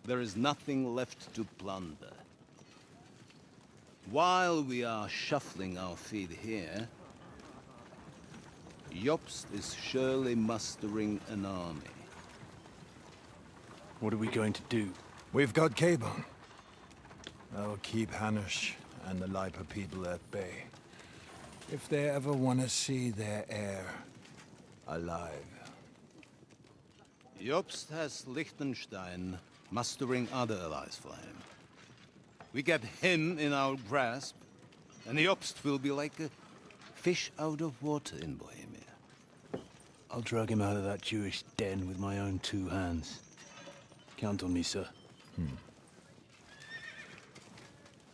there is nothing left to plunder. While we are shuffling our feet here, Jobst is surely mustering an army. What are we going to do? We've got Cabon. I'll keep Hanush and the Lipa people at bay. If they ever want to see their heir alive. Jobst has Liechtenstein mustering other allies for him. We get him in our grasp, and Jobst will be like a fish out of water in Bohemia. I'll drag him out of that Jewish den with my own 2 hands. Count on me, sir.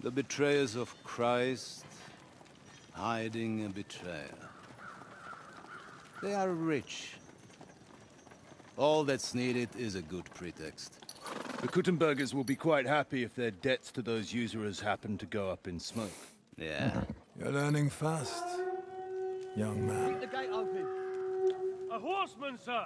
The betrayers of Christ hiding a betrayer. They are rich. All that's needed is a good pretext. The Kuttenbergers will be quite happy if their debts to those usurers happen to go up in smoke. Yeah. You're learning fast, young man. Keep the gate open. A horseman, sir!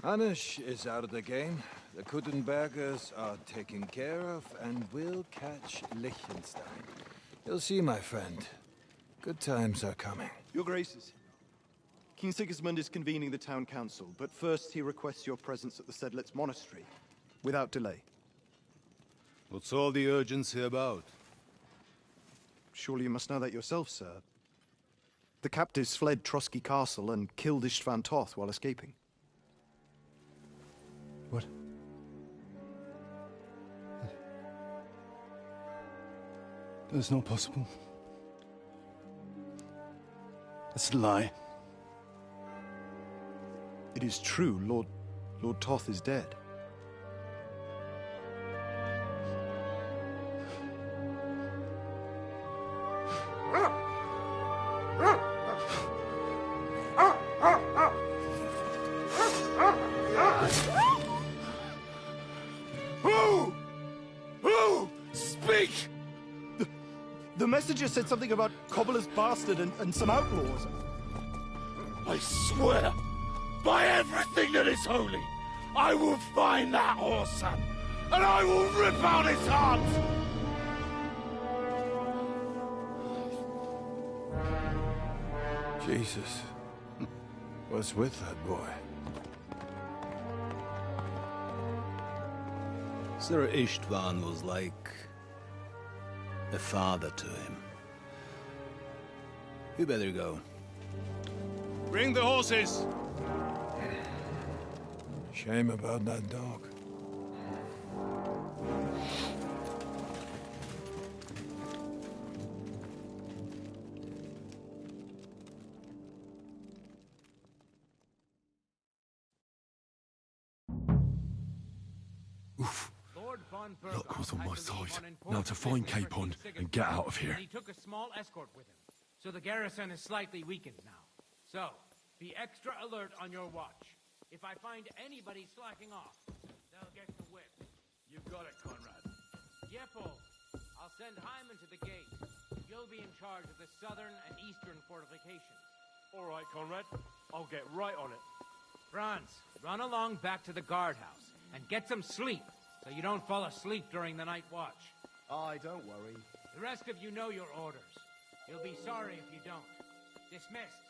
Hanush is out of the game. The Kuttenbergers are taken care of, and we'll catch Liechtenstein. You'll see, my friend. Good times are coming. Your Graces, King Sigismund is convening the town council, but first he requests your presence at the Sedlitz monastery, without delay. What's all the urgency about? Surely you must know that yourself, sir. The captives fled Trotsky Castle and killed Istvan Toth while escaping. What? That's not possible. That's a lie. It is true. Lord Toth is dead. Who? Speak! The messenger said something about Cobbler's bastard and some outlaws. I swear, by everything that is holy, I will find that whoreson, and I will rip out his heart! Jesus. What's with that boy? Sir Istvan was like a father to him. You better go. Bring the horses! Shame about that dog. Luck was on my side. Now to find Capon and get out of here. He took a small escort with him, so the garrison is slightly weakened now. So, be extra alert on your watch. If I find anybody slacking off, they'll get the whip. You got it, Conrad. Yeppel, I'll send Hyman to the gate. You'll be in charge of the southern and eastern fortifications. All right, Conrad. I'll get right on it. Franz, run along back to the guardhouse and get some sleep so you don't fall asleep during the night watch. Aye, don't worry. The rest of you know your orders. You'll be sorry if you don't. Dismissed.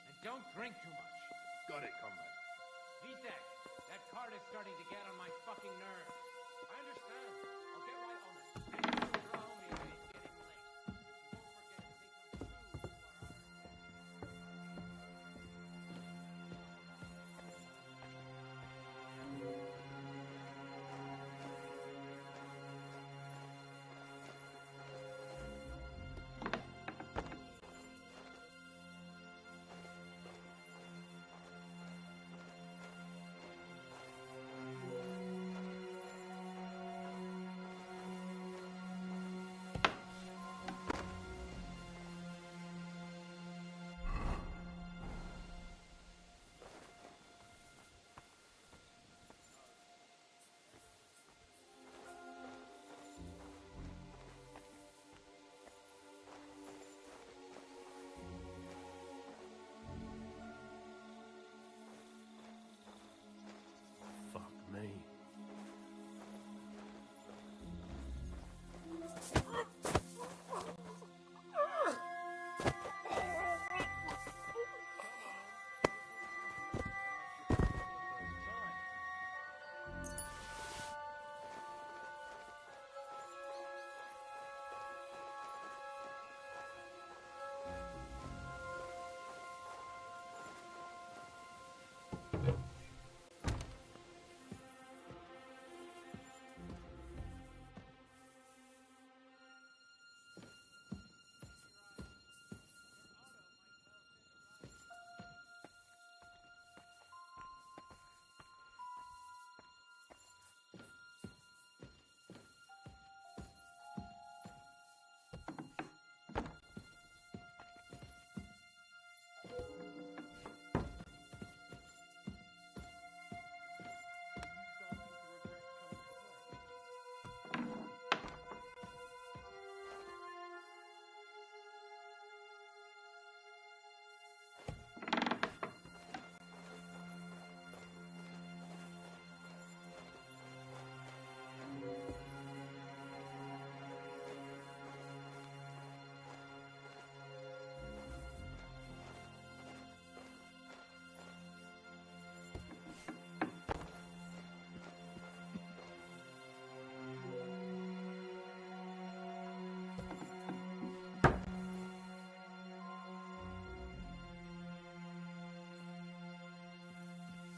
And don't drink too much. Got it, Conrad. Vitek, that cart is starting to get on my fucking nerves.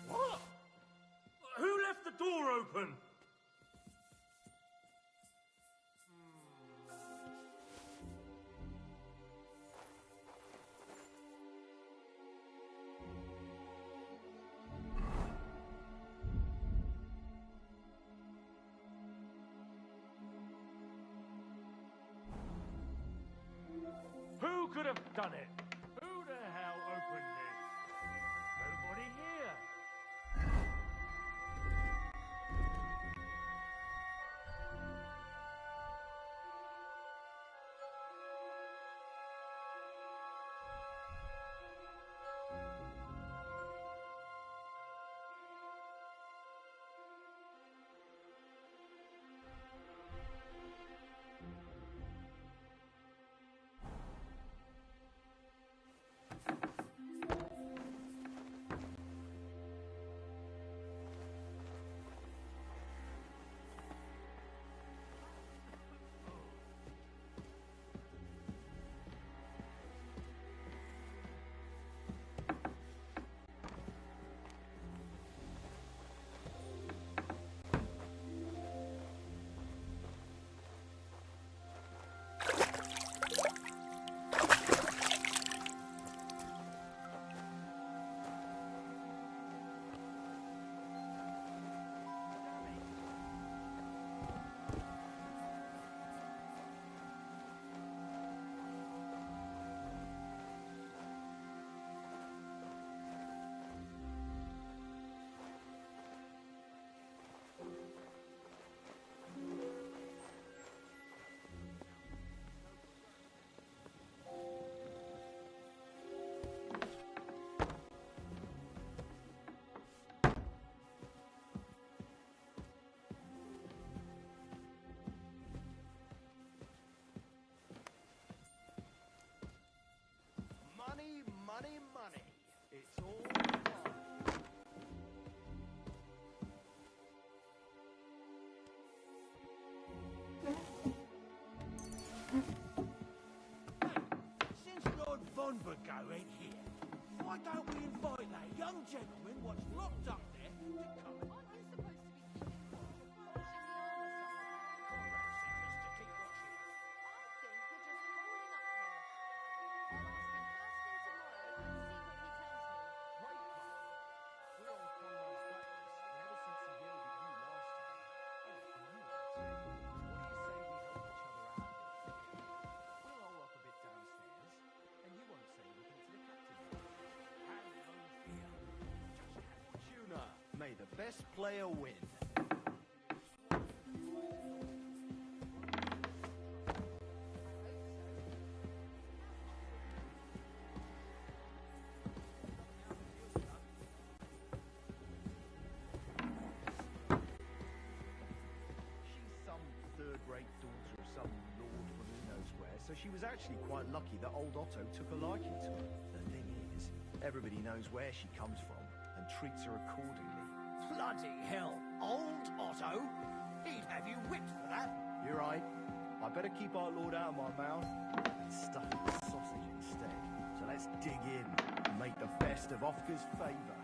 What? Who left the door open? Who could have done it? Who the hell opened this? Nobody here. Money, money, money. It's all gone. Since Lord Von Burgo ain't here, why don't we invite that young gentleman what's locked up there to come and... Aren't you supposed to be keeping May the best player win. Third-rate daughter of some lord from who knows where, so she was actually quite lucky that old Otto took a liking to her. The thing is, everybody knows where she comes from and treats her accordingly. Bloody hell, old Otto? He'd have you whipped for that. You're right. I better keep our lord out of my mouth and stuff it with sausage instead. So let's dig in and make the best of Ofka's favour.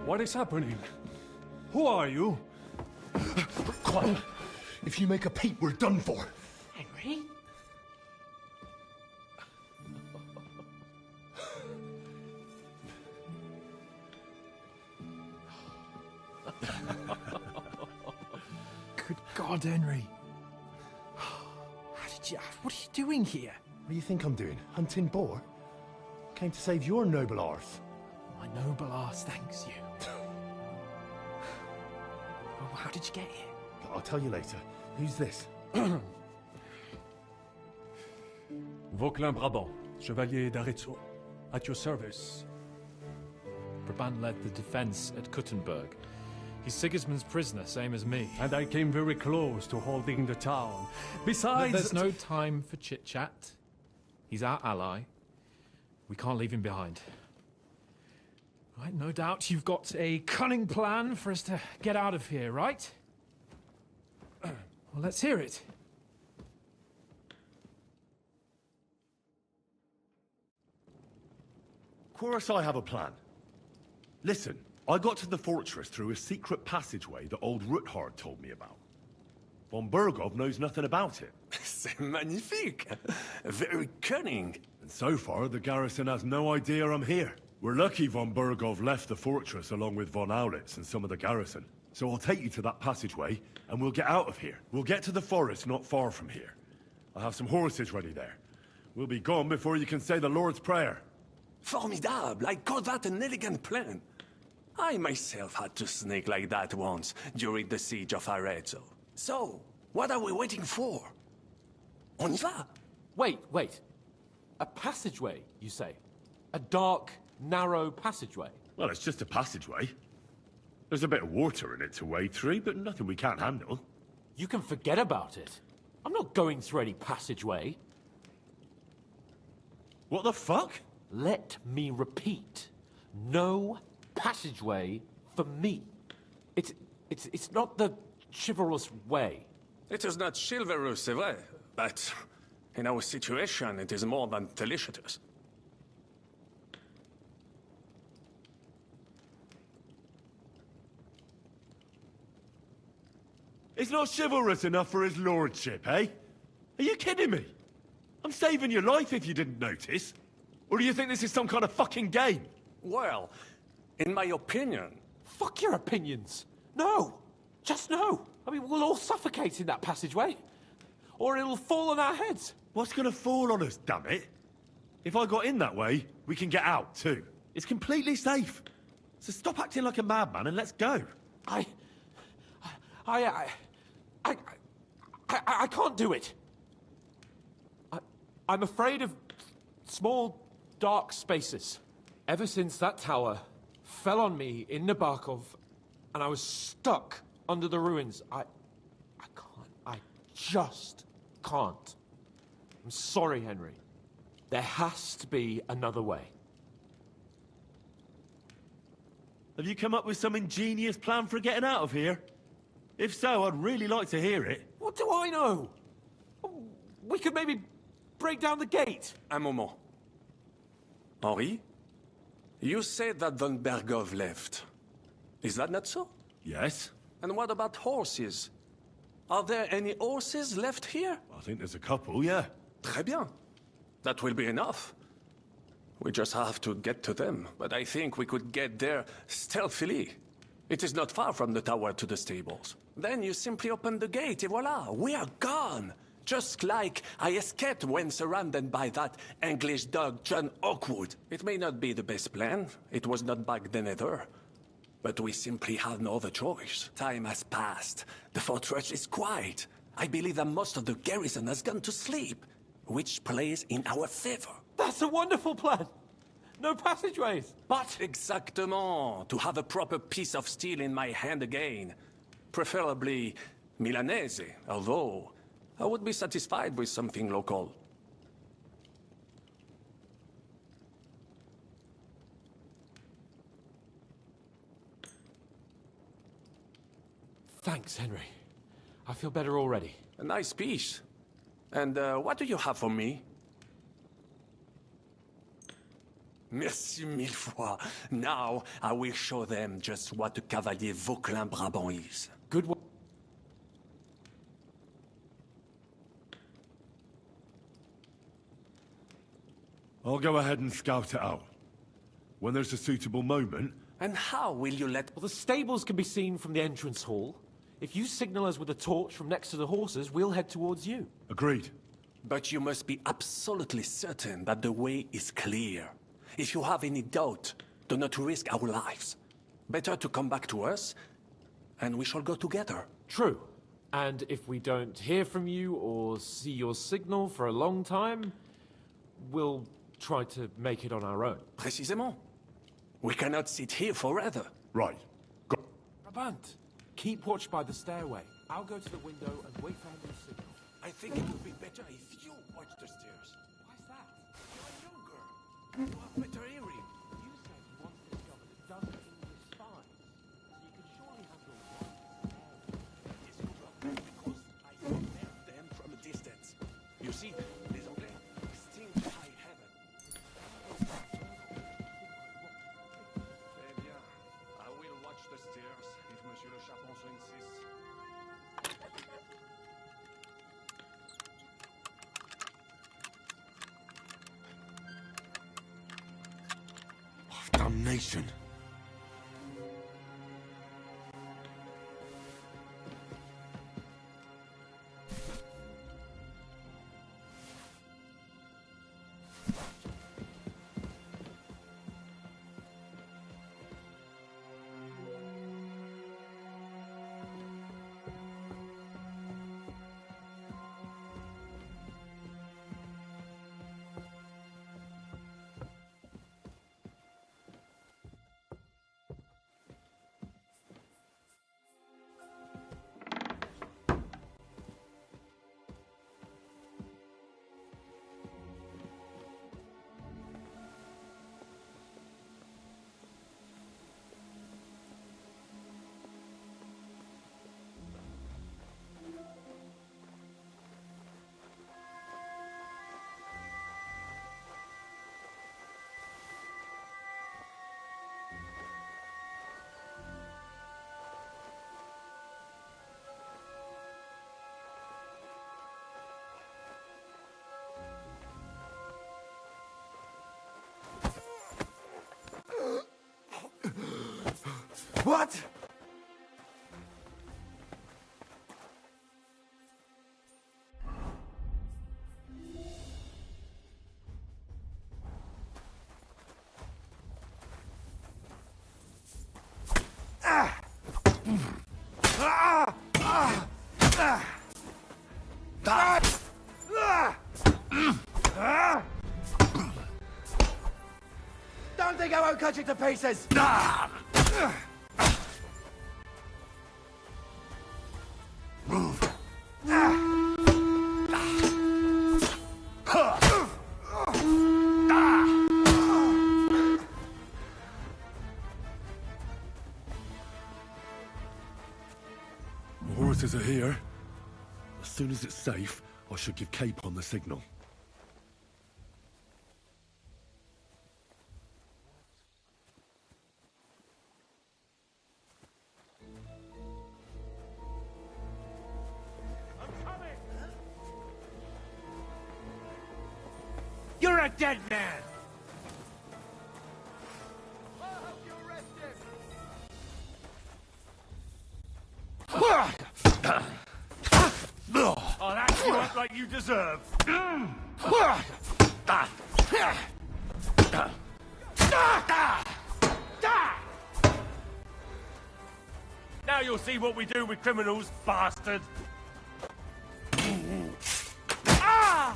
What is happening? Who are you? Quiet. If you make a peep, we're done for. Henry? Good God, Henry. What are you doing here? What do you think I'm doing? Hunting boar? Came to save your noble arse. My noble arse thanks you. Oh, how did you get here? I'll tell you later. Who's this? Vauquelin Brabant, Chevalier d'Aretzo. At your service. Brabant led the defense at Kuttenberg. He's Sigismund's prisoner, same as me. And I came very close to holding the town. Besides... There's no time for chit-chat. He's our ally. We can't leave him behind. Right, no doubt you've got a cunning plan for us to get out of here, right? Well, let's hear it. Of course I have a plan. Listen, I got to the fortress through a secret passageway that old Ruthard told me about. Von Bergov knows nothing about it. C'est magnifique! Very cunning. And so far, the garrison has no idea I'm here. We're lucky Von Bergov left the fortress along with Von Aulitz and some of the garrison. So I'll take you to that passageway, and we'll get out of here. We'll get to the forest not far from here. I have some horses ready there. We'll be gone before you can say the Lord's Prayer. Formidable! I call that an elegant plan. I myself had to sneak like that once during the siege of Arezzo. So, what are we waiting for? On y va! Wait. A passageway, you say? A dark, narrow passageway? Well, it's just a passageway. There's a bit of water in it to wade through, but nothing we can't handle. You can forget about it. I'm not going through any passageway. What the fuck? Let me repeat. No passageway for me. It's not the chivalrous way. It is not chivalrous, c'est vrai, but in our situation, it is more than delicious. It's not chivalrous enough for his lordship, eh? Are you kidding me? I'm saving your life if you didn't notice. Or do you think this is some kind of fucking game? Well, in my opinion... Fuck your opinions. No. Just no. I mean, we'll all suffocate in that passageway. Or it'll fall on our heads. What's gonna fall on us, damn it? If I got in that way, we can get out, too. It's completely safe. So stop acting like a madman and let's go. I can't do it. I'm afraid of small, dark spaces. Ever since that tower fell on me in Nabokov, and I was stuck under the ruins, I just can't. I'm sorry, Henry. There has to be another way. Have you come up with some ingenious plan for getting out of here? If so, I'd really like to hear it. What do I know? We could maybe break down the gate. Un moment. Henri? You said that Von Bergov left. Is that not so? Yes. And what about horses? Are there any horses left here? I think there's a couple, yeah. Très bien. That will be enough. We just have to get to them, but I think we could get there stealthily. It is not far from the tower to the stables. Then you simply open the gate, et voila, we are gone! Just like I escaped when surrounded by that English dog, John Oakwood. It may not be the best plan. It was not back then either. But we simply had no other choice. Time has passed. The fortress is quiet. I believe that most of the garrison has gone to sleep, which plays in our favor. That's a wonderful plan. No passageways. But exactement. To have a proper piece of steel in my hand again. Preferably Milanese, although I would be satisfied with something local. Thanks, Henry. I feel better already. A nice piece. And what do you have for me? Merci mille fois. Now, I will show them just what a Cavalier Vauclin Brabant is. Good work. I'll go ahead and scout it out. When there's a suitable moment... And how will you let... Well, the stables can be seen from the entrance hall. If you signal us with a torch from next to the horses, we'll head towards you. Agreed. But you must be absolutely certain that the way is clear. If you have any doubt, do not risk our lives. Better to come back to us, and we shall go together. True. And if we don't hear from you or see your signal for a long time, we'll try to make it on our own. Précisément. We cannot sit here forever. Right. Go. Brabant, keep watch by the stairway. I'll go to the window and wait for him to signal. I think it would be better if you watch the stairs. Why's that? You're younger. You have better hearing. You said you wanted a job that doesn't English spies. So you can surely handle one stairway. Yes, you will. Because I smell them from a distance. You see, les Anglais stink high heaven. Eh bien, I will watch the stairs if Monsieur le Charpentier insists. Damnation. What? Don't think I won't cut you to pieces! The horses are here. As soon as it's safe, I should give Capon the signal. You're a dead man! Oh, that's you up like you deserve. Now you'll see what we do with criminals, bastard. Ah!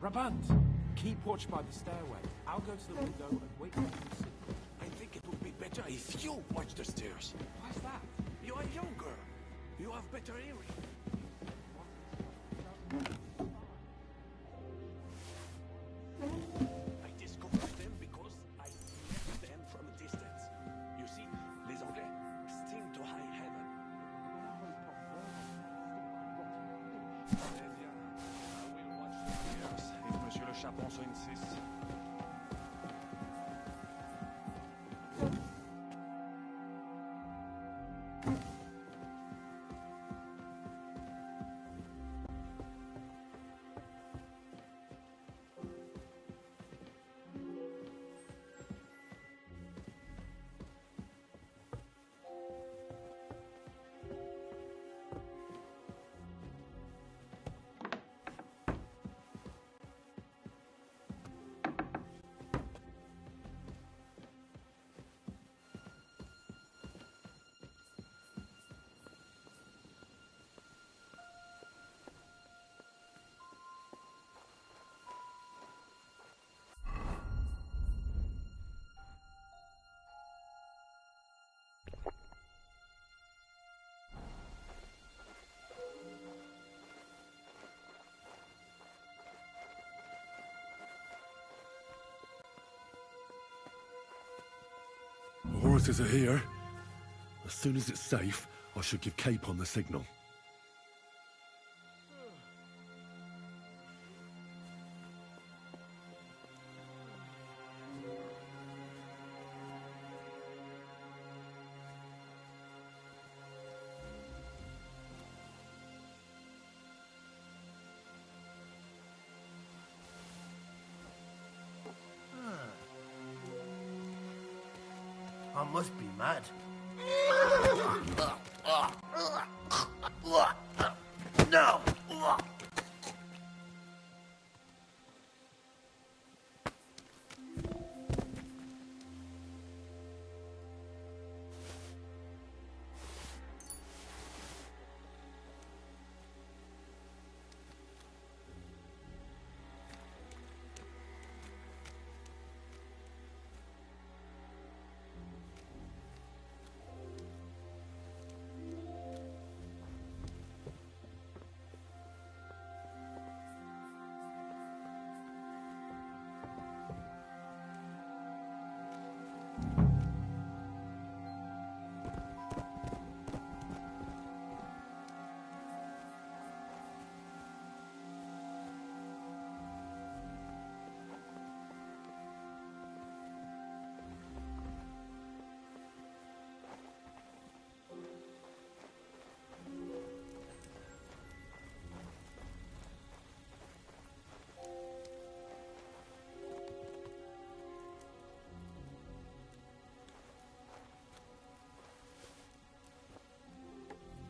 Brabant, keep watch by the stairway. I'll go to the window and wait for you to see. I think it would be better if you watch the stairs. Why's that? You are younger. You have better hearing. I discovered them because I left them from a distance. You see, les Anglais sting to high heaven. Très bien. I will watch the stairs if Monsieur le Chapon so insists. The horses are here. As soon as it's safe, I should give Cape on the signal. I must be mad. No!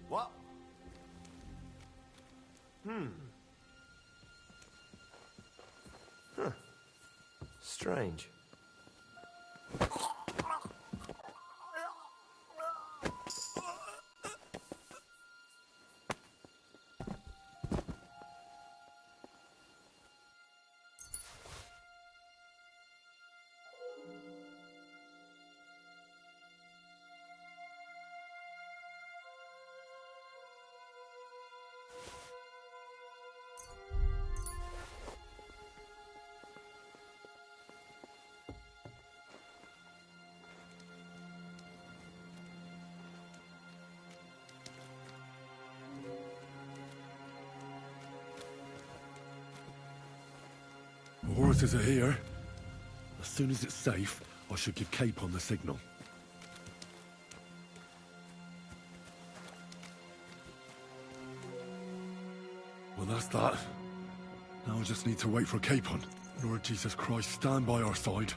What? Huh. Strange. The horses are here. As soon as it's safe, I should give Cape on the signal. Well, that's that. Now I just need to wait for Capon. Lord Jesus Christ, stand by our side.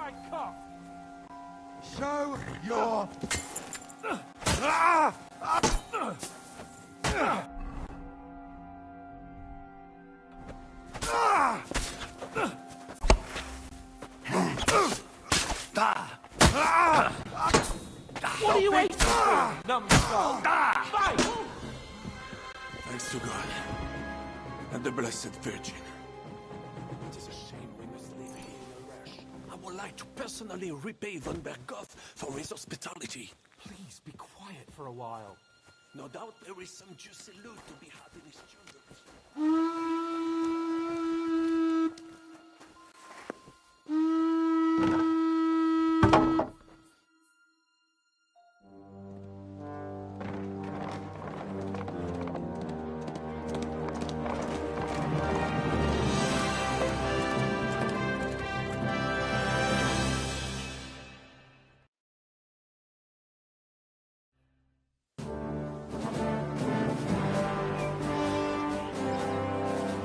my cock! Show your... What are you waiting for, numbskull? Fight! Thanks to God and the Blessed Virgin. It is a shame we must leave here in a rush. I would like to personally repay von Berghoff for his hospitality. Please be quiet for a while. No doubt there is some juicy loot to be had in his chambers.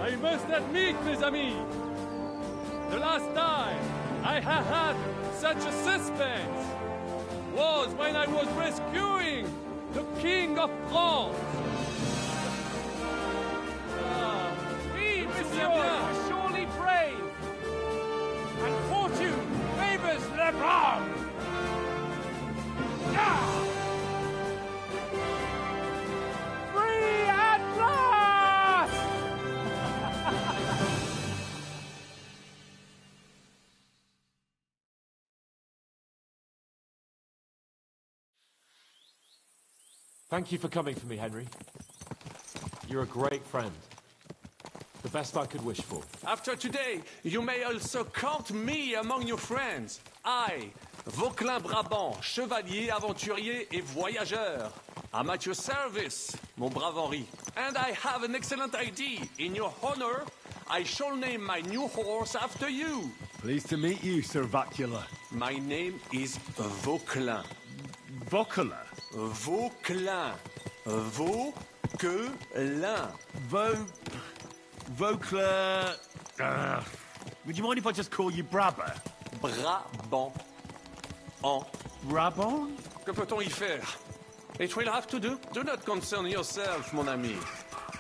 I must admit, mes amis, the last time I have had such a suspense was when I was rescuing the King of France. We, monsieur, are surely brave. And fortune favors le brave. Free at last! Thank you for coming for me, Henry. You're a great friend. The best I could wish for. After today, you may also count me among your friends. I, Vauquelin Brabant, chevalier, aventurier et voyageur. I'm at your service, mon brave Henri. And I have an excellent idea. In your honor, I shall name my new horse after you. Pleased to meet you, Sir Vacula. My name is Vauquelin. Vauquelin? Vauquelin. Vauquelin. Vauquelin... would you mind if I just call you Brabber? Brabant. Brabant? Que peut-on y faire? It will have to do. Do not concern yourself, mon ami.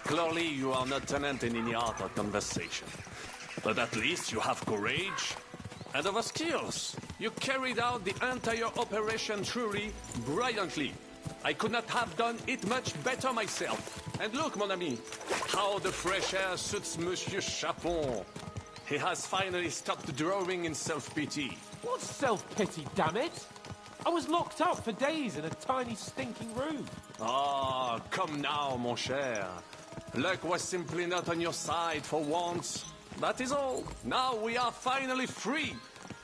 Clearly, you are not tenant in any art or conversation. But at least you have courage and other skills. You carried out the entire operation truly brilliantly. I could not have done it much better myself. And look, mon ami, how the fresh air suits Monsieur Chapon. He has finally stopped drawing in self-pity. What self-pity, damn it? I was locked up for days in a tiny stinking room. Ah, come now, mon cher. Luck was simply not on your side for once. That is all. Now we are finally free.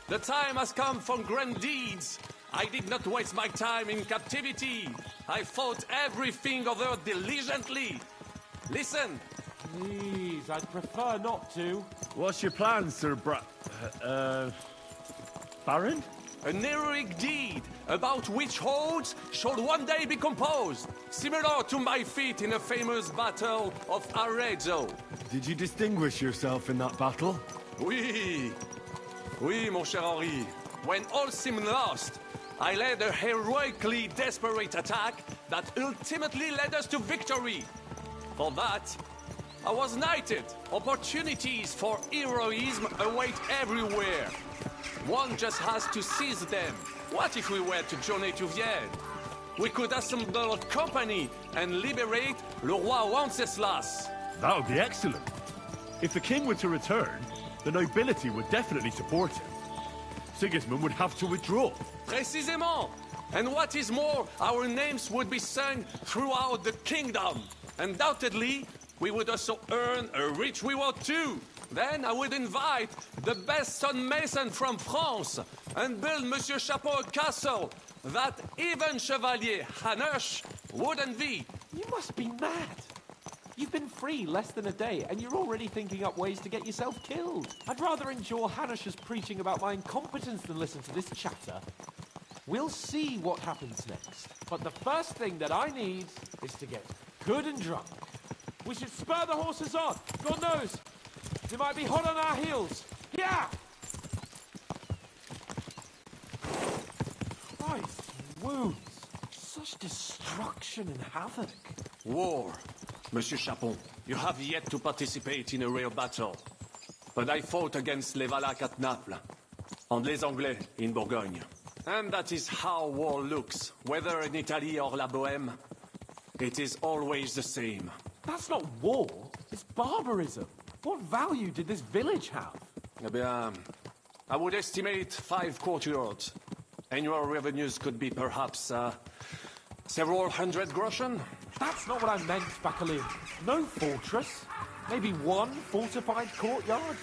The time has come for grand deeds. I did not waste my time in captivity. I fought everything over diligently. Listen. Please, I'd prefer not to. What's your plan, Sir Baron? An heroic deed about which holds shall one day be composed, similar to my feat in the famous battle of Arezzo. Did you distinguish yourself in that battle? Oui. Oui, mon cher Henri. When all seemed lost, I led a heroically desperate attack that ultimately led us to victory. For that, I was knighted. Opportunities for heroism await everywhere. One just has to seize them. What if we were to journey to Vienne? We could assemble a company and liberate le roi Wenceslas. That would be excellent. If the king were to return, the nobility would definitely support him. Sigismund would have to withdraw. Précisément. And what is more, our names would be sung throughout the kingdom. Undoubtedly, we would also earn a rich reward too. Then I would invite the best stonemason from France and build Monsieur Chapeau a castle that even Chevalier Hanush would envy. You must be mad. You've been free less than a day, and you're already thinking up ways to get yourself killed. I'd rather endure Hanush's preaching about my incompetence than listen to this chatter. We'll see what happens next. But the first thing that I need is to get good and drunk. We should spur the horses on. God knows, they might be hot on our heels. Yeah! destruction and havoc. War. Monsieur Chapon, you have yet to participate in a real battle. But I fought against les Valaques at Naples, and les Anglais in Bourgogne. And that is how war looks, whether in Italy or La Bohème. It is always the same. That's not war, it's barbarism. What value did this village have? Eh bien, I would estimate 5 courtyards. Annual revenues could be perhaps, several hundred groschen. That's not what I meant, Bacalin. No fortress. Maybe one fortified courtyard.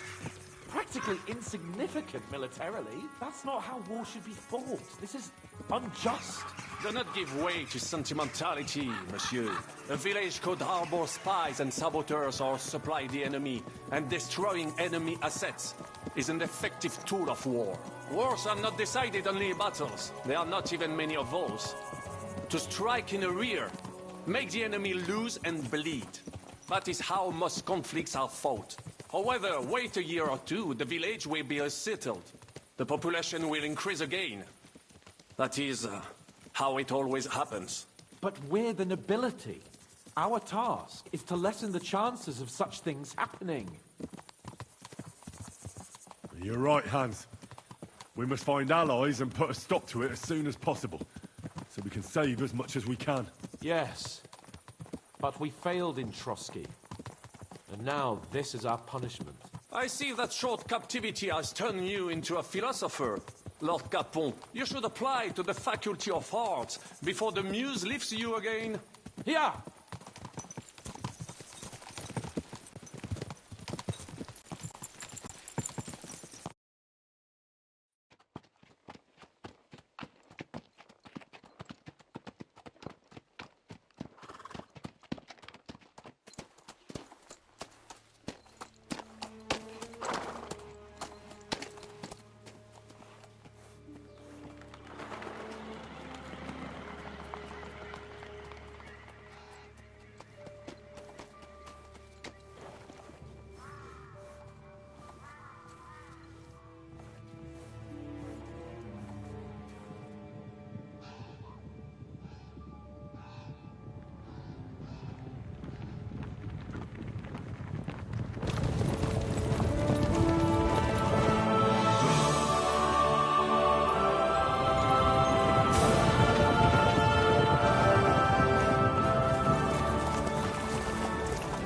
Practically insignificant militarily. That's not how war should be fought. This is unjust. Do not give way to sentimentality, monsieur. A village could harbor spies and saboteurs or supply the enemy, and destroying enemy assets is an effective tool of war. Wars are not decided only in battles. There are not even many of those. To strike in the rear, make the enemy lose and bleed. That is how most conflicts are fought. However, wait a year or two, the village will be settled. The population will increase again. That is how it always happens. But we're the nobility. Our task is to lessen the chances of such things happening. You're right, Hans. We must find allies and put a stop to it as soon as possible, so we can save as much as we can. Yes, but we failed in Trotsky. And now this is our punishment. I see that short captivity has turned you into a philosopher. Lord Capon, you should apply to the Faculty of Arts before the muse lifts you again. Here!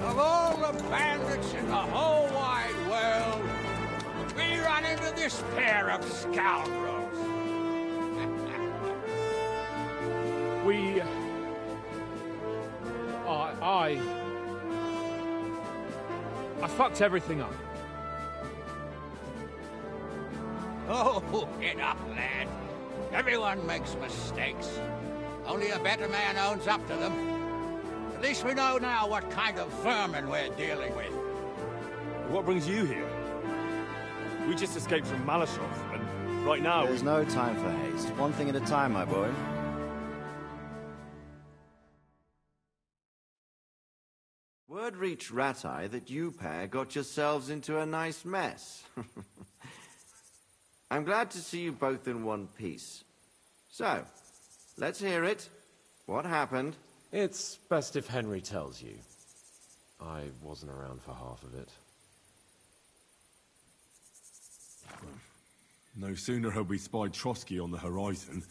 Of all the bandits in the whole wide world, we run into this pair of scoundrels. I fucked everything up. Oh, get up, lad. Everyone makes mistakes. Only a better man owns up to them. At least we know now what kind of vermin we're dealing with. What brings you here? We just escaped from Malashov, and right now... There's no time for haste. One thing at a time, my boy. Word reached Ratai that you pair got yourselves into a nice mess. I'm glad to see you both in one piece. So, let's hear it. What happened? It's best if Henry tells you. I wasn't around for half of it. No sooner had we spied Trotsky on the horizon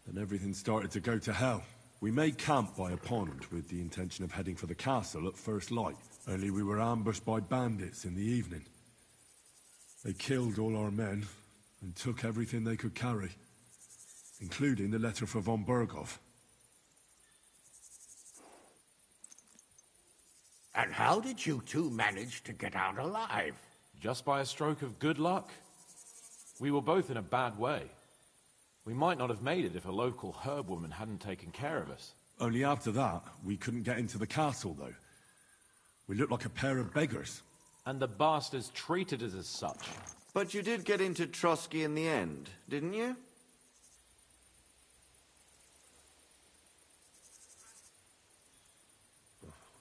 than everything started to go to hell. We made camp by a pond with the intention of heading for the castle at first light. Only we were ambushed by bandits in the evening. They killed all our men and took everything they could carry, including the letter for von Berghoff. And how did you two manage to get out alive? Just by a stroke of good luck. We were both in a bad way. We might not have made it if a local herb woman hadn't taken care of us. Only after that, we couldn't get into the castle, though. We looked like a pair of beggars. And the bastards treated us as such. But you did get into Trotsky in the end, didn't you?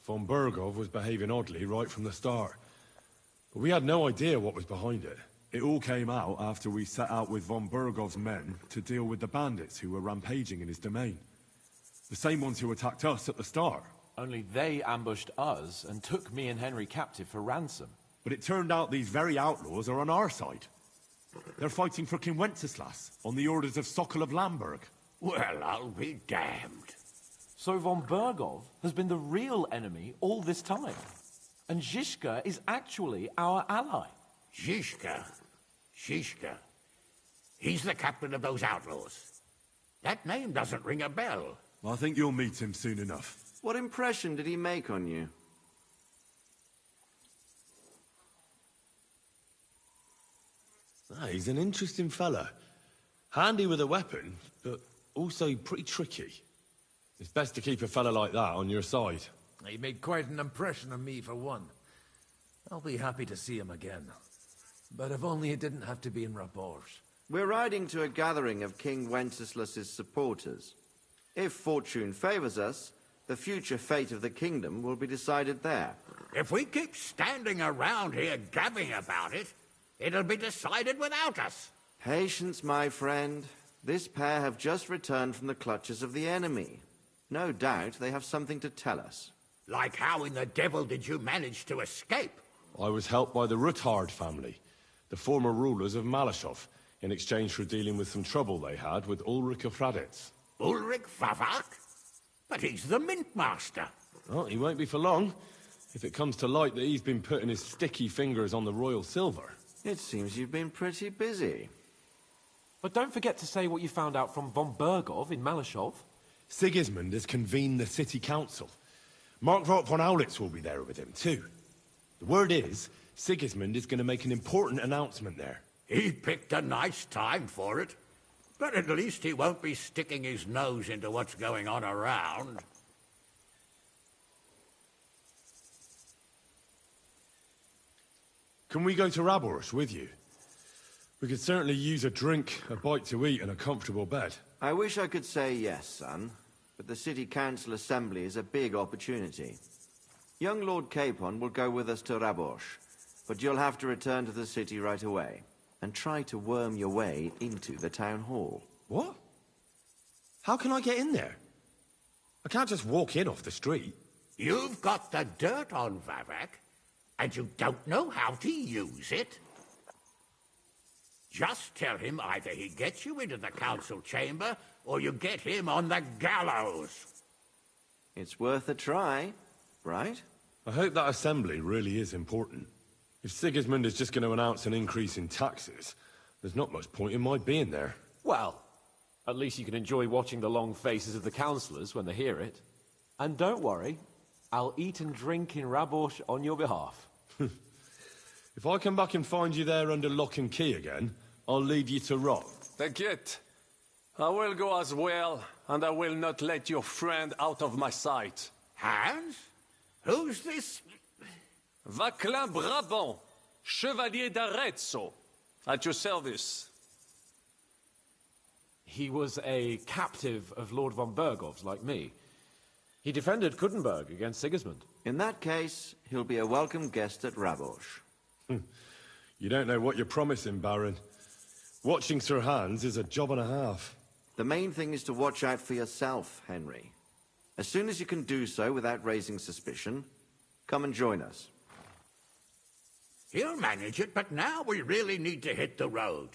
Von Berghoff was behaving oddly right from the start. But we had no idea what was behind it. It all came out after we set out with von Berghoff's men to deal with the bandits who were rampaging in his domain. The same ones who attacked us at the start. Only they ambushed us and took me and Henry captive for ransom. But it turned out these very outlaws are on our side. They're fighting for King Wenceslas on the orders of Sokol of Lamberg. Well, I'll be damned. So von Bergov has been the real enemy all this time. And Zizka is actually our ally. Zizka? Zizka? He's the captain of those outlaws. That name doesn't ring a bell. I think you'll meet him soon enough. What impression did he make on you? He's an interesting fella. Handy with a weapon, but also pretty tricky. It's best to keep a fella like that on your side. He made quite an impression on me, for one. I'll be happy to see him again. But if only it didn't have to be in Raborge. We're riding to a gathering of King Wenceslas's supporters. If fortune favors us, the future fate of the kingdom will be decided there. If we keep standing around here gabbing about it, it'll be decided without us. Patience, my friend. This pair have just returned from the clutches of the enemy. No doubt they have something to tell us. Like how in the devil did you manage to escape? I was helped by the Ruthard family, the former rulers of Malashov, in exchange for dealing with some trouble they had with Ulrich of Raditz. Ulrich Favak? But he's the Mint Master. Well, he won't be for long, if it comes to light that he's been putting his sticky fingers on the royal silver. It seems you've been pretty busy. But don't forget to say what you found out from von Bergov in Malashov. Sigismund has convened the city council. Markvart von Aulitz will be there with him, too. The word is, Sigismund is going to make an important announcement there. He picked a nice time for it. But at least he won't be sticking his nose into what's going on around. Can we go to Raborsh with you? We could certainly use a drink, a bite to eat, and a comfortable bed. I wish I could say yes, son, but the City Council Assembly is a big opportunity. Young Lord Capon will go with us to Raborsh, but you'll have to return to the city right away, and try to worm your way into the town hall. What? How can I get in there? I can't just walk in off the street. You've got the dirt on Vavak, and you don't know how to use it? Just tell him either he gets you into the council chamber, or you get him on the gallows. It's worth a try, right? I hope that assembly really is important. If Sigismund is just going to announce an increase in taxes, there's not much point in my being there. Well, at least you can enjoy watching the long faces of the councillors when they hear it. And don't worry, I'll eat and drink in Raborsh on your behalf. If I come back and find you there under lock and key again, I'll leave you to rot. Take it. I will go as well, and I will not let your friend out of my sight. Hans? Who's this? Vaclin Brabant, Chevalier d'Arezzo, at your service. He was a captive of Lord von Bergov's, like me. He defended Kuttenberg against Sigismund. In that case, he'll be a welcome guest at Raborsh. You don't know what you're promising, Baron. Watching Sir Hans is a job and a half. The main thing is to watch out for yourself, Henry. As soon as you can do so without raising suspicion, come and join us. He'll manage it, but now we really need to hit the road.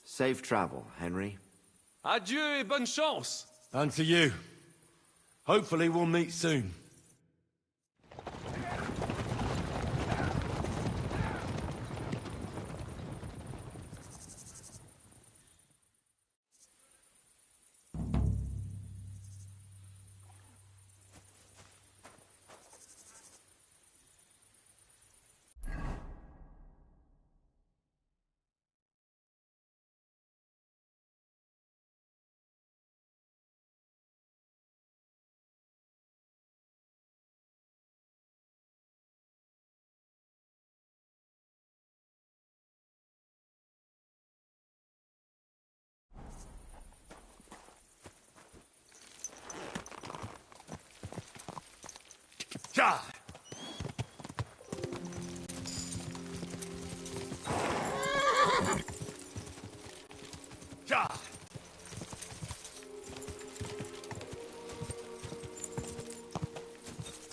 Safe travel, Henry. Adieu et bonne chance. And to you. Hopefully we'll meet soon. Ja! Ja!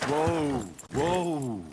Whoa! Whoa!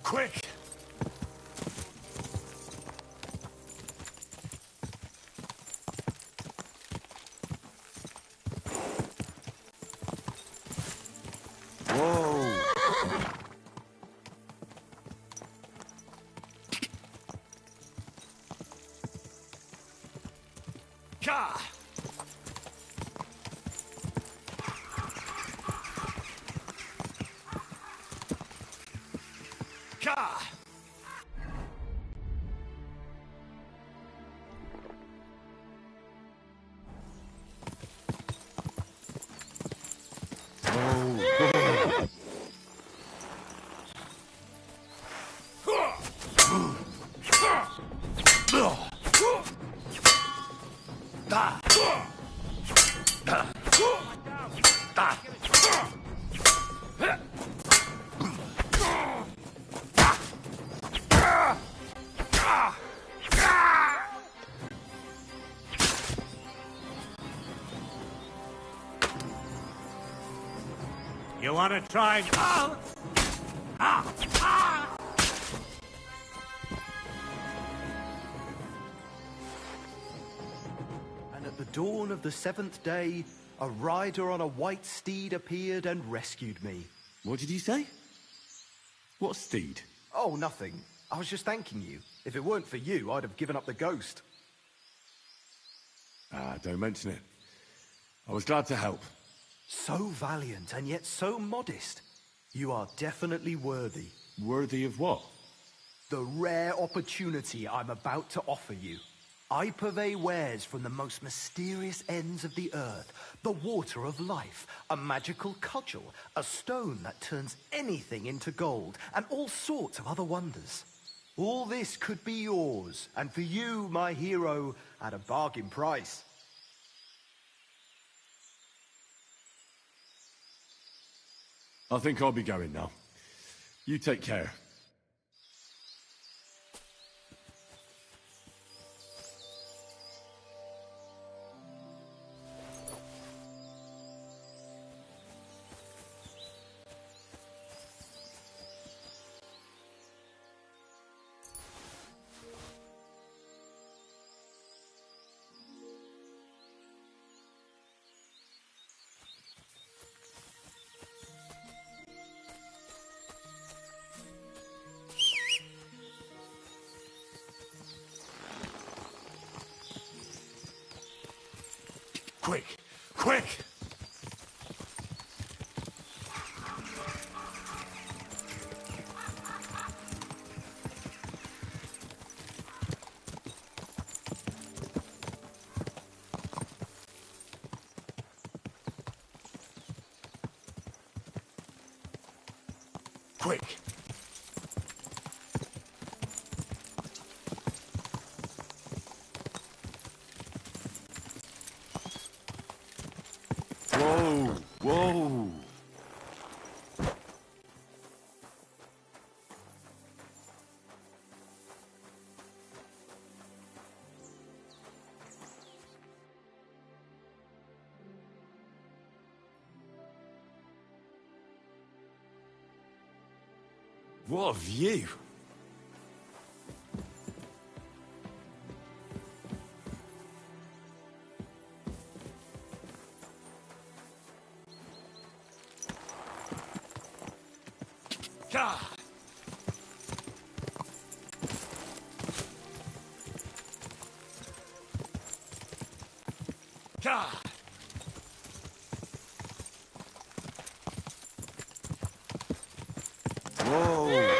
Quick! Whoa! Ka! Ka! You want to try? And at the dawn of the seventh day, a rider on a white steed appeared and rescued me. What did you say? What steed? Oh, nothing. I was just thanking you. If it weren't for you, I'd have given up the ghost. Ah, don't mention it. I was glad to help. So valiant and yet so modest. You are definitely worthy. Worthy of what? The rare opportunity I'm about to offer you. I purvey wares from the most mysterious ends of the earth. The water of life, a magical cudgel, a stone that turns anything into gold, and all sorts of other wonders. All this could be yours, and for you, my hero, at a bargain price. I think I'll be going now. You take care. Quick! Quick! Quick! Whoa! Whoa! What a view! God! God! Whoa!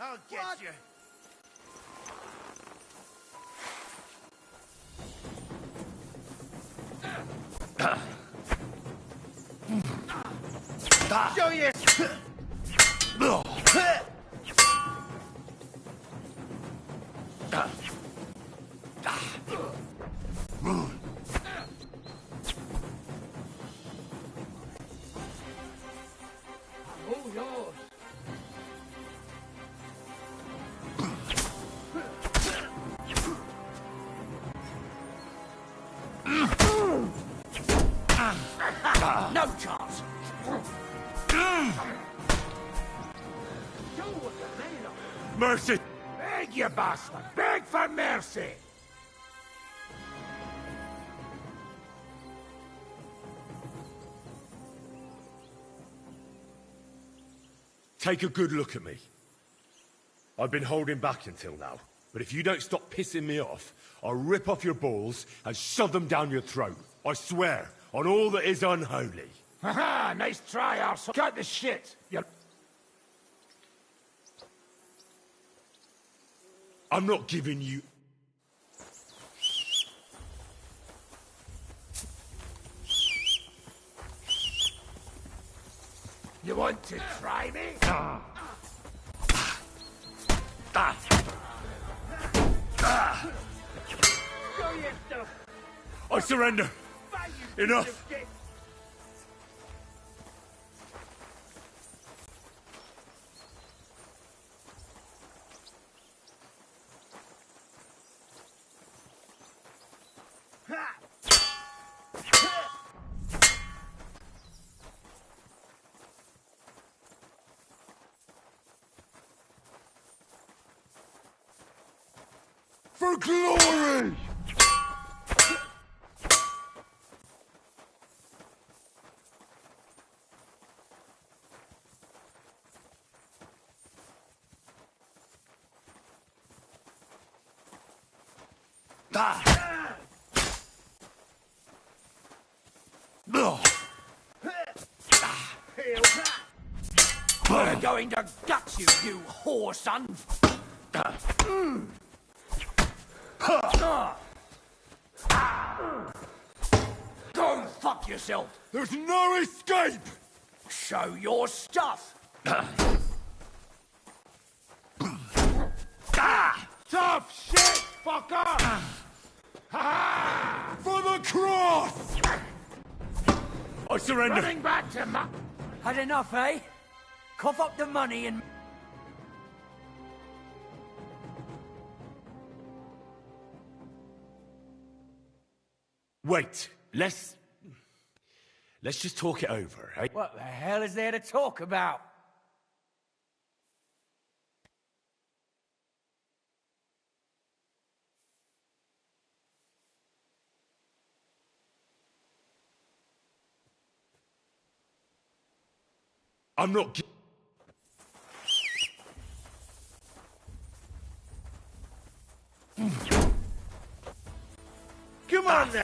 I'll get you. Show you. Oh, yours. No chance. Mercy! Beg, you bastard! Beg for mercy! Take a good look at me. I've been holding back until now, but if you don't stop pissing me off, I'll rip off your balls and shove them down your throat. I swear, on all that is unholy. Haha, nice try, arsehole. Cut the shit. I'm not giving you... You want to try me? I surrender. Enough. For glory! going to gut you, you whore son! Go fuck yourself! There's no escape! Show your stuff! Tough shit, fucker! For the cross! I surrender. Running back to Had enough, eh? Cough up the money and... Wait, let's just talk it over, eh? What the hell is there to talk about? I'm not... Come on now!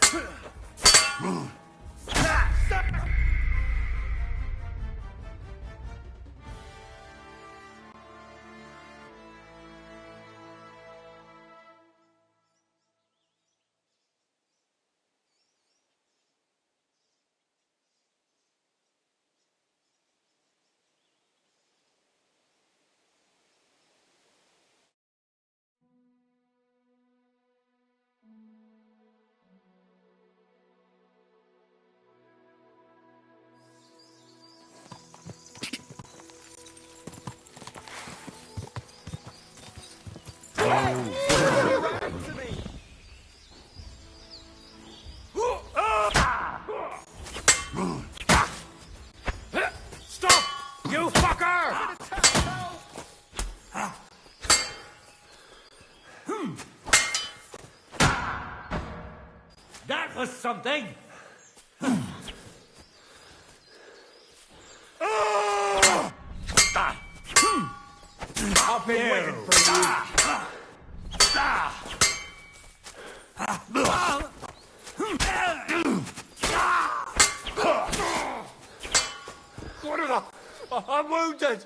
Stop! You fucker! That was something! I've been waiting for you. I'm wounded!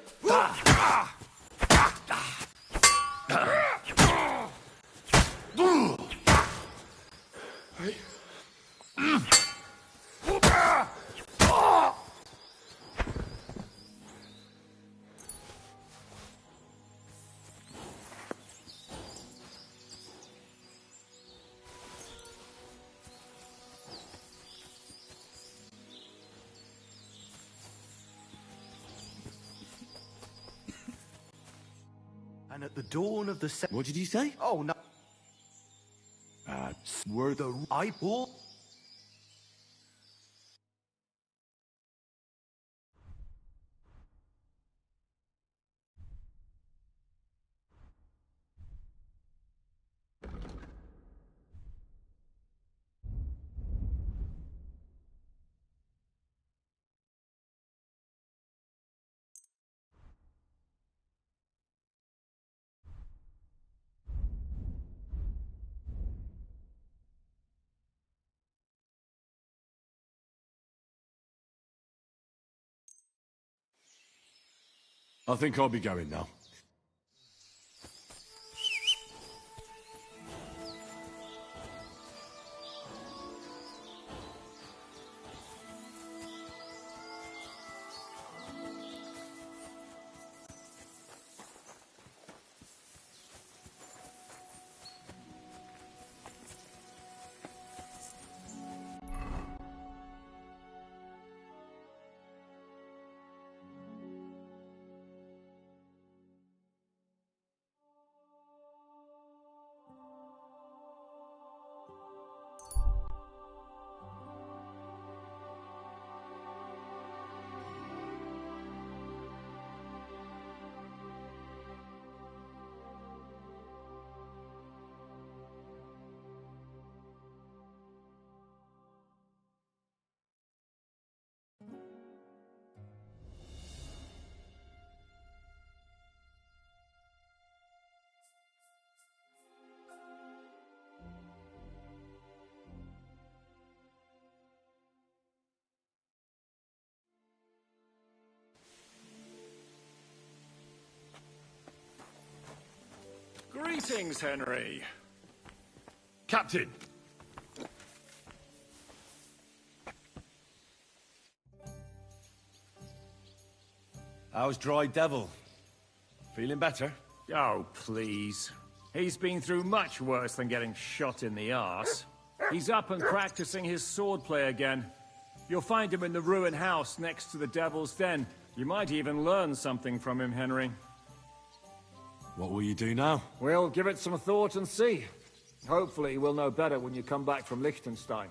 And at the dawn of the... What did you say? Oh, no. Were the... I will... I think I'll be going now. Greetings, Henry. Captain! How's Dry Devil? Feeling better? Oh, please. He's been through much worse than getting shot in the arse. He's up and practicing his swordplay again. You'll find him in the ruined house next to the Devil's Den. You might even learn something from him, Henry. What will you do now? We'll give it some thought and see. Hopefully we'll know better when you come back from Liechtenstein.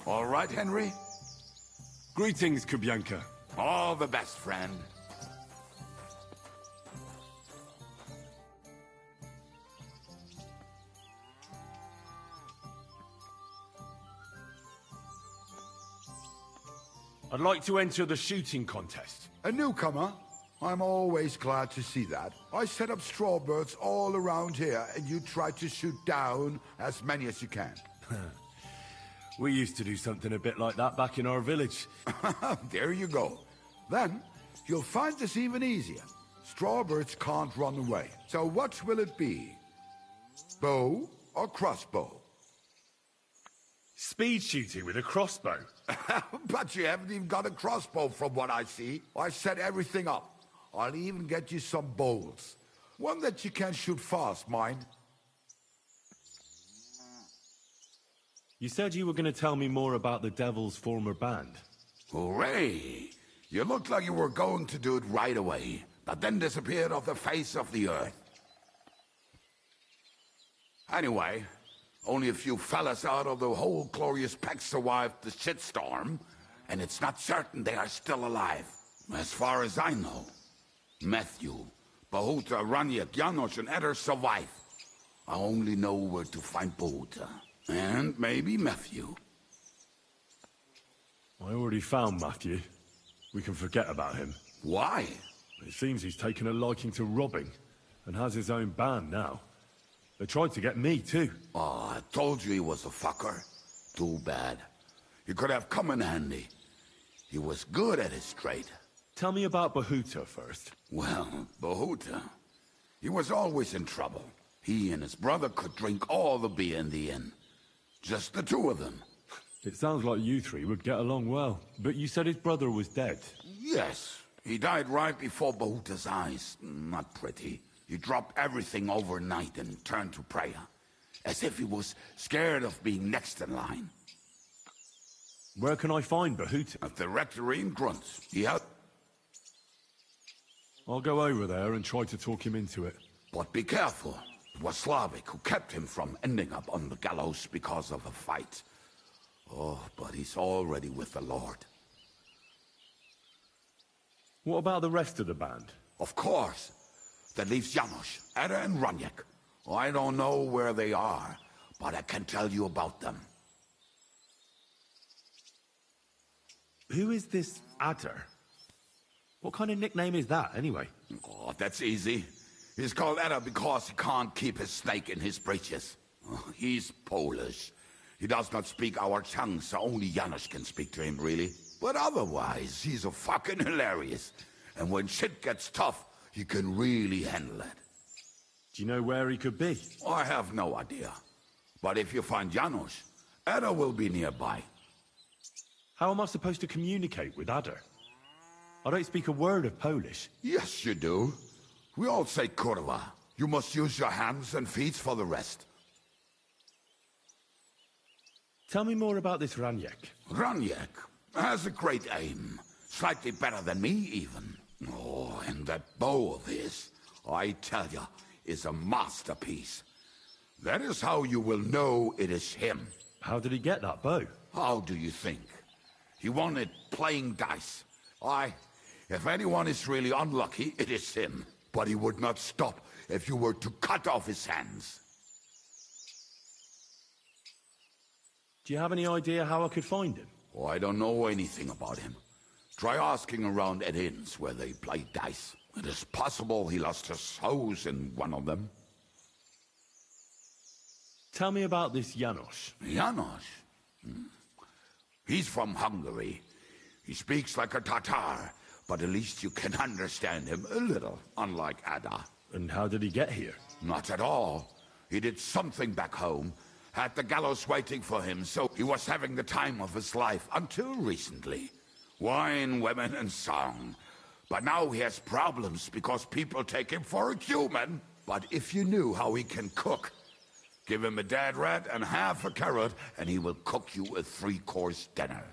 All right, Henry? Greetings, Kubyanka. All the best, friend. I'd like to enter the shooting contest. A newcomer? I'm always glad to see that. I set up strawbirds all around here, and you try to shoot down as many as you can. We used to do something a bit like that back in our village. There you go. Then, you'll find this even easier. Strawbirds can't run away. So what will it be? Bow or crossbow? Speed shooting with a crossbow. But you haven't even got a crossbow from what I see. I set everything up. I'll even get you some bowls. One that you can shoot fast, mind. You said you were going to tell me more about the Devil's former band. Hooray! You looked like you were going to do it right away, but then disappeared off the face of the earth. Anyway, only a few fellas out of the whole glorious pack survived the shitstorm, and it's not certain they are still alive. As far as I know, Matthew, Bahuta, Raniak, Janos, and Eder survive. I only know where to find Bahuta. And maybe Matthew. I already found Matthew. We can forget about him. Why? It seems he's taken a liking to robbing, and has his own band now. They tried to get me, too. Oh, I told you he was a fucker. Too bad. He could have come in handy. He was good at his trade. Tell me about Bahuta first. Well, Bahuta, he was always in trouble. He and his brother could drink all the beer in the inn. Just the two of them. It sounds like you three would get along well. But you said his brother was dead. Yes. He died right before Bahuta's eyes. Not pretty. He dropped everything overnight and turned to prayer. As if he was scared of being next in line. Where can I find Bahuta? At the rectory in Grunts. He had... I'll go over there and try to talk him into it. But be careful. It was Slavic who kept him from ending up on the gallows because of a fight. Oh, but he's already with the Lord. What about the rest of the band? Of course. That leaves Janos, Eder, and Raniak. I don't know where they are, but I can tell you about them. Who is this Adder? What kind of nickname is that, anyway? Oh, that's easy. He's called Eder because he can't keep his snake in his breeches. Oh, he's Polish. He does not speak our tongue, so only Janos can speak to him, really. But otherwise, he's a fucking hilarious. And when shit gets tough, he can really handle it. Do you know where he could be? I have no idea. But if you find Janos, Eder will be nearby. How am I supposed to communicate with Adder? I don't speak a word of Polish. Yes, you do. We all say kurwa. You must use your hands and feet for the rest. Tell me more about this Raniak. Raniak has a great aim. Slightly better than me, even. Oh, and that bow of his, I tell ya, is a masterpiece. That is how you will know it is him. How did he get that bow? How do you think? He won it playing dice. If anyone is really unlucky, it is him. But he would not stop if you were to cut off his hands. Do you have any idea how I could find him? Oh, I don't know anything about him. Try asking around at inns where they play dice. It is possible he lost his hose in one of them. Tell me about this Janos. Janos? He's from Hungary. He speaks like a Tatar, but at least you can understand him a little, unlike Ada. And how did he get here? Not at all. He did something back home, had the gallows waiting for him, so he was having the time of his life until recently. Wine, women, and song. But now he has problems because people take him for a human. But if you knew how he can cook, give him a dead rat and half a carrot, and he will cook you a 3-course dinner.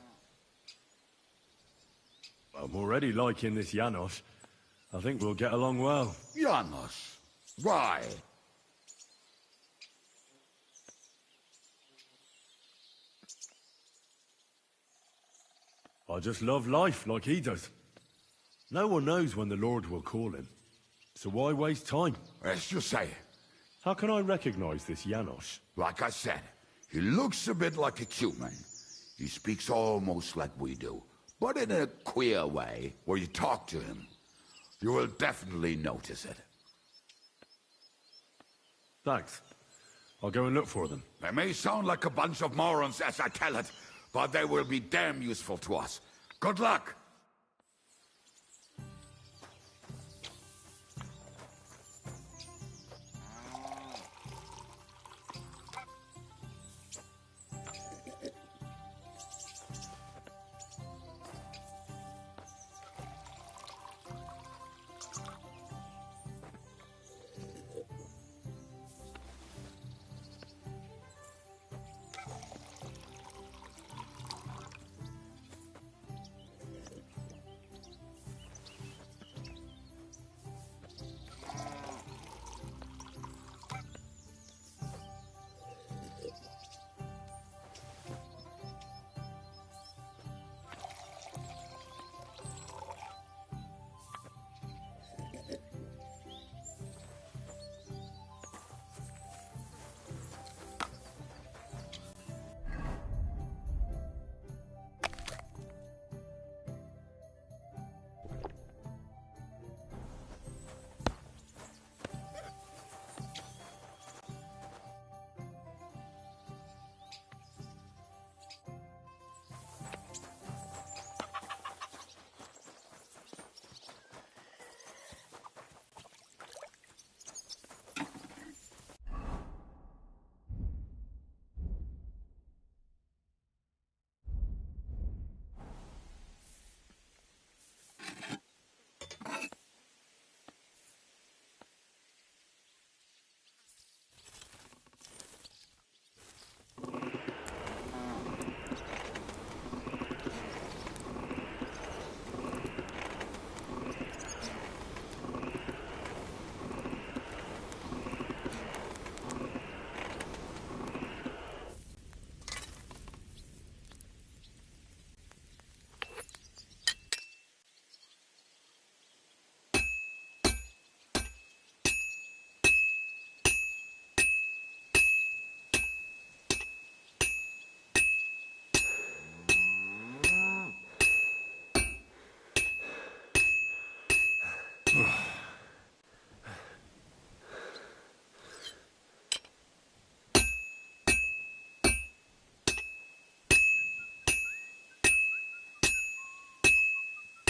I'm already liking this Janos. I think we'll get along well. Janos? Why? I just love life like he does. No one knows when the Lord will call him. So why waste time? As you say. How can I recognize this Janos? Like I said, he looks a bit like a human. He speaks almost like we do, but in a queer way, where you talk to him. You will definitely notice it. Thanks. I'll go and look for them. They may sound like a bunch of morons as I tell it, but they will be damn useful to us. Good luck!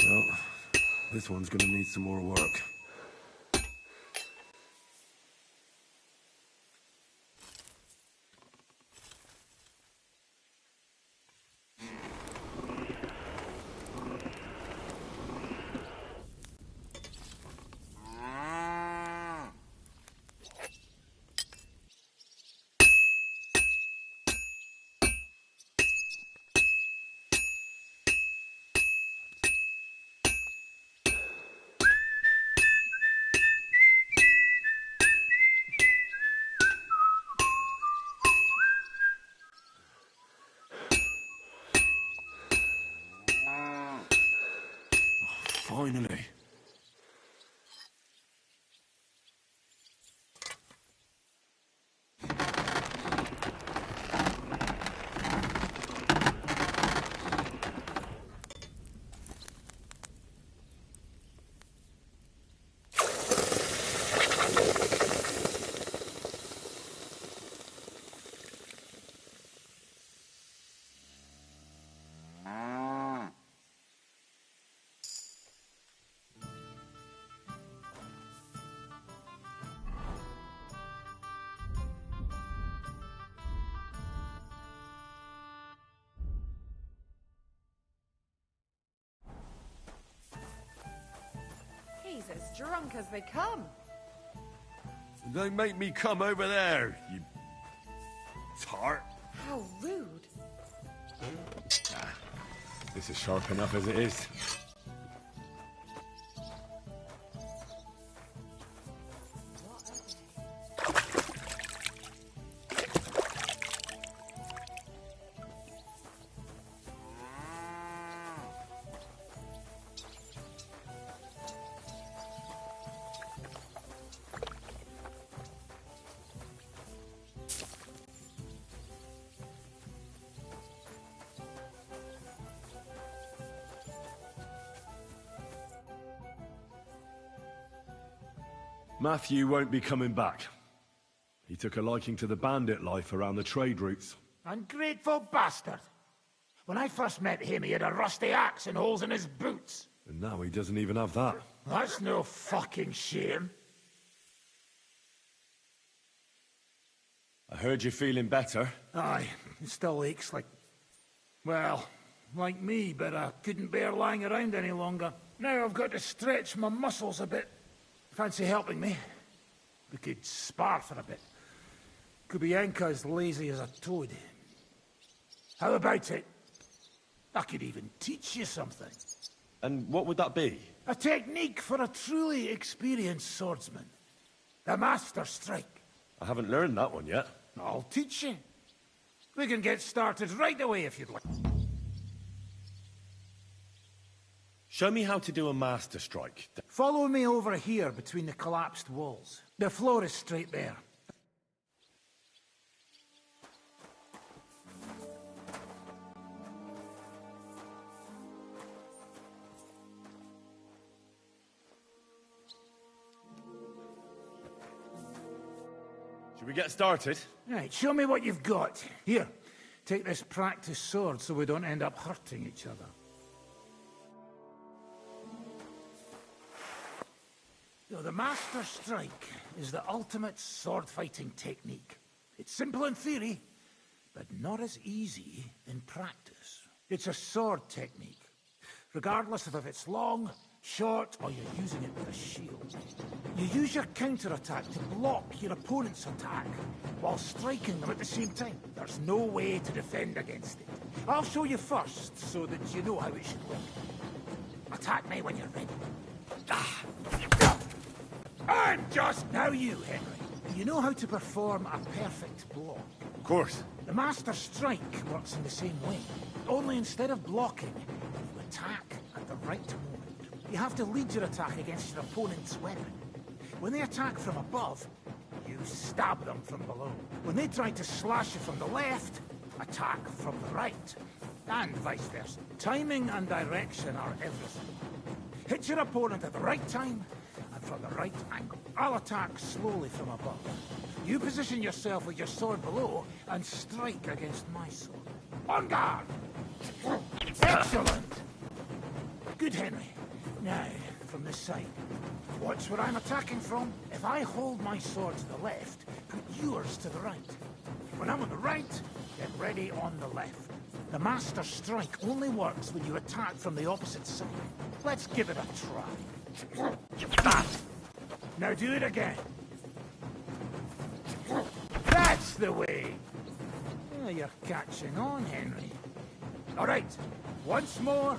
Well, this one's gonna need some more work. Finally. He's as drunk as they come. Don't make me come over there, you tart. How rude. This is sharp enough as it is. Matthew won't be coming back. He took a liking to the bandit life around the trade routes. Ungrateful bastard! When I first met him, he had a rusty axe and holes in his boots. And now he doesn't even have that. That's no fucking shame. I heard you're feeling better. Aye, it still aches like... well, like me, but I couldn't bear lying around any longer. Now I've got to stretch my muscles a bit. Fancy helping me? We could spar for a bit. Kubienka as lazy as a toad. How about it? I could even teach you something. And what would that be? A technique for a truly experienced swordsman. The Master Strike. I haven't learned that one yet. I'll teach you. We can get started right away if you'd like. Show me how to do a master strike. Follow me over here between the collapsed walls. The floor is straight there. Should we get started? Right, show me what you've got. Here, take this practice sword so we don't end up hurting each other. So the Master Strike is the ultimate sword-fighting technique. It's simple in theory, but not as easy in practice. It's a sword technique, regardless of if it's long, short, or you're using it with a shield. You use your counterattack to block your opponent's attack, while striking them at the same time. There's no way to defend against it. I'll show you first, so that you know how it should work. Attack me when you're ready. And just now you, Henry. You know how to perform a perfect block. Of course. The Master Strike works in the same way. Only instead of blocking, you attack at the right moment. You have to lead your attack against your opponent's weapon. When they attack from above, you stab them from below. When they try to slash you from the left, attack from the right. And vice versa. Timing and direction are everything. Hit your opponent at the right time, and from the right angle. I'll attack slowly from above. You position yourself with your sword below, and strike against my sword. On guard! Excellent! Good, Henry. Now, from this side. Watch where I'm attacking from. If I hold my sword to the left, put yours to the right. When I'm on the right, get ready on the left. The Master Strike only works when you attack from the opposite side. Let's give it a try. Now do it again. That's the way. You're catching on, Henry. All right, once more,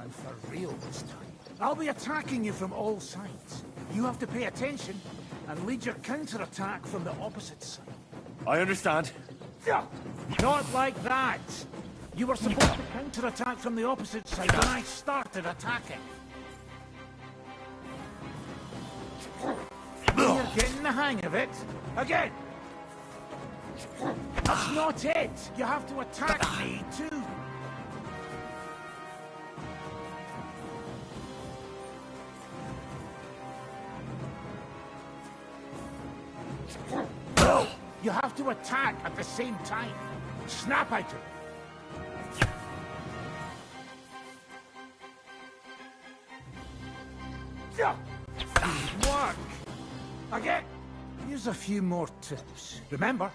and for real this time. I'll be attacking you from all sides. You have to pay attention and lead your counterattack from the opposite side. I understand. Not like that. You were supposed to counterattack from the opposite side when I started attacking. Getting the hang of it. Again! That's not it! You have to attack me, too! No! You have to attack at the same time. Snap at it! Work! Again! Here's a few more tips. Remember,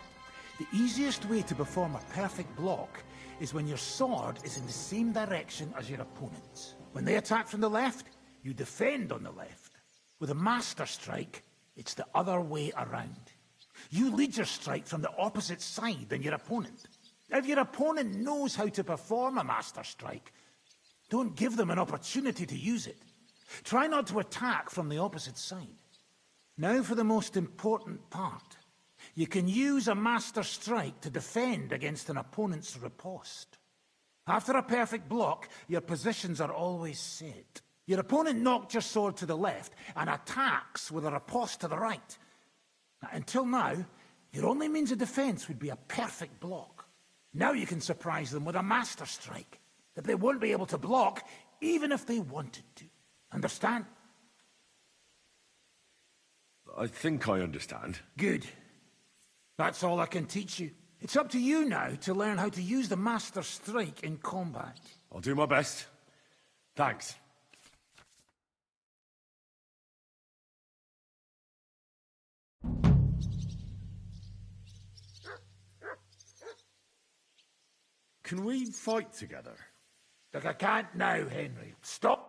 the easiest way to perform a perfect block is when your sword is in the same direction as your opponent's. When they attack from the left, you defend on the left. With a master strike, it's the other way around. You lead your strike from the opposite side than your opponent. If your opponent knows how to perform a master strike, don't give them an opportunity to use it. Try not to attack from the opposite side. Now for the most important part. You can use a master strike to defend against an opponent's riposte. After a perfect block, your positions are always set. Your opponent knocked your sword to the left and attacks with a riposte to the right. Until now, your only means of defense would be a perfect block. Now you can surprise them with a master strike that they won't be able to block even if they wanted to. Understand? I think I understand. Good. That's all I can teach you. It's up to you now to learn how to use the master strike in combat. I'll do my best. Thanks. Can we fight together? Look, I can't now, Henry. Stop!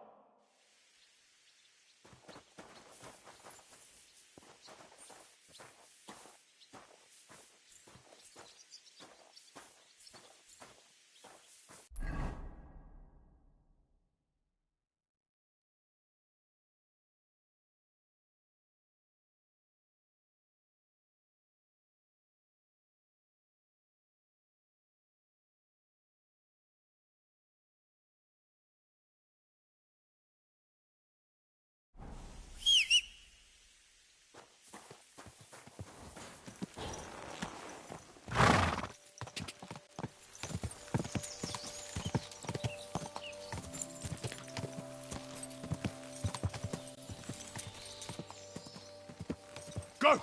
Go!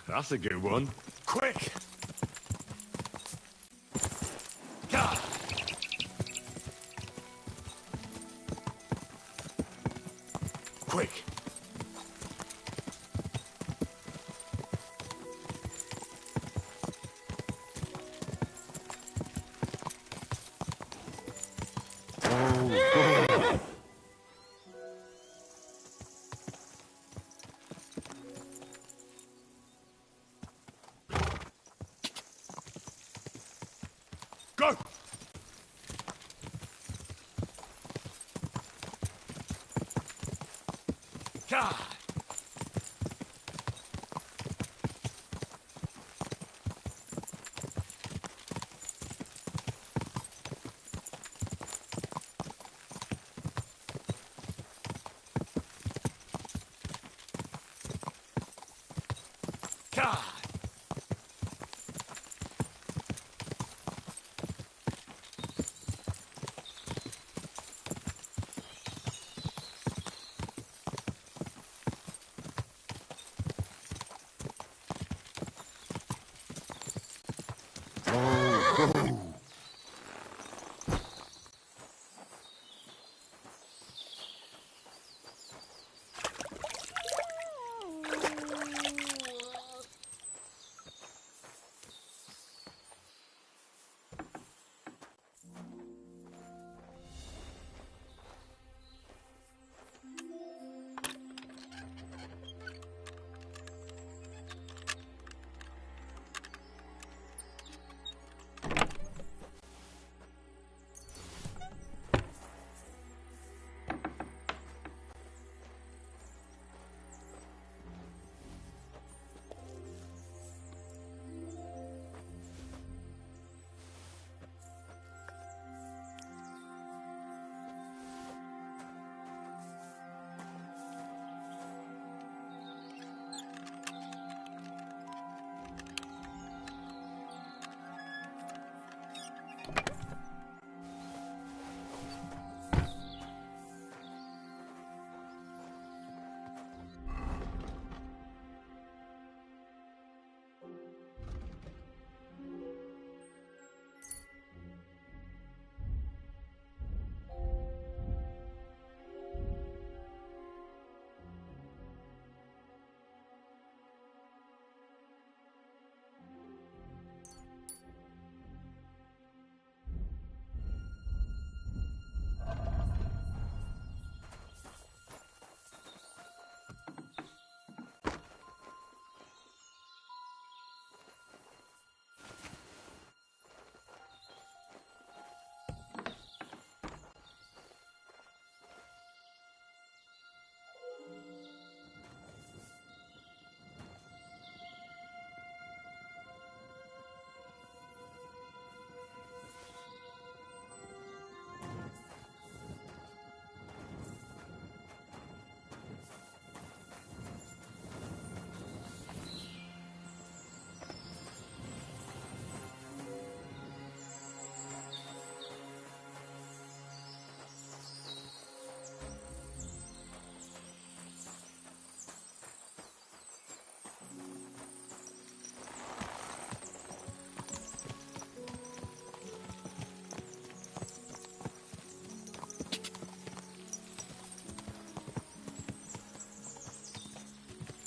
That's a good one. Quick! Quick! Go! God! God!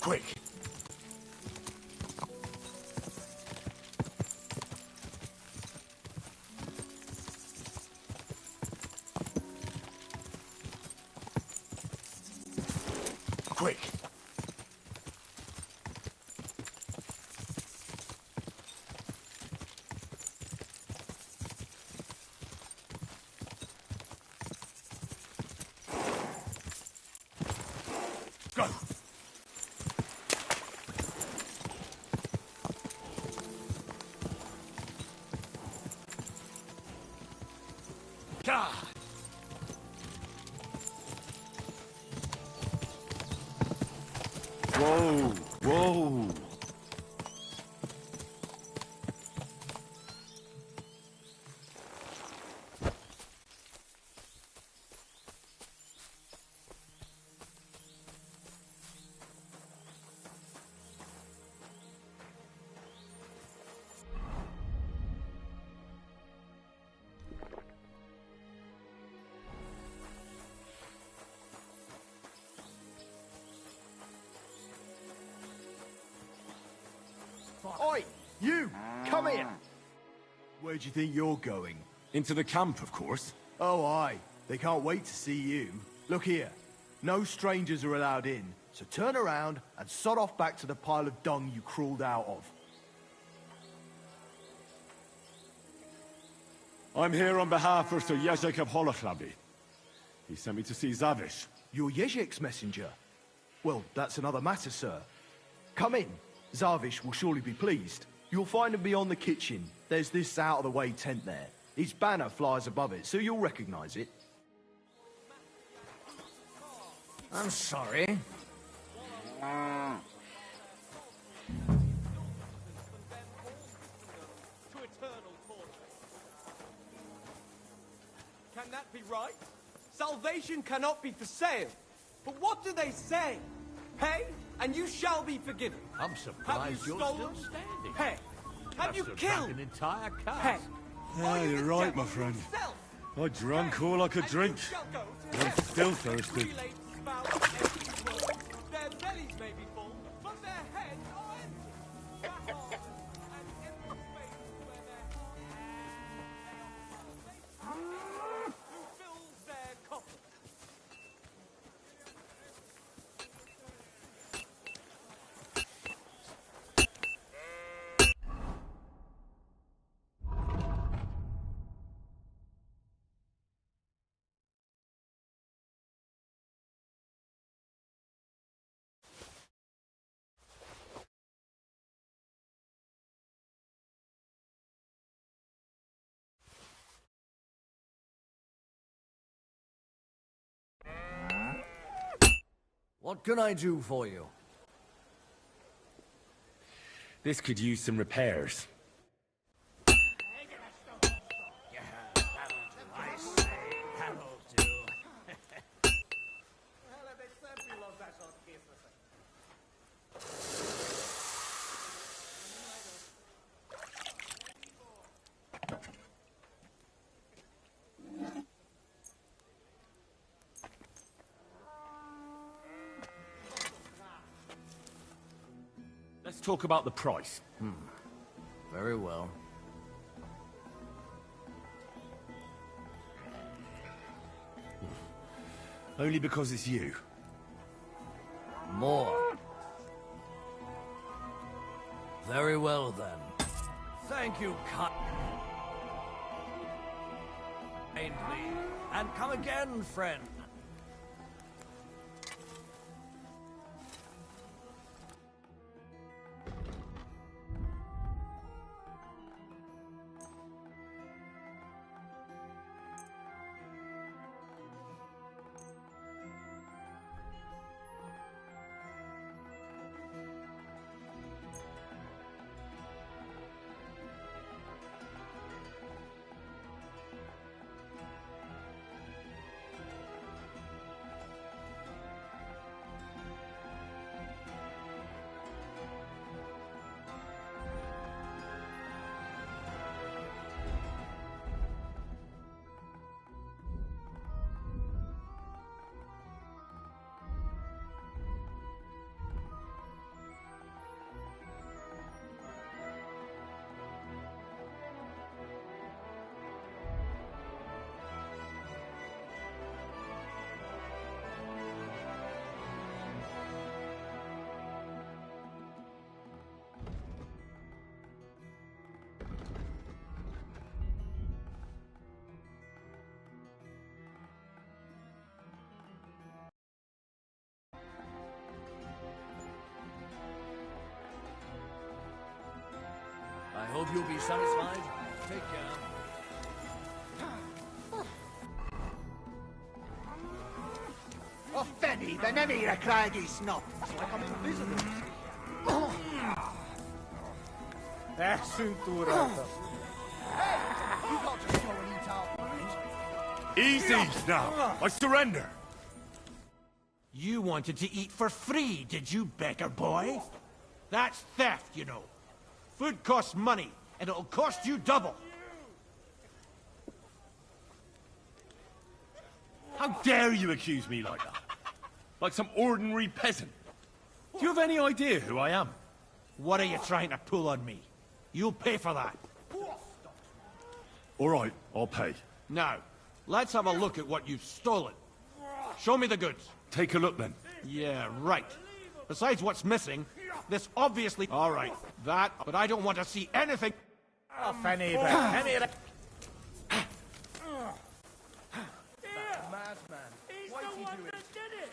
Quick! Quick! Go! God! Whoa! Whoa! Oi! You! Come here! Where do you think you're going? Into the camp, of course. Oh, aye. They can't wait to see you. Look here. No strangers are allowed in, so turn around and sod off back to the pile of dung you crawled out of. I'm here on behalf of Sir Jezek of Holochlavi. He sent me to see Zavish. You're Jezek's messenger? Well, that's another matter, sir. Come in. Zavish will surely be pleased. You'll find him beyond the kitchen. There's this out-of-the-way tent there. His banner flies above it, so you'll recognize it. I'm sorry. Can that be right? Salvation cannot be for sale. But what do they say? Pay, and you shall be forgiven. I'm surprised you're still standing. Pay. Have you Must killed? drunk an entire Pay. cask. Yeah, you're right, my friend. I drank all I could drink. I'm still thirsty. Their bellies may be full, but their heads are empty. Who fills their coffers? What can I do for you? This could use some repairs. Let's talk about the price. Very well. Only because it's you. More. Very well, then. Thank you kindly. And come again, friend. Hope you'll be satisfied. Take care. Oh, Fenny, the name of craggy snot. It's like I'm invisible. Soon to Hey, you got to show and eat out. Easy now. I surrender. You wanted to eat for free, did you, beggar boy? That's theft, you know. Food costs money, and it'll cost you double. How dare you accuse me like that? Like some ordinary peasant. Do you have any idea who I am? What are you trying to pull on me? You'll pay for that. All right, I'll pay. Now, let's have a look at what you've stolen. Show me the goods. Take a look, then. Yeah, right. Besides what's missing, this obviously... All right, that, but I don't want to see anything... Oh, Fanny, Madman. He's the one that did it!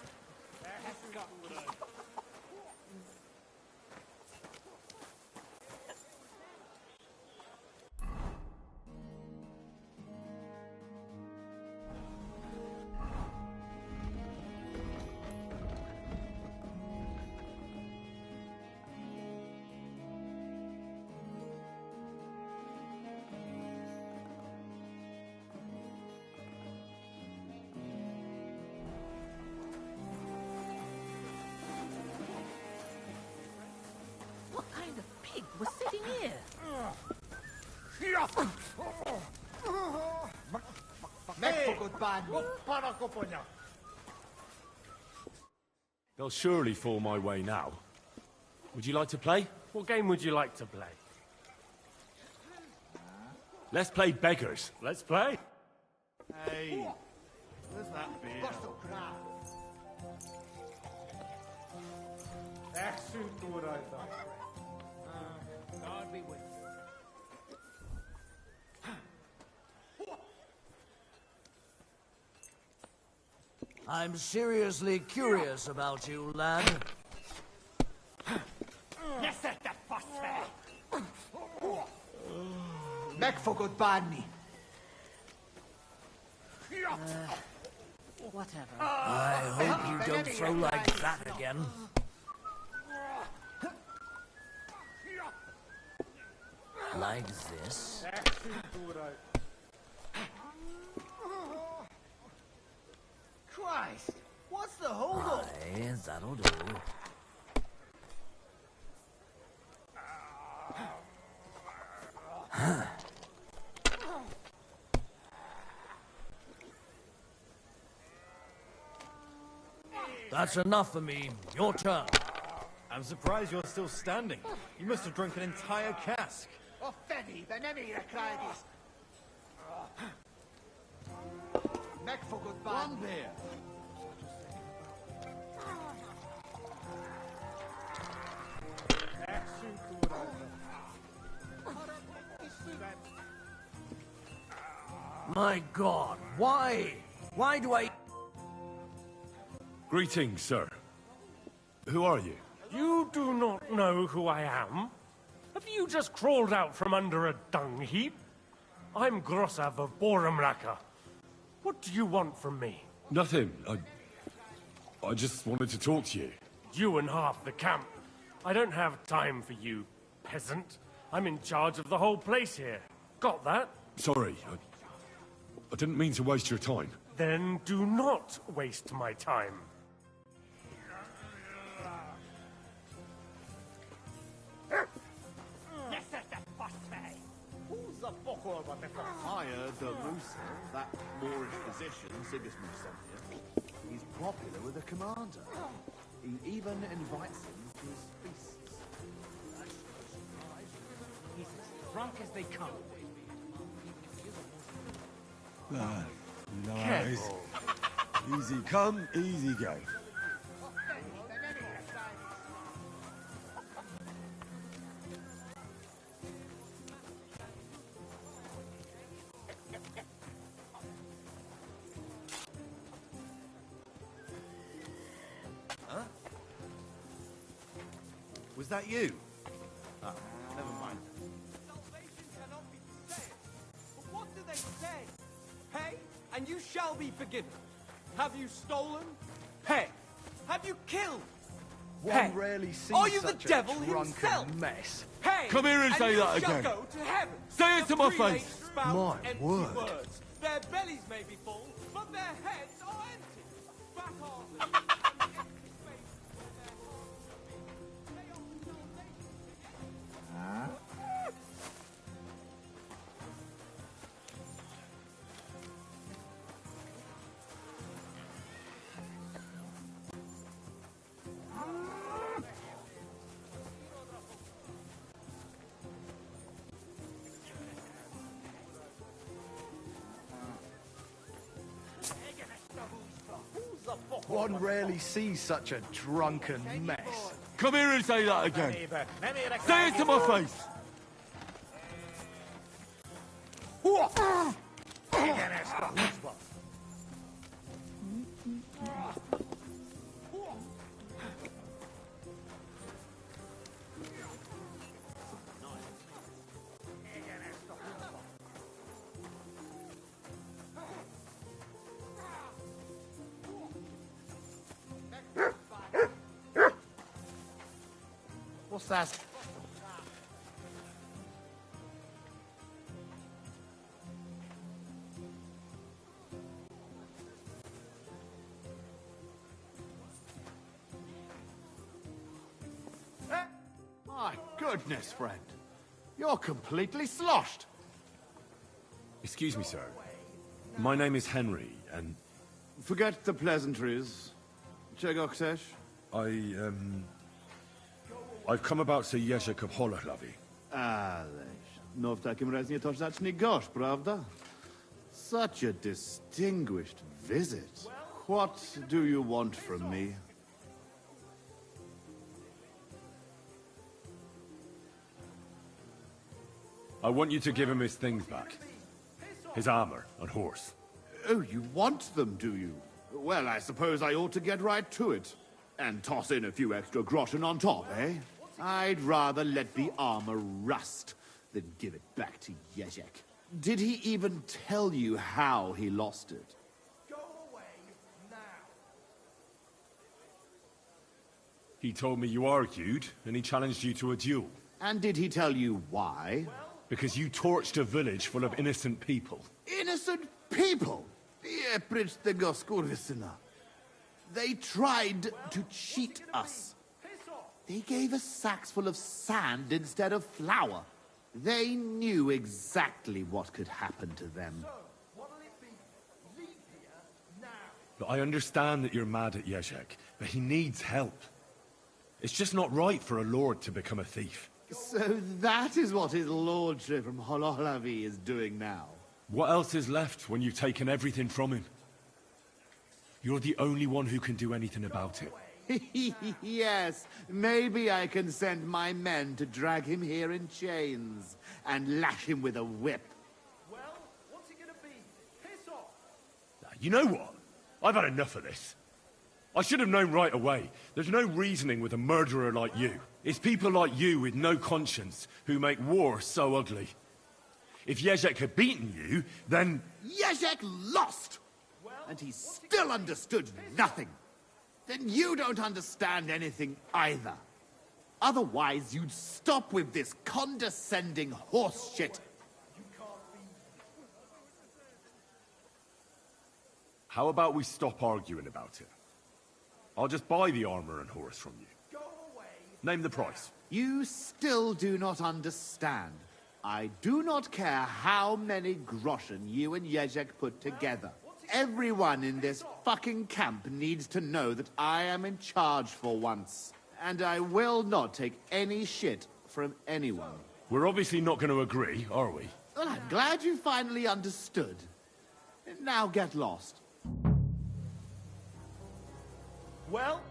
What kind of pig was sitting here? They'll surely fall my way now. Would you like to play? What game would you like to play? Let's play beggars. Let's play. Hey, where's that beer? God be with I'm seriously curious about you, lad. Yes, sir, the fuss fair. Make for good Barney. Whatever. I hope you don't throw like that again. Like this. Christ, what's the hold-up? Aye, that'll do. That's enough for me. Your turn. I'm surprised you're still standing. You must have drunk an entire cask. Oh, Fanny, the name of craggies. Make for good Barney. One beer. My God, why? Why do I... Greetings, sir. Who are you? You do not know who I am? Have you just crawled out from under a dung heap? I'm Grossav of Borumraka. What do you want from me? Nothing. I just wanted to talk to you. You and half the camp. I don't have time for you, peasant. I'm in charge of the whole place here. Got that? Sorry, I didn't mean to waste your time. Then do not waste my time. I heard the Rooster, that Moorish physician Sigismund sent here, he's popular with the commander. He even invites him to his feasts. He's as drunk as they come. Ah, you know how it is. Easy come, easy go. Huh? Was that you? Ah, never mind. they say? Pay, and you shall be forgiven. Have you stolen? Pay. Have you killed? Pay. One rarely sees Are you such the devil a drunken himself? mess. Pay, Come here and say you that shall again. go to heaven. Say it The to my prelates face. spout My empty word. words. Their bellies may be full, but their heads are empty. Back on. One rarely sees such a drunken mess. Come here and say that again. Say it to my face. What's that? My goodness, friend. You're completely sloshed. Excuse me, sir. My name is Henry, and... Forget the pleasantries. Czego chcesz? I've come about Sir Jerzek of Holoclawy. Ależ, no w takim razie to zacznij gość, prawda? Such a distinguished visit. What do you want from me? I want you to give him his things back. His armor and horse. Oh, you want them, do you? Well, I suppose I ought to get right to it. And toss in a few extra groschen on top, eh? I'd rather let the armor rust than give it back to Jerzek. Did he even tell you how he lost it? Go away now. He told me you argued, and he challenged you to a duel. And did he tell you why? Because you torched a village full of innocent people. Innocent people? Jeprycz tego skurwysyna. They tried to cheat us. They gave us sacks full of sand instead of flour. They knew exactly what could happen to them. But I understand that you're mad at Jerzek, but he needs help. It's just not right for a lord to become a thief. So that is what his lordship from Holoclawy is doing now. What else is left when you've taken everything from him? You're the only one who can do anything about it. Yes, maybe I can send my men to drag him here in chains and lash him with a whip. Well, what's it gonna be? Piss off. You know what? I've had enough of this. I should have known right away. There's no reasoning with a murderer like you. It's people like you with no conscience who make war so ugly. If Jerzek had beaten you, then... Jerzek lost! And he still understood nothing. Then you don't understand anything either. Otherwise, you'd stop with this condescending horse shit. How about we stop arguing about it? I'll just buy the armor and horse from you. Name the price. You still do not understand. I do not care how many groschen you and Jerzek put together. Everyone in this fucking camp needs to know that I am in charge for once. And I will not take any shit from anyone. We're obviously not going to agree, are we? Well, I'm glad you finally understood. Now get lost. Well?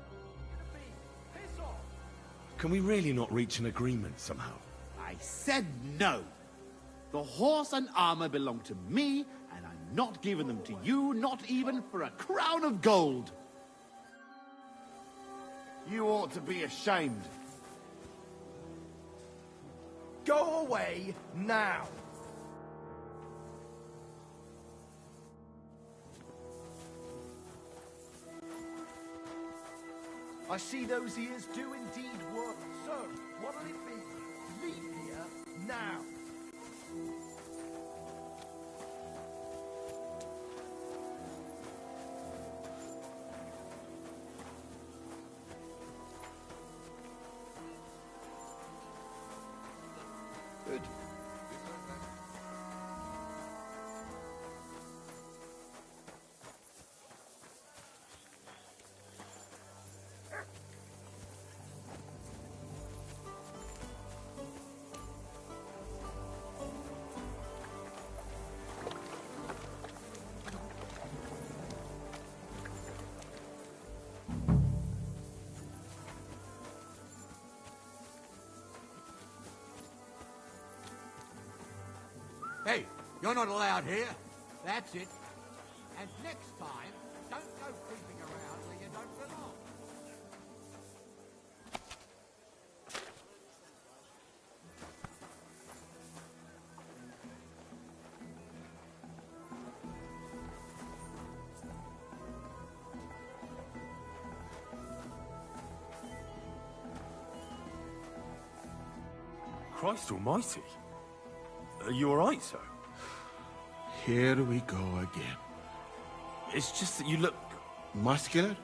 Can we really not reach an agreement somehow? I said no. The horse and armor belong to me, and I'm not giving them to you, not even for a crown of gold. You ought to be ashamed. Go away now. I see those ears do indeed work. So, what'll it be? Leave here now. Good. Hey, you're not allowed here. That's it. And next time, don't go creeping around where you don't belong. Christ almighty. Are you alright, sir? Here we go again. It's just that you look muscular,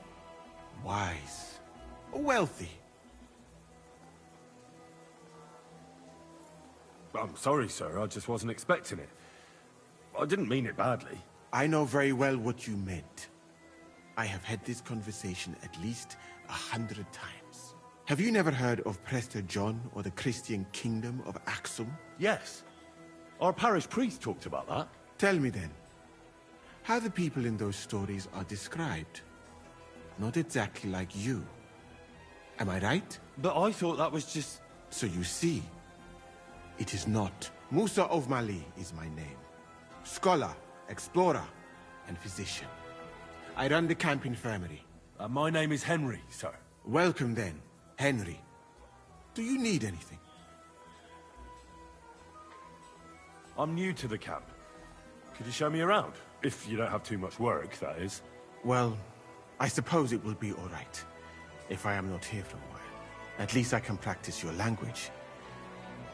wise, wealthy. I'm sorry, sir. I just wasn't expecting it. I didn't mean it badly. I know very well what you meant. I have had this conversation at least 100 times. Have you never heard of Prester John or the Christian Kingdom of Axum? Yes. Our parish priest talked about that. Tell me then, how the people in those stories are described. Not exactly like you. Am I right? But I thought that was just... So you see, it is not. Musa of Mali is my name. Scholar, explorer, and physician. I run the camp infirmary. My name is Henry, sir. Welcome then, Henry. Do you need anything? I'm new to the camp. Could you show me around? If you don't have too much work, that is. Well, I suppose it will be all right. If I am not here for a while. At least I can practice your language.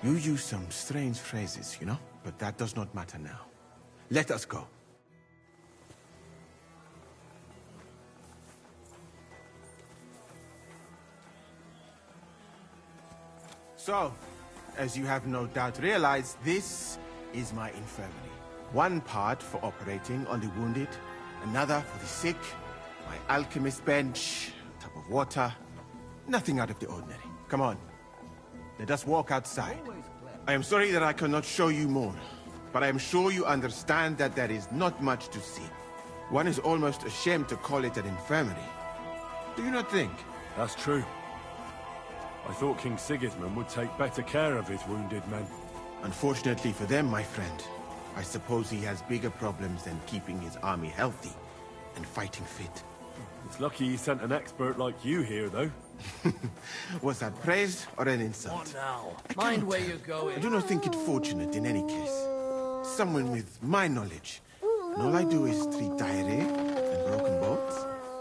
You use some strange phrases, you know? But that does not matter now. Let us go. So, as you have no doubt realized, this is my infirmary. One part for operating on the wounded, another for the sick, my alchemist bench, a tub of water. Nothing out of the ordinary. Come on. Let us walk outside. I am sorry that I cannot show you more, but I am sure you understand that there is not much to see. One is almost ashamed to call it an infirmary. Do you not think? That's true. I thought King Sigismund would take better care of his wounded men. Unfortunately for them, my friend, I suppose he has bigger problems than keeping his army healthy and fighting fit. It's lucky he sent an expert like you here, though. Was that praise or an insult? What now? Mind where you're going. I do not think it fortunate in any case. Someone with my knowledge. And all I do is treat diarrhea and broken bones.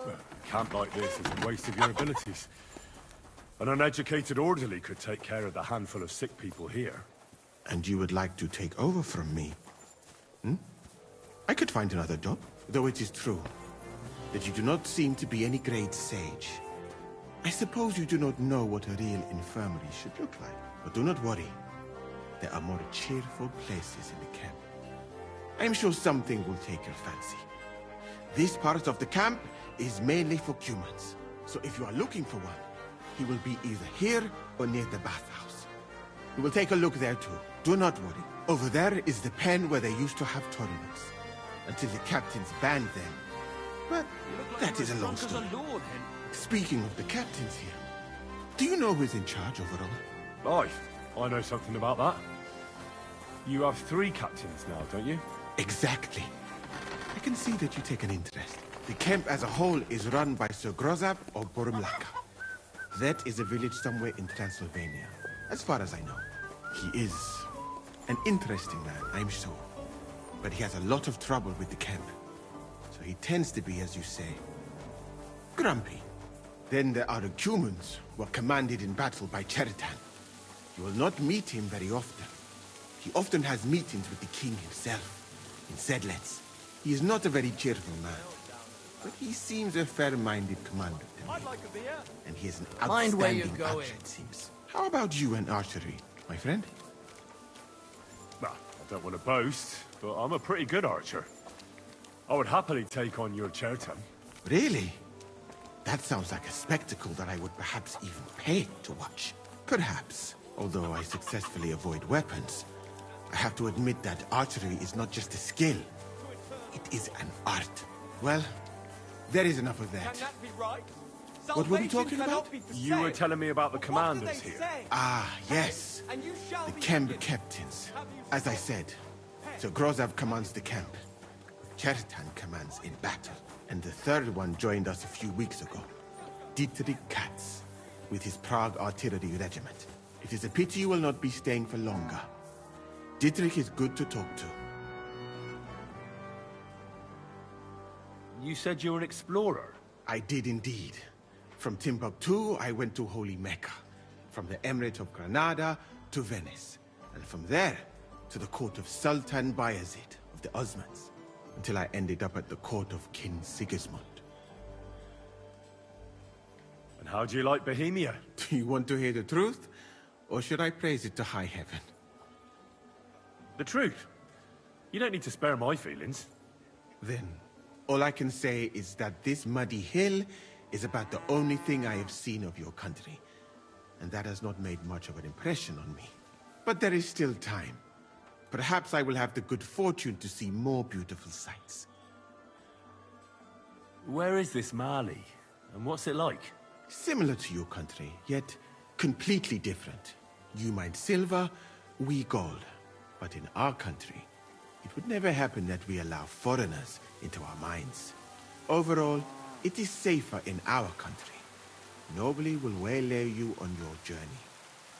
Well, a camp like this is a waste of your abilities. An uneducated orderly could take care of the handful of sick people here. And you would like to take over from me? Hmm? I could find another job, though it is true that you do not seem to be any great sage. I suppose you do not know what a real infirmary should look like. But do not worry. There are more cheerful places in the camp. I am sure something will take your fancy. This part of the camp is mainly for humans. So if you are looking for one, he will be either here or near the bathhouse. We will take a look there too. Do not worry. Over there is the pen where they used to have tournaments. Until the captains banned them. But that is a long story. Speaking of the captains here, do you know who is in charge overall? Aye, I know something about that. You have 3 captains now, don't you? Exactly. I can see that you take an interest. The camp as a whole is run by Sir Grozab or Borumlaka. That is a village somewhere in Transylvania, as far as I know. He is an interesting man, I'm sure. But he has a lot of trouble with the camp. So he tends to be, as you say, grumpy. Then there are the humans, who are commanded in battle by Cheritan. You will not meet him very often. He often has meetings with the king himself, in Sedlets. He is not a very cheerful man, but he seems a fair-minded commander to me. And he is an Mind where outstanding you're going. archer, it seems. How about you and archery, my friend? Well, I don't want to boast, but I'm a pretty good archer. I would happily take on your Chertam. Really? That sounds like a spectacle that I would perhaps even pay to watch. Perhaps, although I successfully avoid weapons, I have to admit that archery is not just a skill. It is an art. Well, there is enough of that. Can that be right? What were we Salvation talking cannot about? be for You were sale. telling me about the But what do commanders they here. say? Ah, yes. And you shall The be camp forgiven. captains. As I said, Sir Grozav commands the camp. Chertan commands in battle. And the third one joined us a few weeks ago. Dietrich Katz, with his Prague artillery regiment. It is a pity you will not be staying for longer. Dietrich is good to talk to. You said you were an explorer? I did indeed. From Timbuktu, I went to Holy Mecca. From the Emirate of Granada to Venice. And from there, to the court of Sultan Bayezid of the Osmans. Until I ended up at the court of King Sigismund. And how do you like Bohemia? Do you want to hear the truth? Or should I praise it to high heaven? The truth. You don't need to spare my feelings. Then, all I can say is that this muddy hill is about the only thing I have seen of your country. And that has not made much of an impression on me. But there is still time. Perhaps I will have the good fortune to see more beautiful sights. Where is this Mali? And what's it like? Similar to your country, yet completely different. You mine silver, we gold. But in our country, it would never happen that we allow foreigners into our mines. Overall, it is safer in our country. Nobody will waylay you on your journey.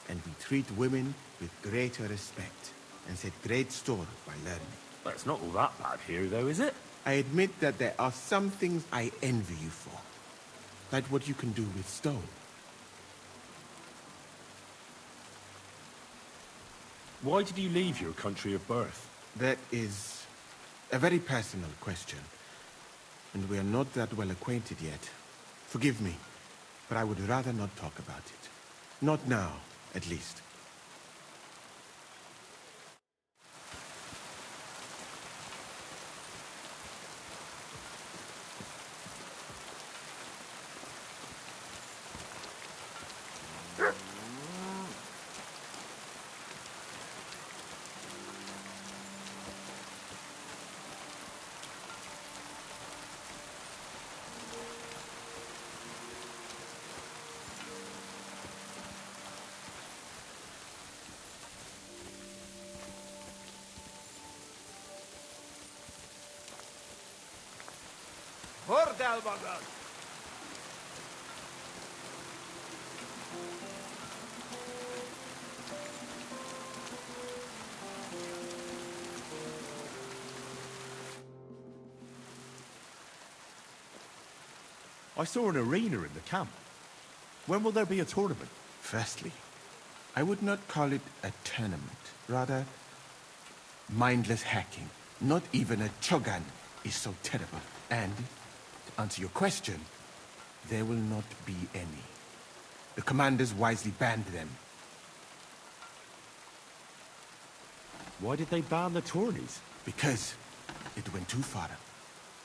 And we treat women with greater respect and set great store by learning. Well, it's not all that bad here, though, is it? I admit that there are some things I envy you for. Like what you can do with stone. Why did you leave your country of birth? That is a very personal question. And we are not that well acquainted yet. Forgive me, but I would rather not talk about it. Not now, at least. I saw an arena in the camp. When will there be a tournament? Firstly, I would not call it a tournament. Rather, mindless hacking. Not even a chogan is so terrible. And, to answer your question, there will not be any. The commanders wisely banned them. Why did they ban the tourneys? Because it went too far.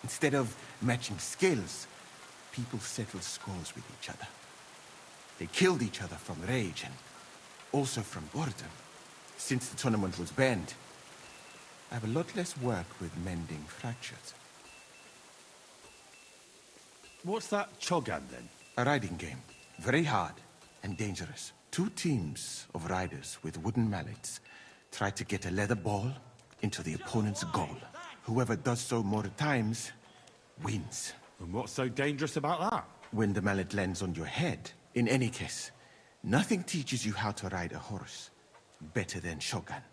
Instead of matching skills, people settled scores with each other. They killed each other from rage and also from boredom. Since the tournament was banned, I have a lot less work with mending fractures. What's that chogan, then? A riding game. Very hard and dangerous. Two teams of riders with wooden mallets try to get a leather ball into the opponent's goal. Whoever does so more times wins. And what's so dangerous about that? When the mallet lands on your head. In any case, nothing teaches you how to ride a horse better than Shogun.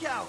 Look out!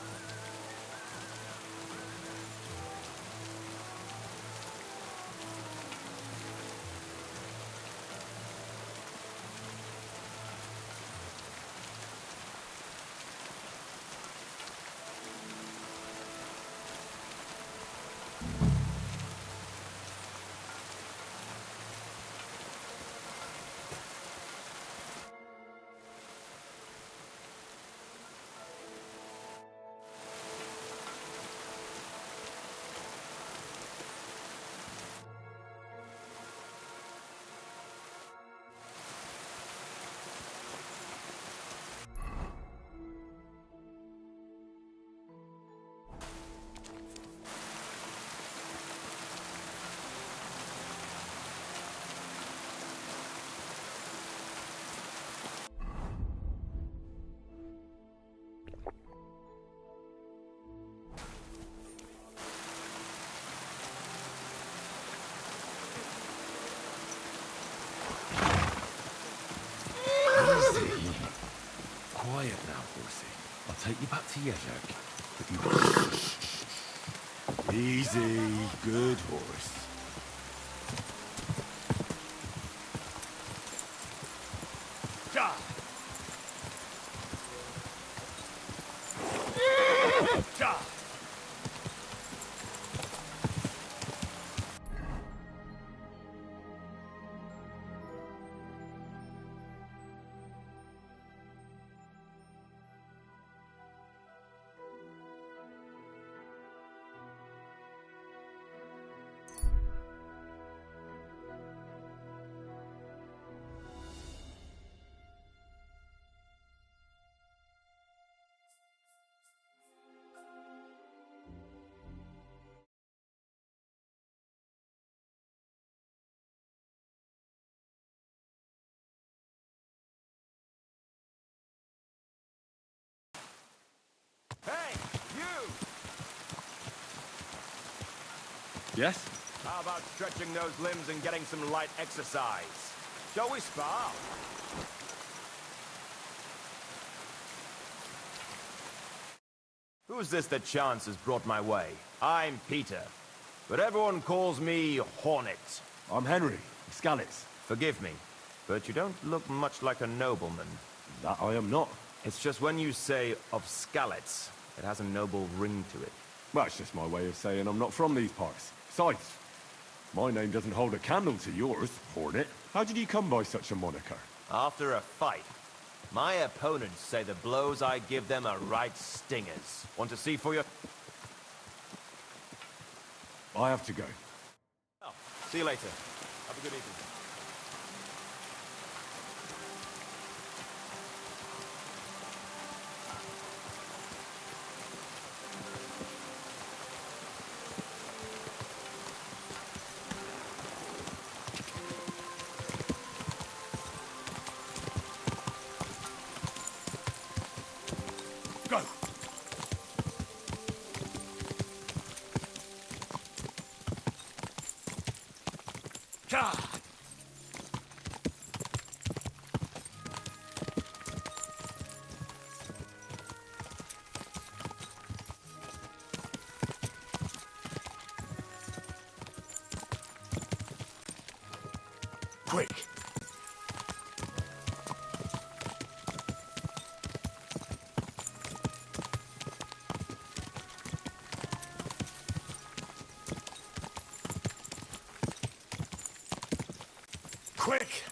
Quiet now, horsey. I'll take you back to Yezhak. But you... Easy. Good horse. Ja! Ja! Hey, you! Yes? How about stretching those limbs and getting some light exercise? Shall we spar? Who's this that chance has brought my way? I'm Peter, but everyone calls me Hornet. I'm Henry, Skalitz. Forgive me, but you don't look much like a nobleman. That I am not. It's just when you say of Skalitz, it has a noble ring to it. Well, it's just my way of saying I'm not from these parts. Besides, my name doesn't hold a candle to yours, Hornet. How did you come by such a moniker? After a fight, my opponents say the blows I give them are right stingers. Want to see for your... I have to go. Oh, see you later. Have a good evening. Go! God! Quick! Quick!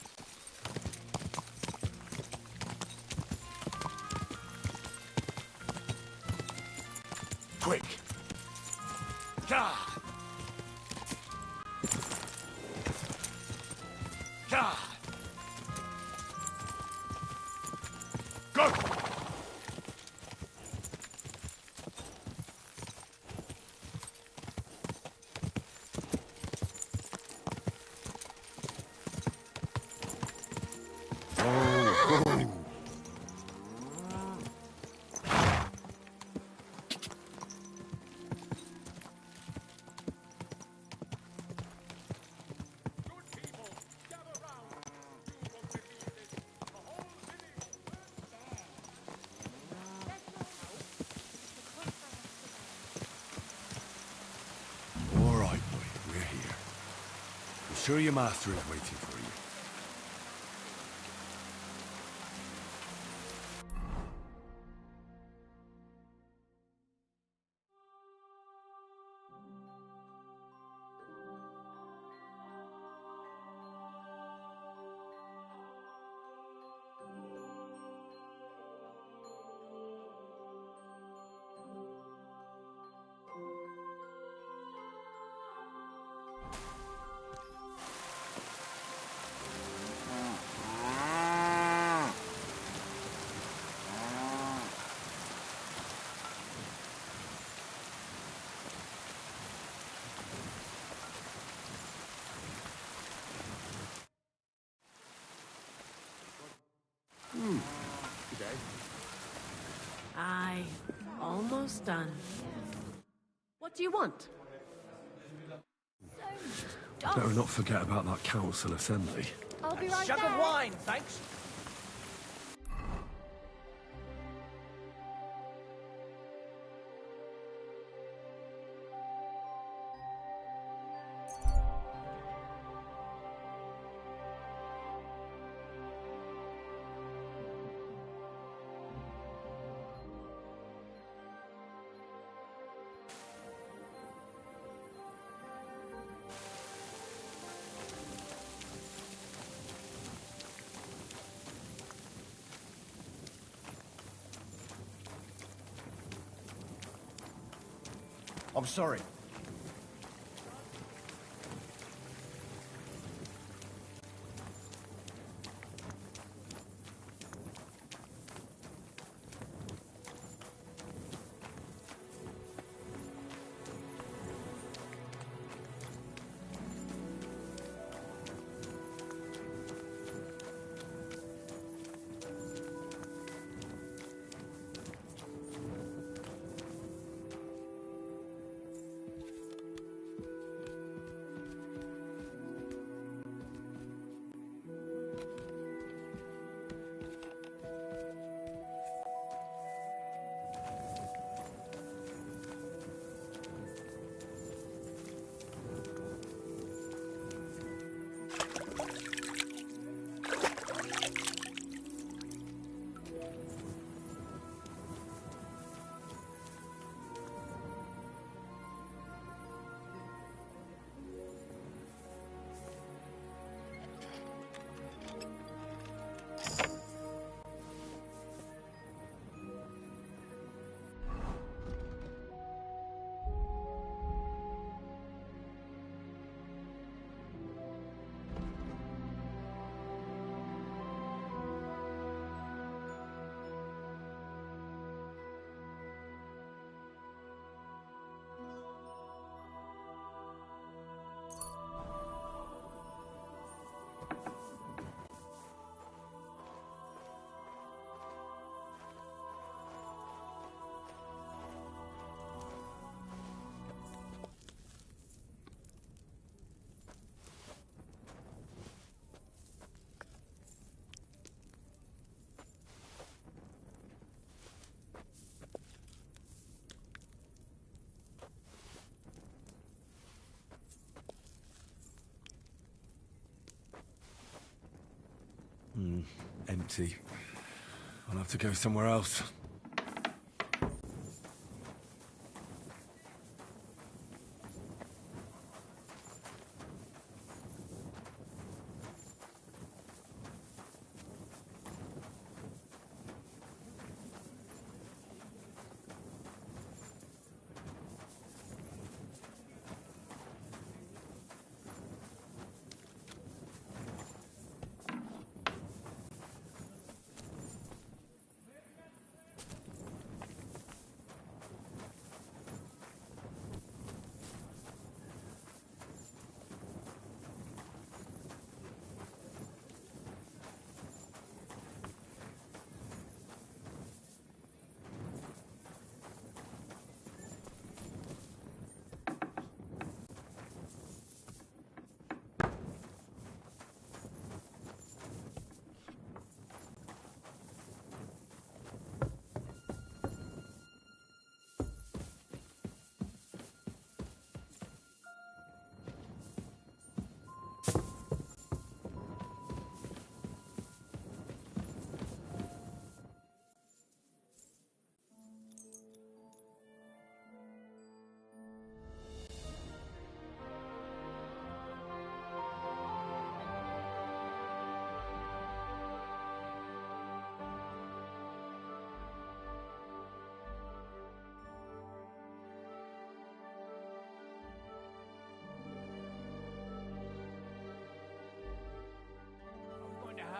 Quick! God! God! Go! sure your master is waiting for you. Aye, almost done. What do you want? Better not forget about that council assembly. I'll be right Jug there. of wine, thanks. I'm sorry. Empty. I'll have to go somewhere else.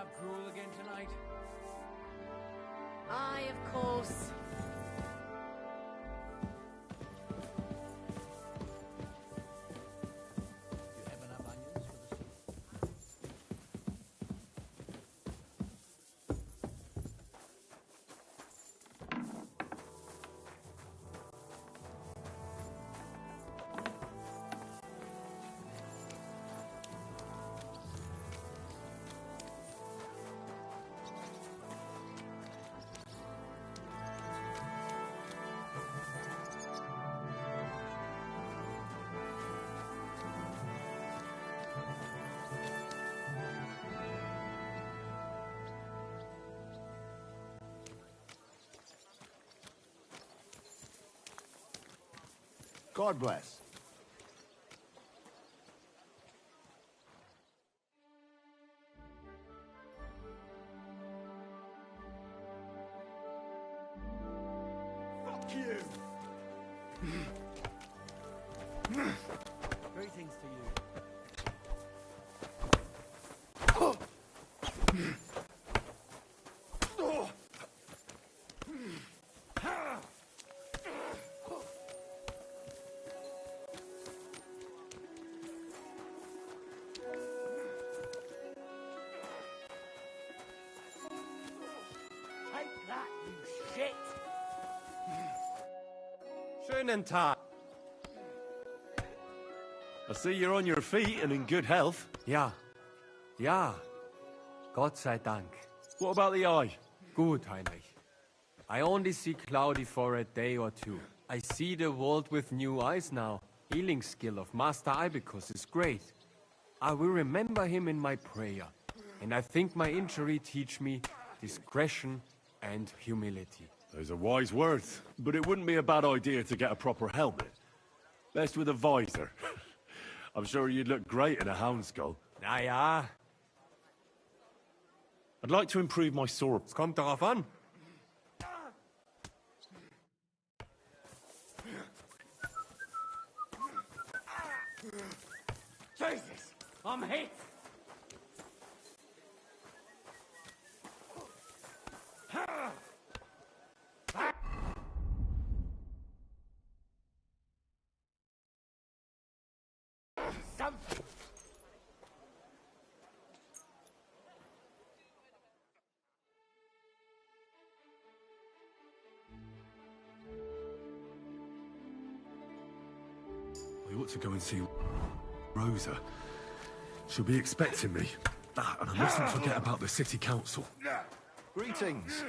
have gruel again tonight? Aye, of course. You have enough onions for the soup? God bless. Fuck you! Greetings to you. Take that, you shit! Schönen Tag. I see you're on your feet and in good health. Ja. Ja. Gott sei Dank. What about the eye? Good, Heinrich. I only see cloudy for a day or two. I see the world with new eyes now. Healing skill of Master Ibicus is great. I will remember him in my prayer. And I think my injury teach me discretion and humility. Those are wise words, but it wouldn't be a bad idea to get a proper helmet. Best with a visor. I'm sure you'd look great in a hound skull. Na ja. I'd like to improve my sword. Es kommt darauf an. Jesus! I'm hit! Something! I ought to go and see Rosa. She'll be expecting me. Ah, and I mustn't forget about the city council. Greetings.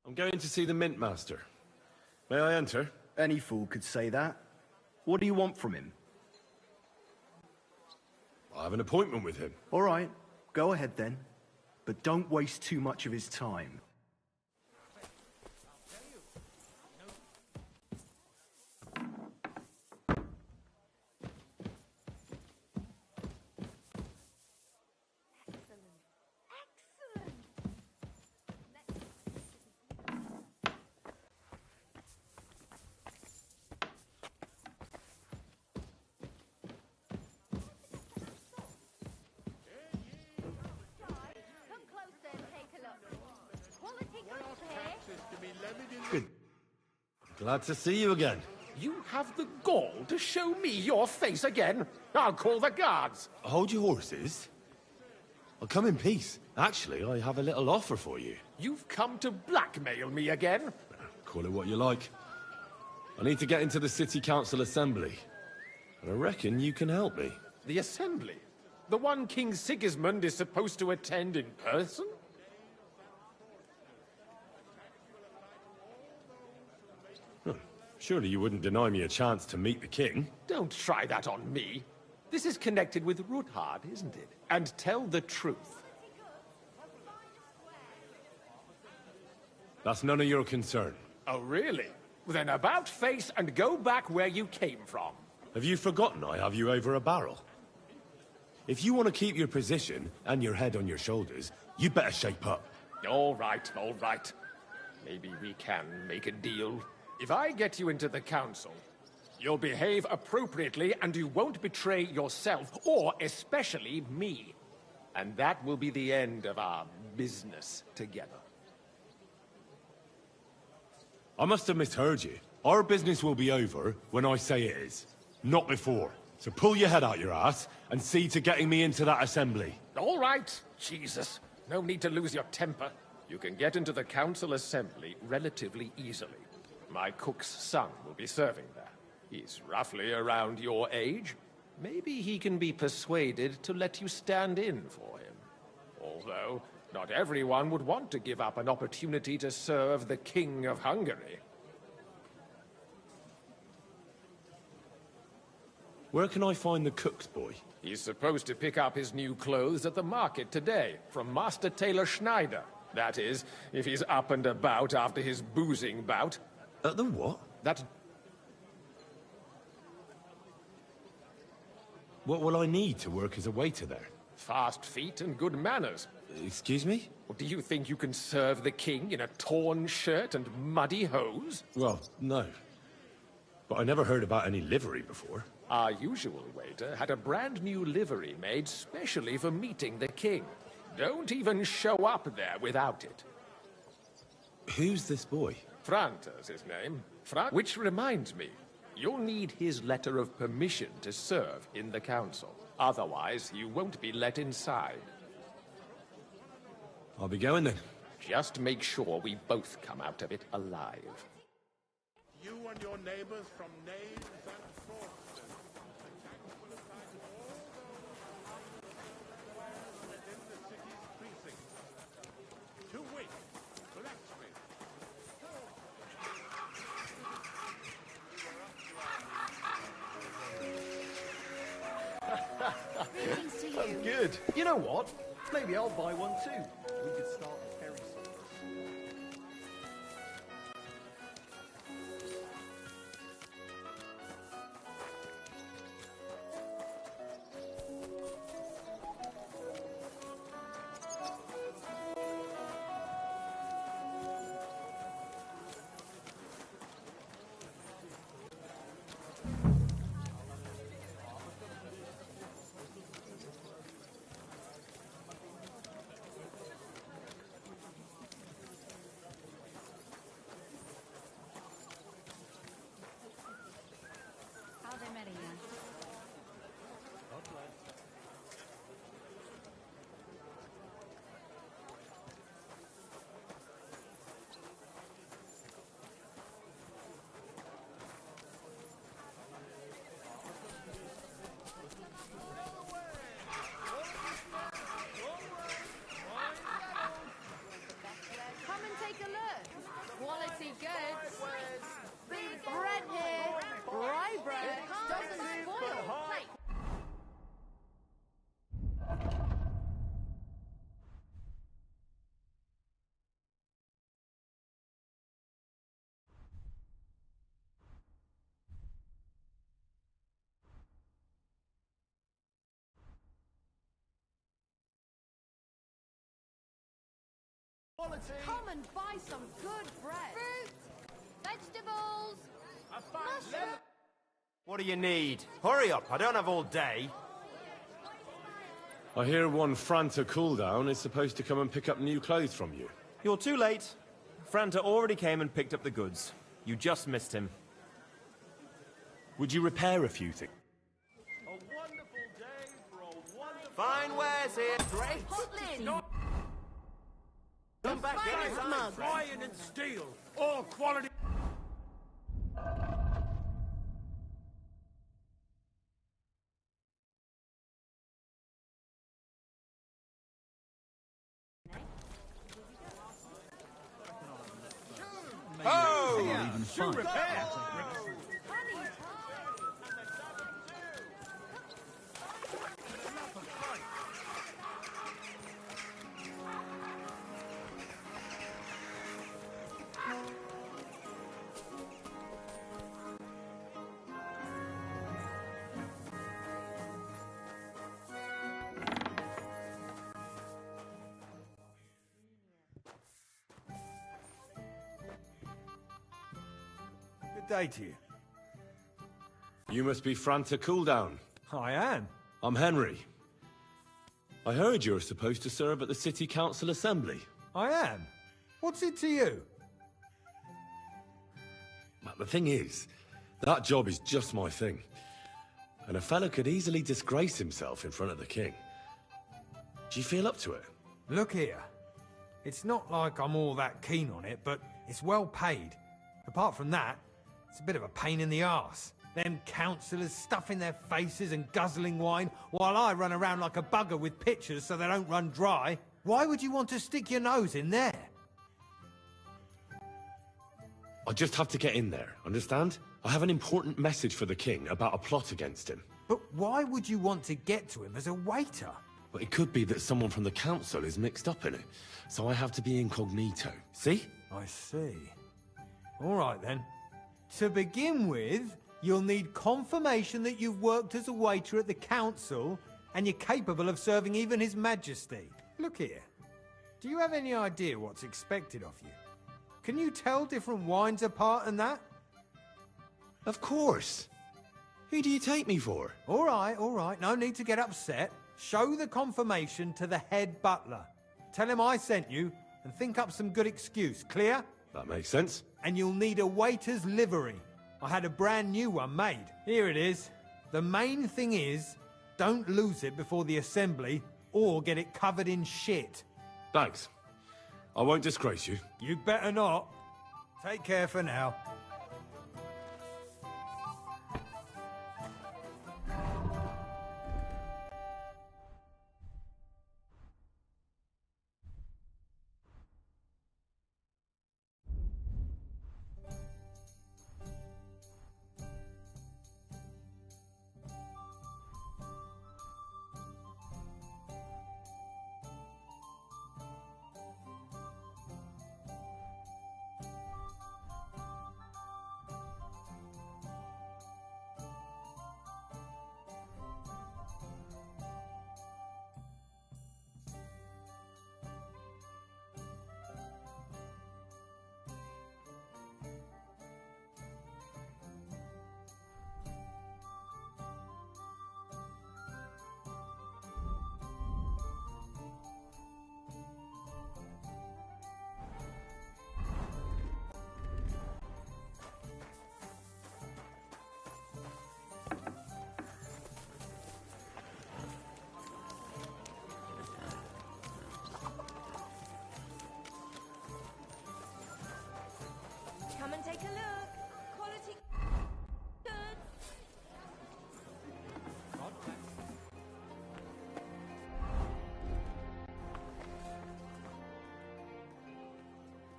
I'm going to see the Mint Master. May I enter? Any fool could say that. What do you want from him? I have an appointment with him. All right, go ahead then. But don't waste too much of his time. Glad to see you again. You have the gall to show me your face again? I'll call the guards. Hold your horses. I'll come in peace. Actually, I have a little offer for you. You've come to blackmail me again? Call it what you like. I need to get into the city council assembly. And I reckon you can help me. The assembly? The one King Sigismund is supposed to attend in person? Surely you wouldn't deny me a chance to meet the king? Don't try that on me. This is connected with Ruthard, isn't it? And tell the truth. That's none of your concern. Oh, really? Then about face and go back where you came from. Have you forgotten I have you over a barrel? If you want to keep your position and your head on your shoulders, you better shape up. All right, all right. Maybe we can make a deal. If I get you into the council, you'll behave appropriately and you won't betray yourself, or especially me. And that will be the end of our business together. I must have misheard you. Our business will be over when I say it is, not before. So pull your head out your ass and see to getting me into that assembly. All right, Jesus. No need to lose your temper. You can get into the council assembly relatively easily. My cook's son will be serving there. He's roughly around your age. Maybe he can be persuaded to let you stand in for him. Although, not everyone would want to give up an opportunity to serve the King of Hungary. Where can I find the cook's boy? He's supposed to pick up his new clothes at the market today, from Master Tailor Schneider. That is, if he's up and about after his boozing bout. At the what? What will I need to work as a waiter there? Fast feet and good manners. Excuse me? Or do you think you can serve the king in a torn shirt and muddy hose? Well, no. But I never heard about any livery before. Our usual waiter had a brand new livery made specially for meeting the king. Don't even show up there without it. Who's this boy? Franta's his name. Which reminds me, you'll need his letter of permission to serve in the council. Otherwise, you won't be let inside. I'll be going then. Just make sure we both come out of it alive. You and your neighbors from knaves and fraudsters. The tank will attack all those within the city's precincts. 2 weeks. Blacksmith. That's good. You know what? Maybe I'll buy one too. We could start the ferry service. Come and take a look. Quality goods. Bread here. Rye bread. Doesn't spoil. Come and buy some good bread. Fruit, vegetables, mushrooms. What do you need? Hurry up, I don't have all day. I hear one Franta cooldown is supposed to come and pick up new clothes from you. You're too late. Franta already came and picked up the goods. You just missed him. Would you repair a few things? A wonderful day for a wonderful... Fine wares here. Great. Come back anytime. Iron and steel. All quality. Oh! fine. Good day to you. You must be Franta Cooldown. I am. I'm Henry. I heard you're supposed to serve at the City Council Assembly. I am. What's it to you? Well, the thing is, that job is just my thing. And a fella could easily disgrace himself in front of the king. Do you feel up to it? Look here. It's not like I'm all that keen on it, but it's well paid. Apart from that, it's a bit of a pain in the arse. Them councillors stuffing their faces and guzzling wine, while I run around like a bugger with pitchers so they don't run dry. Why would you want to stick your nose in there? I just have to get in there, understand? I have an important message for the king about a plot against him. But why would you want to get to him as a waiter? But it could be that someone from the council is mixed up in it, so I have to be incognito. See? I see. All right then. To begin with, you'll need confirmation that you've worked as a waiter at the council and you're capable of serving even His Majesty. Look here. Do you have any idea what's expected of you? Can you tell different wines apart and that? Of course. Who do you take me for? All right. No need to get upset. Show the confirmation to the head butler. Tell him I sent you and think up some good excuse. Clear? That makes sense. And you'll need a waiter's livery. I had a brand new one made. Here it is. The main thing is, don't lose it before the assembly or get it covered in shit. Thanks. I won't disgrace you. You'd better not. Take care for now. Come and take a look. Quality good.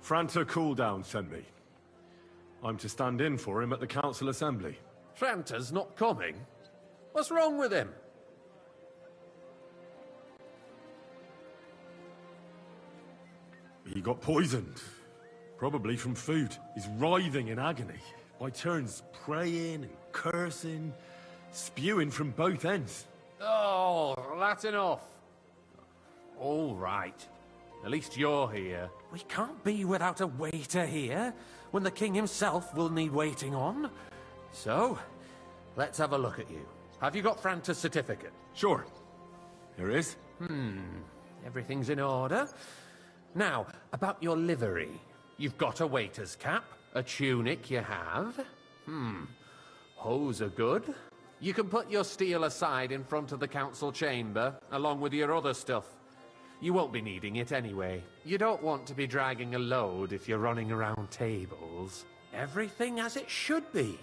Franta Cooldown sent me. I'm to stand in for him at the council assembly. Franta's not coming? What's wrong with him? He got poisoned. Probably from food. He's writhing in agony. By turns praying and cursing, spewing from both ends. Oh, that's enough. All right. At least you're here. We can't be without a waiter here, when the king himself will need waiting on. So, let's have a look at you. Have you got Franta's certificate? Sure. Here it is. Everything's in order. Now, about your livery. You've got a waiter's cap, a tunic you have. Hose are good. You can put your steel aside in front of the council chamber, along with your other stuff. You won't be needing it anyway. You don't want to be dragging a load if you're running around tables. Everything as it should be.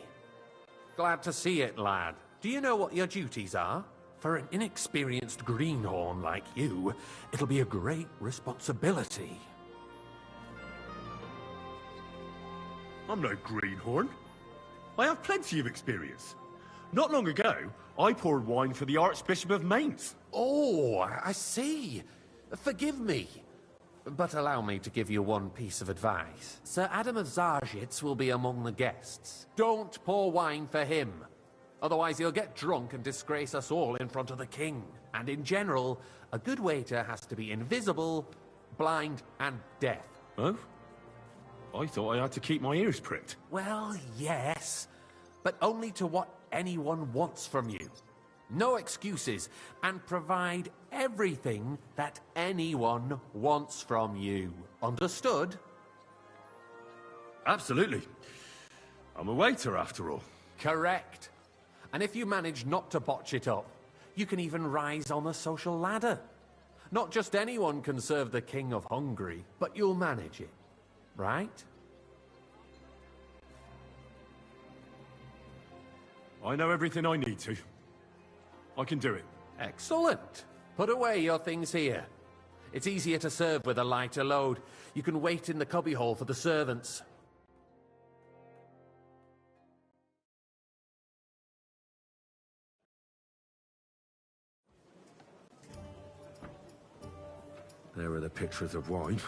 Glad to see it, lad. Do you know what your duties are? For an inexperienced greenhorn like you, it'll be a great responsibility. I'm no greenhorn. I have plenty of experience. Not long ago, I poured wine for the Archbishop of Mainz. Oh, I see. Forgive me. But allow me to give you one piece of advice. Sir Adam of Zarjitz will be among the guests. Don't pour wine for him. Otherwise he'll get drunk and disgrace us all in front of the king. And in general, a good waiter has to be invisible, blind, and deaf. Oh? I thought I had to keep my ears pricked. Well, yes, but only to what anyone wants from you. No excuses, and provide everything that anyone wants from you. Understood? Absolutely. I'm a waiter, after all. Correct. And if you manage not to botch it up, you can even rise on the social ladder. Not just anyone can serve the King of Hungary, but you'll manage it. Right? I know everything I need to. I can do it. Excellent. Put away your things here. It's easier to serve with a lighter load. You can wait in the cubbyhole for the servants. There are the pictures of wine.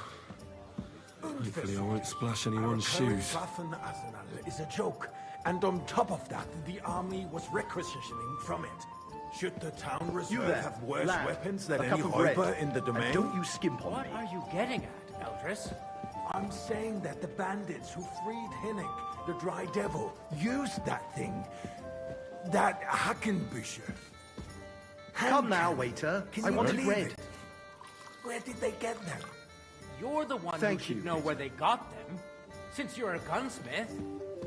Hopefully I won't splash anyone's shoes. Waffenarsenal is a joke, and on top of that, the army was requisitioning from it. Should the town reserve have worse weapons than any Räuber in the domain? Don't you skimp on What me. are you getting at, Eldris? I'm saying that the bandits who freed Hinnick, the Dry Devil, used that thing. That Hackenbücher. Come now, waiter. I want it red. Where did they get them? You're the one Thank who should you, know where they got them, since you're a gunsmith.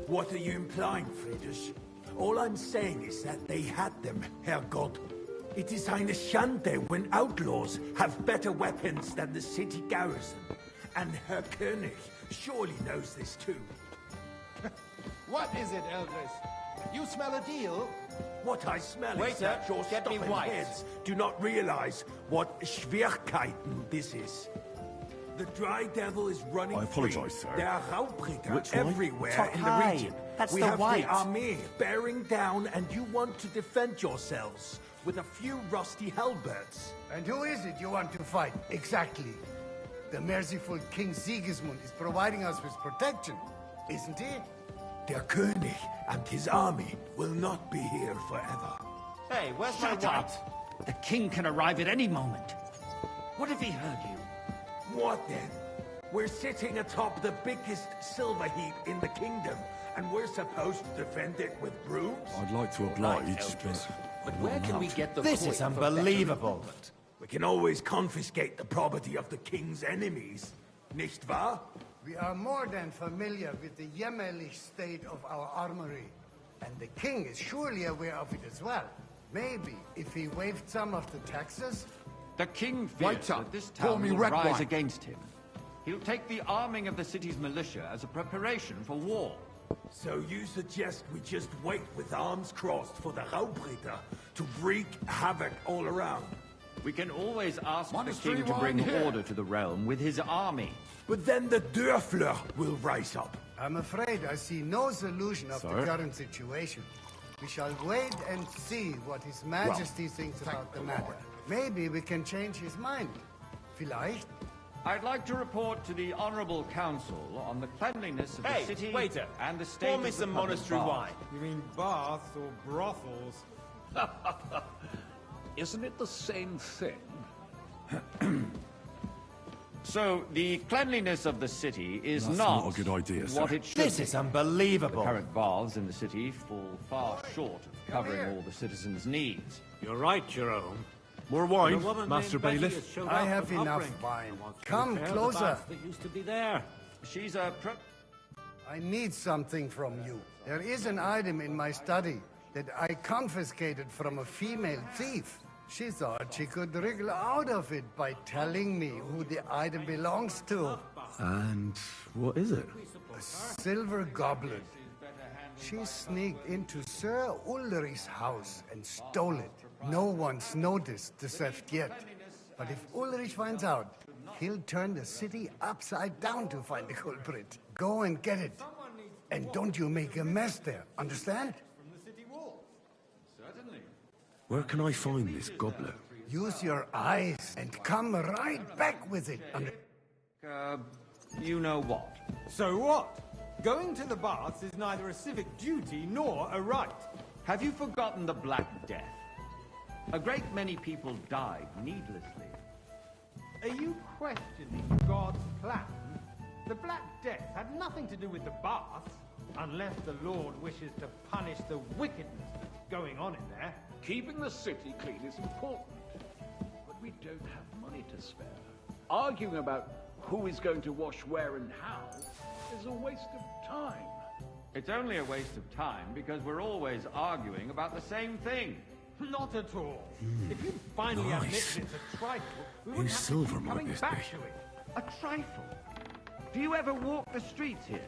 What are you implying, Friedrich? All I'm saying is that they had them, Herrgott. It is eine Schande when outlaws have better weapons than the city garrison. And Herr König surely knows this too. What is it, Eldris? You smell a deal? What I smell is Waiter, that your get me stupid white. heads do not realize what Schwierigkeiten this is. The Dry Devil is running I apologize, free. sir. There are Raubritter Which one? everywhere in the Tokai. region. That's we the have white. the army bearing down, and you want to defend yourselves with a few rusty halberds. And who is it you want to fight, exactly? The merciful King Sigismund is providing us with protection, isn't he? Der König and his army will not be here forever. Hey, where's Shut my up. white? The king can arrive at any moment. What if he heard you? What then? We're sitting atop the biggest silver heap in the kingdom, and we're supposed to defend it with brooms? I'd like to oblige, But where can we get the This coin is for unbelievable. We can always confiscate the property of the king's enemies, nicht wahr? We are more than familiar with the jämmerlich state of our armory. And the king is surely aware of it as well. Maybe if he waived some of the taxes? The king White fears top. that this Call town me will red rise wine. against him. He'll take the arming of the city's militia as a preparation for war. So you suggest we just wait with arms crossed for the Raubritter to wreak havoc all around? We can always ask Monastery the king to wine bring here. order to the realm with his army. But then the Dörfler will rise up. I'm afraid I see no solution of the Sir? current situation. We shall wait and see what His Majesty thinks about the matter. Maybe we can change his mind. Vielleicht? I'd like to report to the Honourable Council on the cleanliness of Hey, the city waiter, and the state pour me of the some public monastery bath. wine. You mean baths or brothels? Isn't it the same thing? So, the cleanliness of the city is That's not, not a good idea, sir. what it should This be. is unbelievable. The current baths in the city fall far short of covering all the citizens' needs. You're right, Jerome. More wine, Master Bailiff? I have enough wine. Come closer. That used to be there. She's a I need something from you. There is an item in my study that I confiscated from a female thief. She thought she could wriggle out of it by telling me who the item belongs to. And what is it? A silver goblet. She sneaked into Sir Ulrich's house and stole it. No one's noticed the theft yet. But if Ulrich finds out, he'll turn the city upside down to find the culprit. Go and get it. And don't you make a mess there, understand? Certainly. Where can I find this goblet? Use your eyes and come right back with it. You know what? So what? Going to the baths is neither a civic duty nor a right. Have you forgotten the Black Death? A great many people died needlessly. Are you questioning God's plan? The Black Death had nothing to do with the baths, unless the Lord wishes to punish the wickedness that's going on in there. Keeping the city clean is important, but we don't have money to spare. Arguing about who is going to wash where and how is a waste of time. It's only a waste of time because we're always arguing about the same thing. Not at all. If you finally admit that it's a trifle, we wouldn't have to keep coming back to it. A trifle? Do you ever walk the streets here?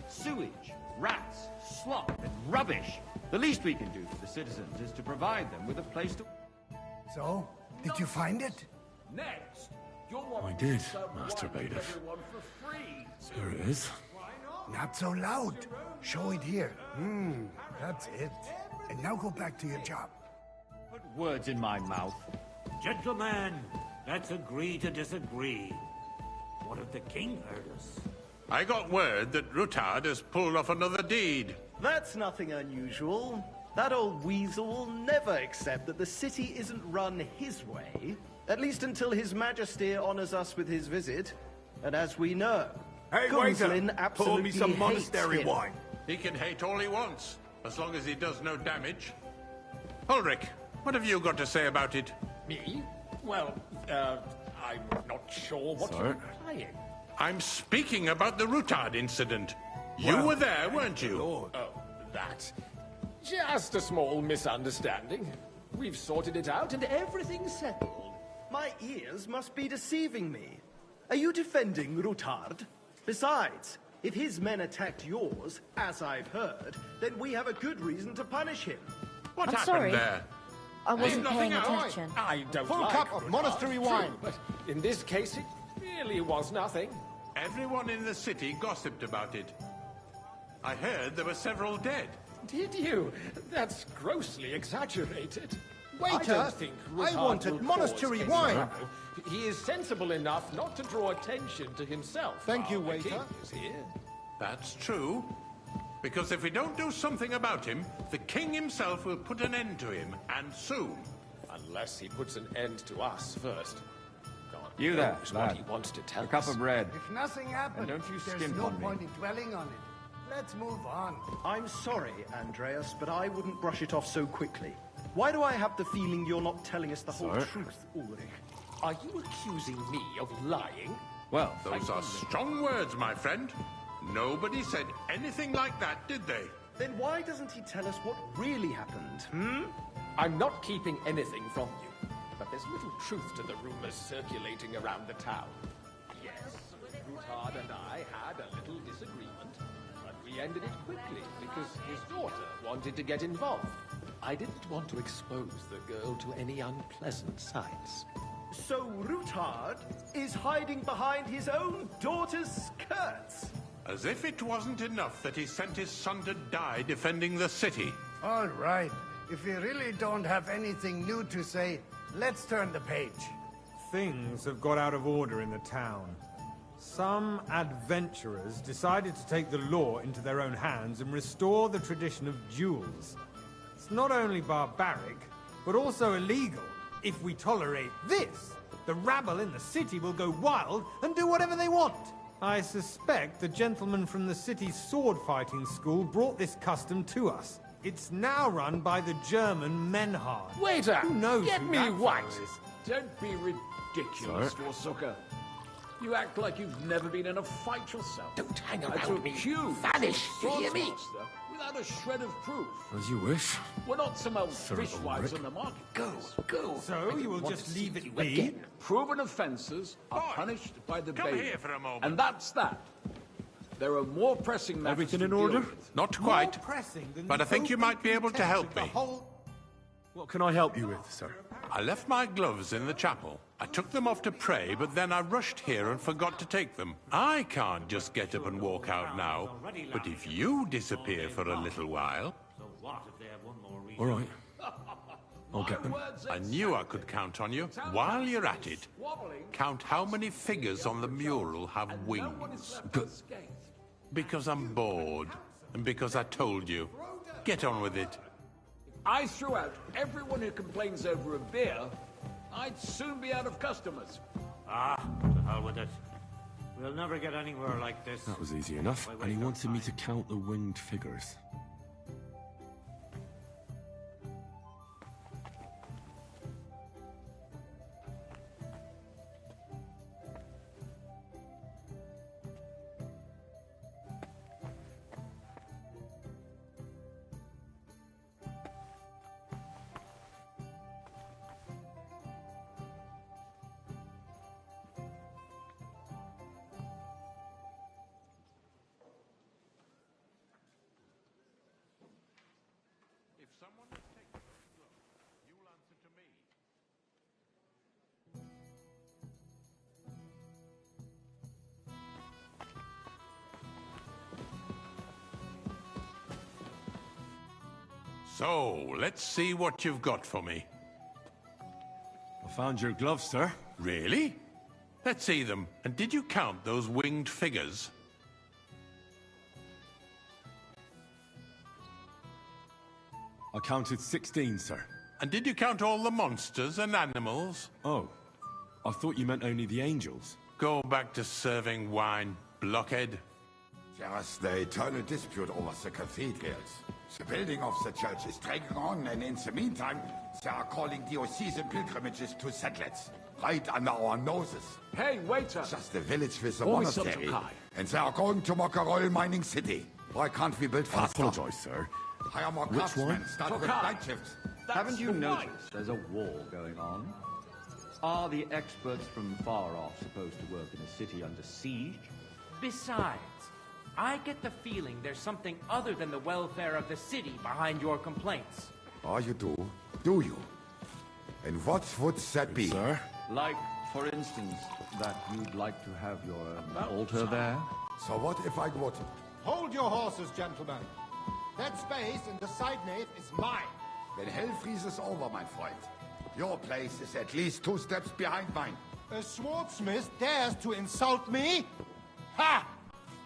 Sewage, rats, slop, and rubbish. The least we can do for the citizens is to provide them with a place to... So, did you find it? Next, you'll want I did, to serve Master wine to Bailiff. everyone for free. Here it is. Not so loud. Show it here. That's it. And now go back to your job. Put words in my mouth. Gentlemen, let's agree to disagree. What if the king heard us? I got word that Rutard has pulled off another deed. That's nothing unusual. That old weasel will never accept that the city isn't run his way. At least until His Majesty honors us with his visit. And as we know, Hey, Gunslin waiter, absolutely pour me some hates monastery him. wine. He can hate all he wants, as long as he does no damage. Ulrich, what have you got to say about it? Me? Well, I'm not sure what Sir? you're implying. I'm speaking about the Rutard incident. You were there, weren't you? Oh, that. Just a small misunderstanding. We've sorted it out and everything's settled. My ears must be deceiving me. Are you defending Rutard? Besides, if his men attacked yours, as I've heard, then we have a good reason to punish him. What I'm happened sorry. there? I wasn't Ain't paying nothing out. attention. I don't Full like cup of Rutard, monastery true, wine. But in this case, it really was nothing. Everyone in the city gossiped about it. I heard there were several dead. Did you? That's grossly exaggerated. I Waiter, don't think I Rutard wanted will monastery cause wine. any trouble. He is sensible enough not to draw attention to himself. Thank you, while the waiter. king is here. That's true. Because if we don't do something about him, the king himself will put an end to him, and soon. Unless he puts an end to us first. God You there, knows what lad. he wants to tell A cup us. of bread. If nothing happened, And don't you there's skimp no on me. point in dwelling on it. Let's move on. I'm sorry, Andreas, but I wouldn't brush it off so quickly. Why do I have the feeling you're not telling us the whole Sir? truth, Ulrich? Are you accusing me of lying? Well, Those are strong words, my friend. Nobody said anything like that, did they? Then why doesn't he tell us what really happened, I'm not keeping anything from you, but there's little truth to the rumors circulating around the town. Yes, Rutard and I had a little disagreement, but we ended it quickly because his daughter wanted to get involved. I didn't want to expose the girl to any unpleasant sights. So Rutard is hiding behind his own daughter's skirts. As if it wasn't enough that he sent his son to die defending the city. All right. If we really don't have anything new to say, let's turn the page. Things have got out of order in the town. Some adventurers decided to take the law into their own hands and restore the tradition of duels. It's not only barbaric, but also illegal. If we tolerate this, the rabble in the city will go wild and do whatever they want. I suspect the gentleman from the city's sword-fighting school brought this custom to us. It's now run by the German Menhard. Waiter, Who knows get who me that white. fellow is? Don't be ridiculous, Forsucker. You act like you've never been in a fight yourself. Don't hang I around took me. you, Vanish, you hear me? Swordsmaster, without a shred of proof. As you wish. We're not some old Sir fishwives Ulrich. on the market. Go. So you will just leave it be? Again, proven offences are punished by the come bailiff. here for a moment. And that's that. There are more pressing matters Everything to in deal order? with. Not More quite, pressing than but the I think you open might be able to contempt help of the me. whole- What can I help you with, sir? I left my gloves in the chapel. I took them off to pray, but then I rushed here and forgot to take them. I can't just get up and walk out now. But if you disappear for a little while... All right. I'll get them. I knew I could count on you. While you're at it, count how many figures on the mural have wings. Because I'm bored, and because I told you. Get on with it. I threw out everyone who complains over a beer, I'd soon be out of customers. Ah, to hell with it. We'll never get anywhere like this. That was easy enough. And he wanted me to count the winged figures. If someone has taken those gloves, you'll answer to me. So, let's see what you've got for me. I found your gloves, sir. Really? Let's see them. And did you count those winged figures? I counted 16, sir. And did you count all the monsters and animals? Oh, I thought you meant only the angels. Go back to serving wine, blockhead. There's the eternal dispute over the cathedrals. The building of the church is dragging on, and in the meantime, they are calling diocesan pilgrimages to settlers, right under our noses. Hey, waiter! Just the village with the Always monastery. such a guy. And they are going to Mock-a-Roll mining city. Why can't we build faster? I apologize, sir. Hire more Which craftsmen, one? start with night shifts. Haven't you noticed there's a war going on? Are the experts from far off supposed to work in a city under siege? Besides, I get the feeling there's something other than the welfare of the city behind your complaints. Oh, you do? Do you? And what would that be? Sir? Like, for instance, that you'd like to have your altar there? So what if I would? Hold your horses, gentlemen. That space in the side nave is mine. When hell freezes over, my friend, your place is at least 2 steps behind mine. A swordsmith dares to insult me? Ha!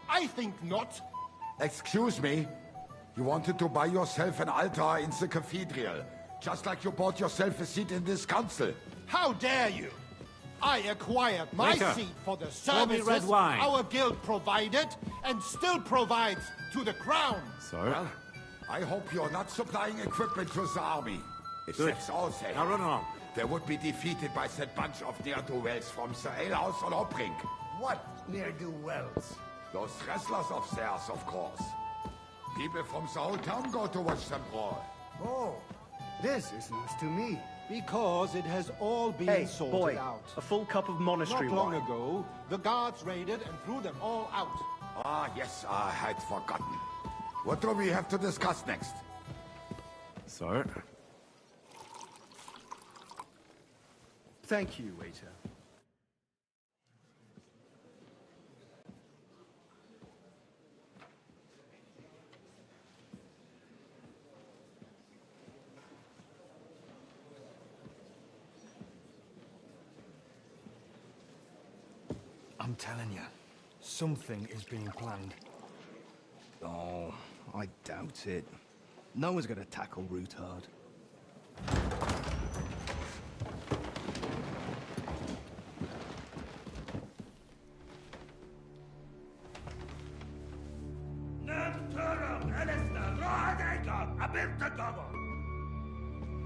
I think not. Excuse me? You wanted to buy yourself an altar in the cathedral, just like you bought yourself a seat in this council. How dare you? I acquired my Waiter, seat for the pour me services red wine. our guild provided and still provides to the crown. Sir? Well, I hope you're not supplying equipment to the army. If Good. that's all they Now run along. they would be defeated by that bunch of ne'er-do-wells from the alehouse on Hopbrink. What ne'er-do-wells? Those wrestlers of theirs, of course. People from the whole town go to watch them brawl. Oh, this is news to me. Because it has all been Hey, sorted boy, out. a full cup of monastery Not long wine. ago, the guards raided and threw them all out. Ah, yes, I had forgotten. What do we have to discuss next? Sir? Thank you, waiter. I'm telling you, something is being planned. Oh, I doubt it. No one's gonna tackle Rootard.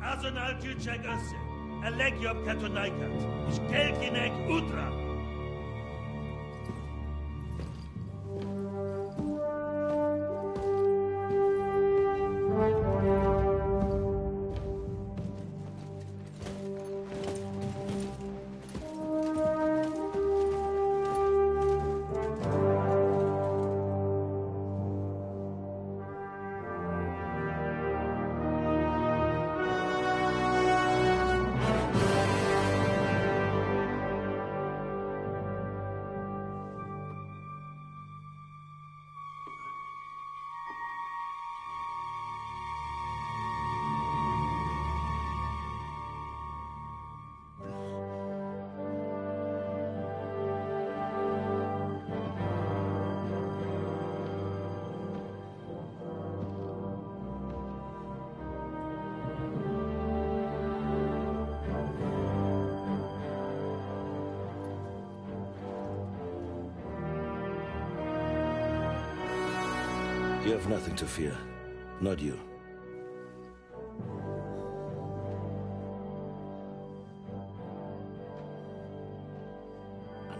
Azonal Tücek Össe, Elegiop Katonaikat, Ishkelkinek Utra. You have nothing to fear. Not you.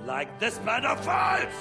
Like this banner falls!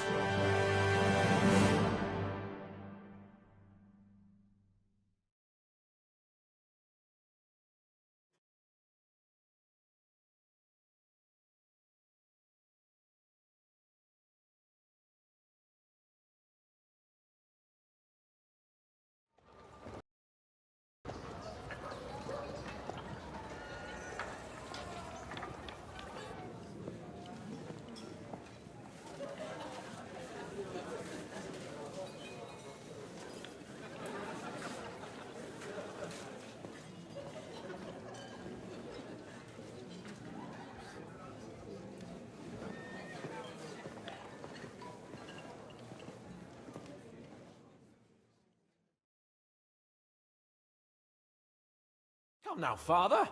Come now, Father.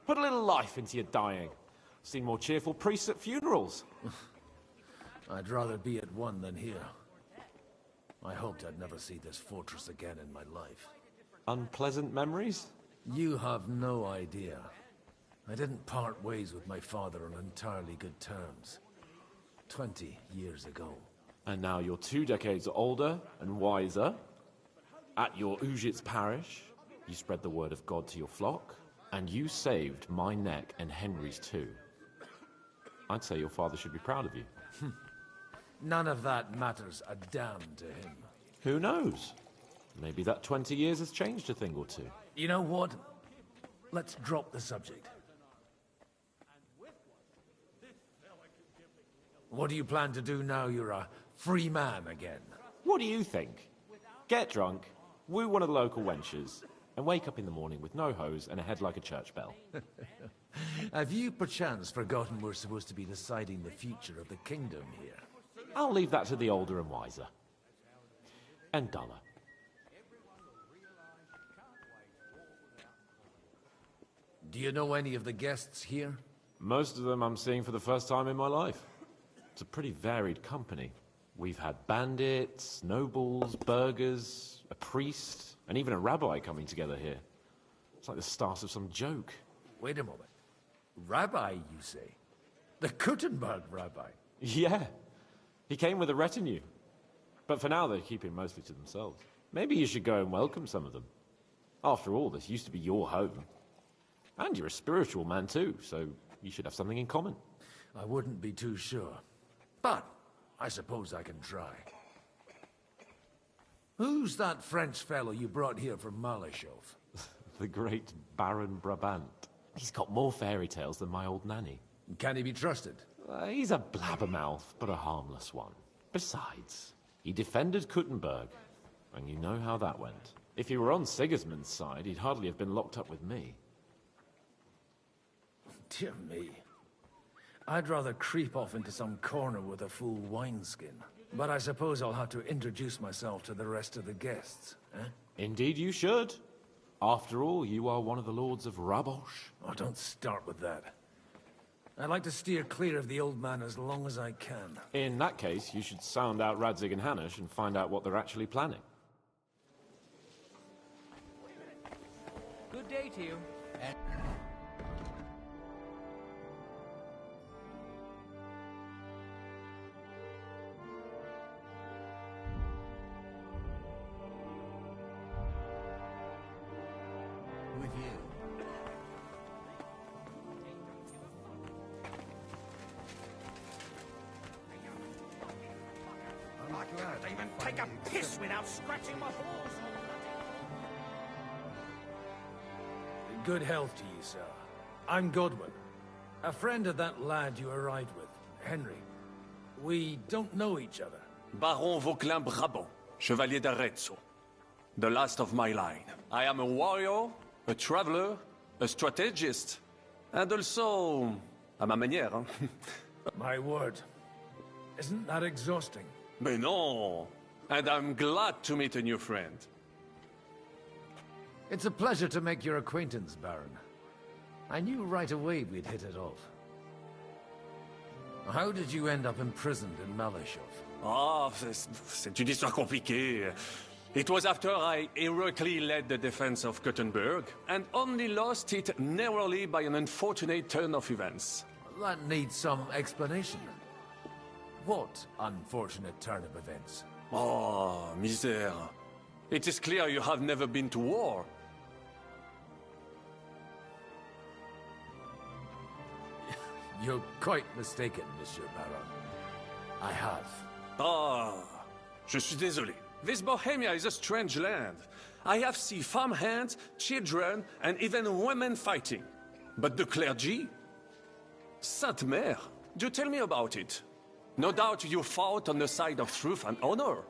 Put a little life into your dying. Seen more cheerful priests at funerals. I'd rather be at one than here. I hoped I'd never see this fortress again in my life. Unpleasant memories? You have no idea. I didn't part ways with my father on entirely good terms. 20 years ago. And now you're 2 decades older and wiser. At your Ujit's parish, you spread the word of God to your flock, and you saved my neck and Henry's too. I'd say your father should be proud of you. None of that matters a damn to him. Who knows? Maybe that 20 years has changed a thing or two. You know what? Let's drop the subject. What do you plan to do now you're a free man again? What do you think? Get drunk, woo one of the local wenches, and wake up in the morning with no hose and a head like a church bell. Have you perchance forgotten we're supposed to be deciding the future of the kingdom here? I'll leave that to the older and wiser. And duller. Do you know any of the guests here? Most of them I'm seeing for the first time in my life. It's a pretty varied company. We've had bandits, nobles, burghers, a priest, and even a rabbi coming together here. It's like the start of some joke. Wait a moment. Rabbi, you say? The Kuttenberg rabbi? Yeah. He came with a retinue. But for now, they're keeping mostly to themselves. Maybe you should go and welcome some of them. After all, this used to be your home. And you're a spiritual man too, so you should have something in common. I wouldn't be too sure. But I suppose I can try. Who's that French fellow you brought here from Malashov? The great Baron Brabant. He's got more fairy tales than my old nanny. Can he be trusted? He's a blabbermouth, but a harmless one. Besides, he defended Kuttenberg, and you know how that went. If he were on Sigismund's side, he'd hardly have been locked up with me. Dear me. I'd rather creep off into some corner with a full wineskin. But I suppose I'll have to introduce myself to the rest of the guests, eh? Indeed you should. After all, you are one of the lords of Rabosh. Oh, don't start with that. I'd like to steer clear of the old man as long as I can. In that case, you should sound out Radzig and Hanush and find out what they're actually planning. Good day to you. With you. I'm not glad to even take a piss without scratching my balls. Good health to you, sir. I'm Godwin, a friend of that lad you arrived with, Henry. We don't know each other. Baron Vauquelin Brabant, Chevalier d'Arezzo. The last of my line. I am a warrior, a traveler, a strategist, and also à ma manière. My word. Isn't that exhausting? Mais non! And I'm glad to meet a new friend. It's a pleasure to make your acquaintance, Baron. I knew right away we'd hit it off. How did you end up imprisoned in Malashov? Ah, c'est une histoire compliquée. It was after I heroically led the defense of Gothenburg, and only lost it narrowly by an unfortunate turn of events. That needs some explanation. What unfortunate turn of events? Oh, misère. It is clear you have never been to war. You're quite mistaken, Monsieur Baron. I have. Ah, je suis désolé. This Bohemia is a strange land. I have seen farmhands, children, and even women fighting. But the clergy? Sainte Mère, do tell me about it. No doubt you fought on the side of truth and honor.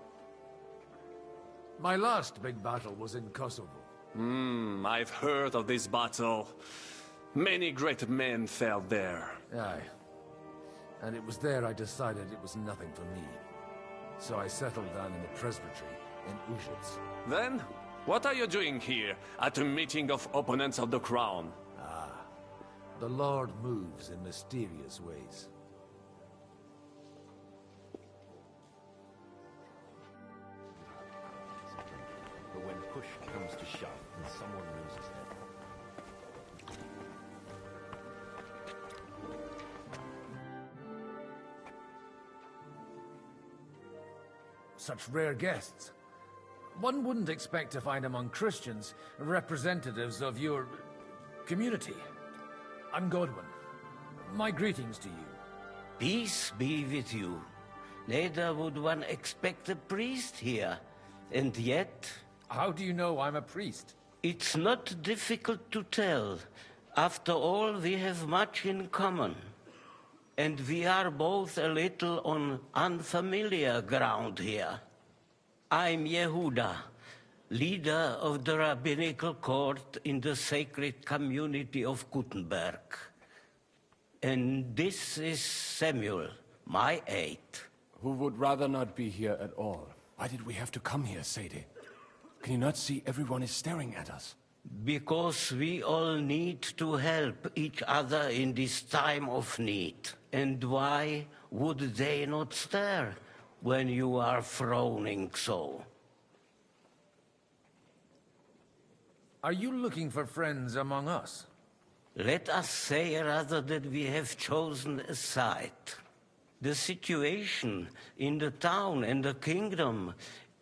My last big battle was in Kosovo. I've heard of this battle. Many great men fell there. Aye. And it was there I decided it was nothing for me. So I settled down in the presbytery in Ujits. Then, what are you doing here, at a meeting of opponents of the crown? The Lord moves in mysterious ways. But when push comes to shove and someone loses their... Such rare guests. One wouldn't expect to find among Christians representatives of your community. I'm Godwin. My greetings to you. Peace be with you. Neither would one expect a priest here. And yet... How do you know I'm a priest? It's not difficult to tell. After all, we have much in common. And we are both a little on unfamiliar ground here. I'm Yehuda, leader of the rabbinical court in the sacred community of Gutenberg. And this is Samuel, my aide. Who would rather not be here at all. Why did we have to come here, Sadie? Can you not see everyone is staring at us? Because we all need to help each other in this time of need. And why would they not stare when you are frowning so? Are you looking for friends among us? Let us say rather that we have chosen a side. The situation in the town and the kingdom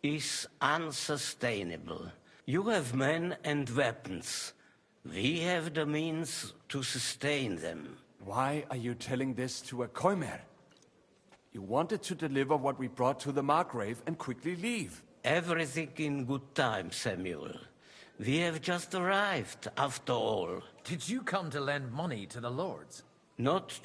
is unsustainable. You have men and weapons. We have the means to sustain them. Why are you telling this to a Koimer? You wanted to deliver what we brought to the Margrave and quickly leave. Everything in good time, Samuel. We have just arrived, after all. Did you come to lend money to the lords? Not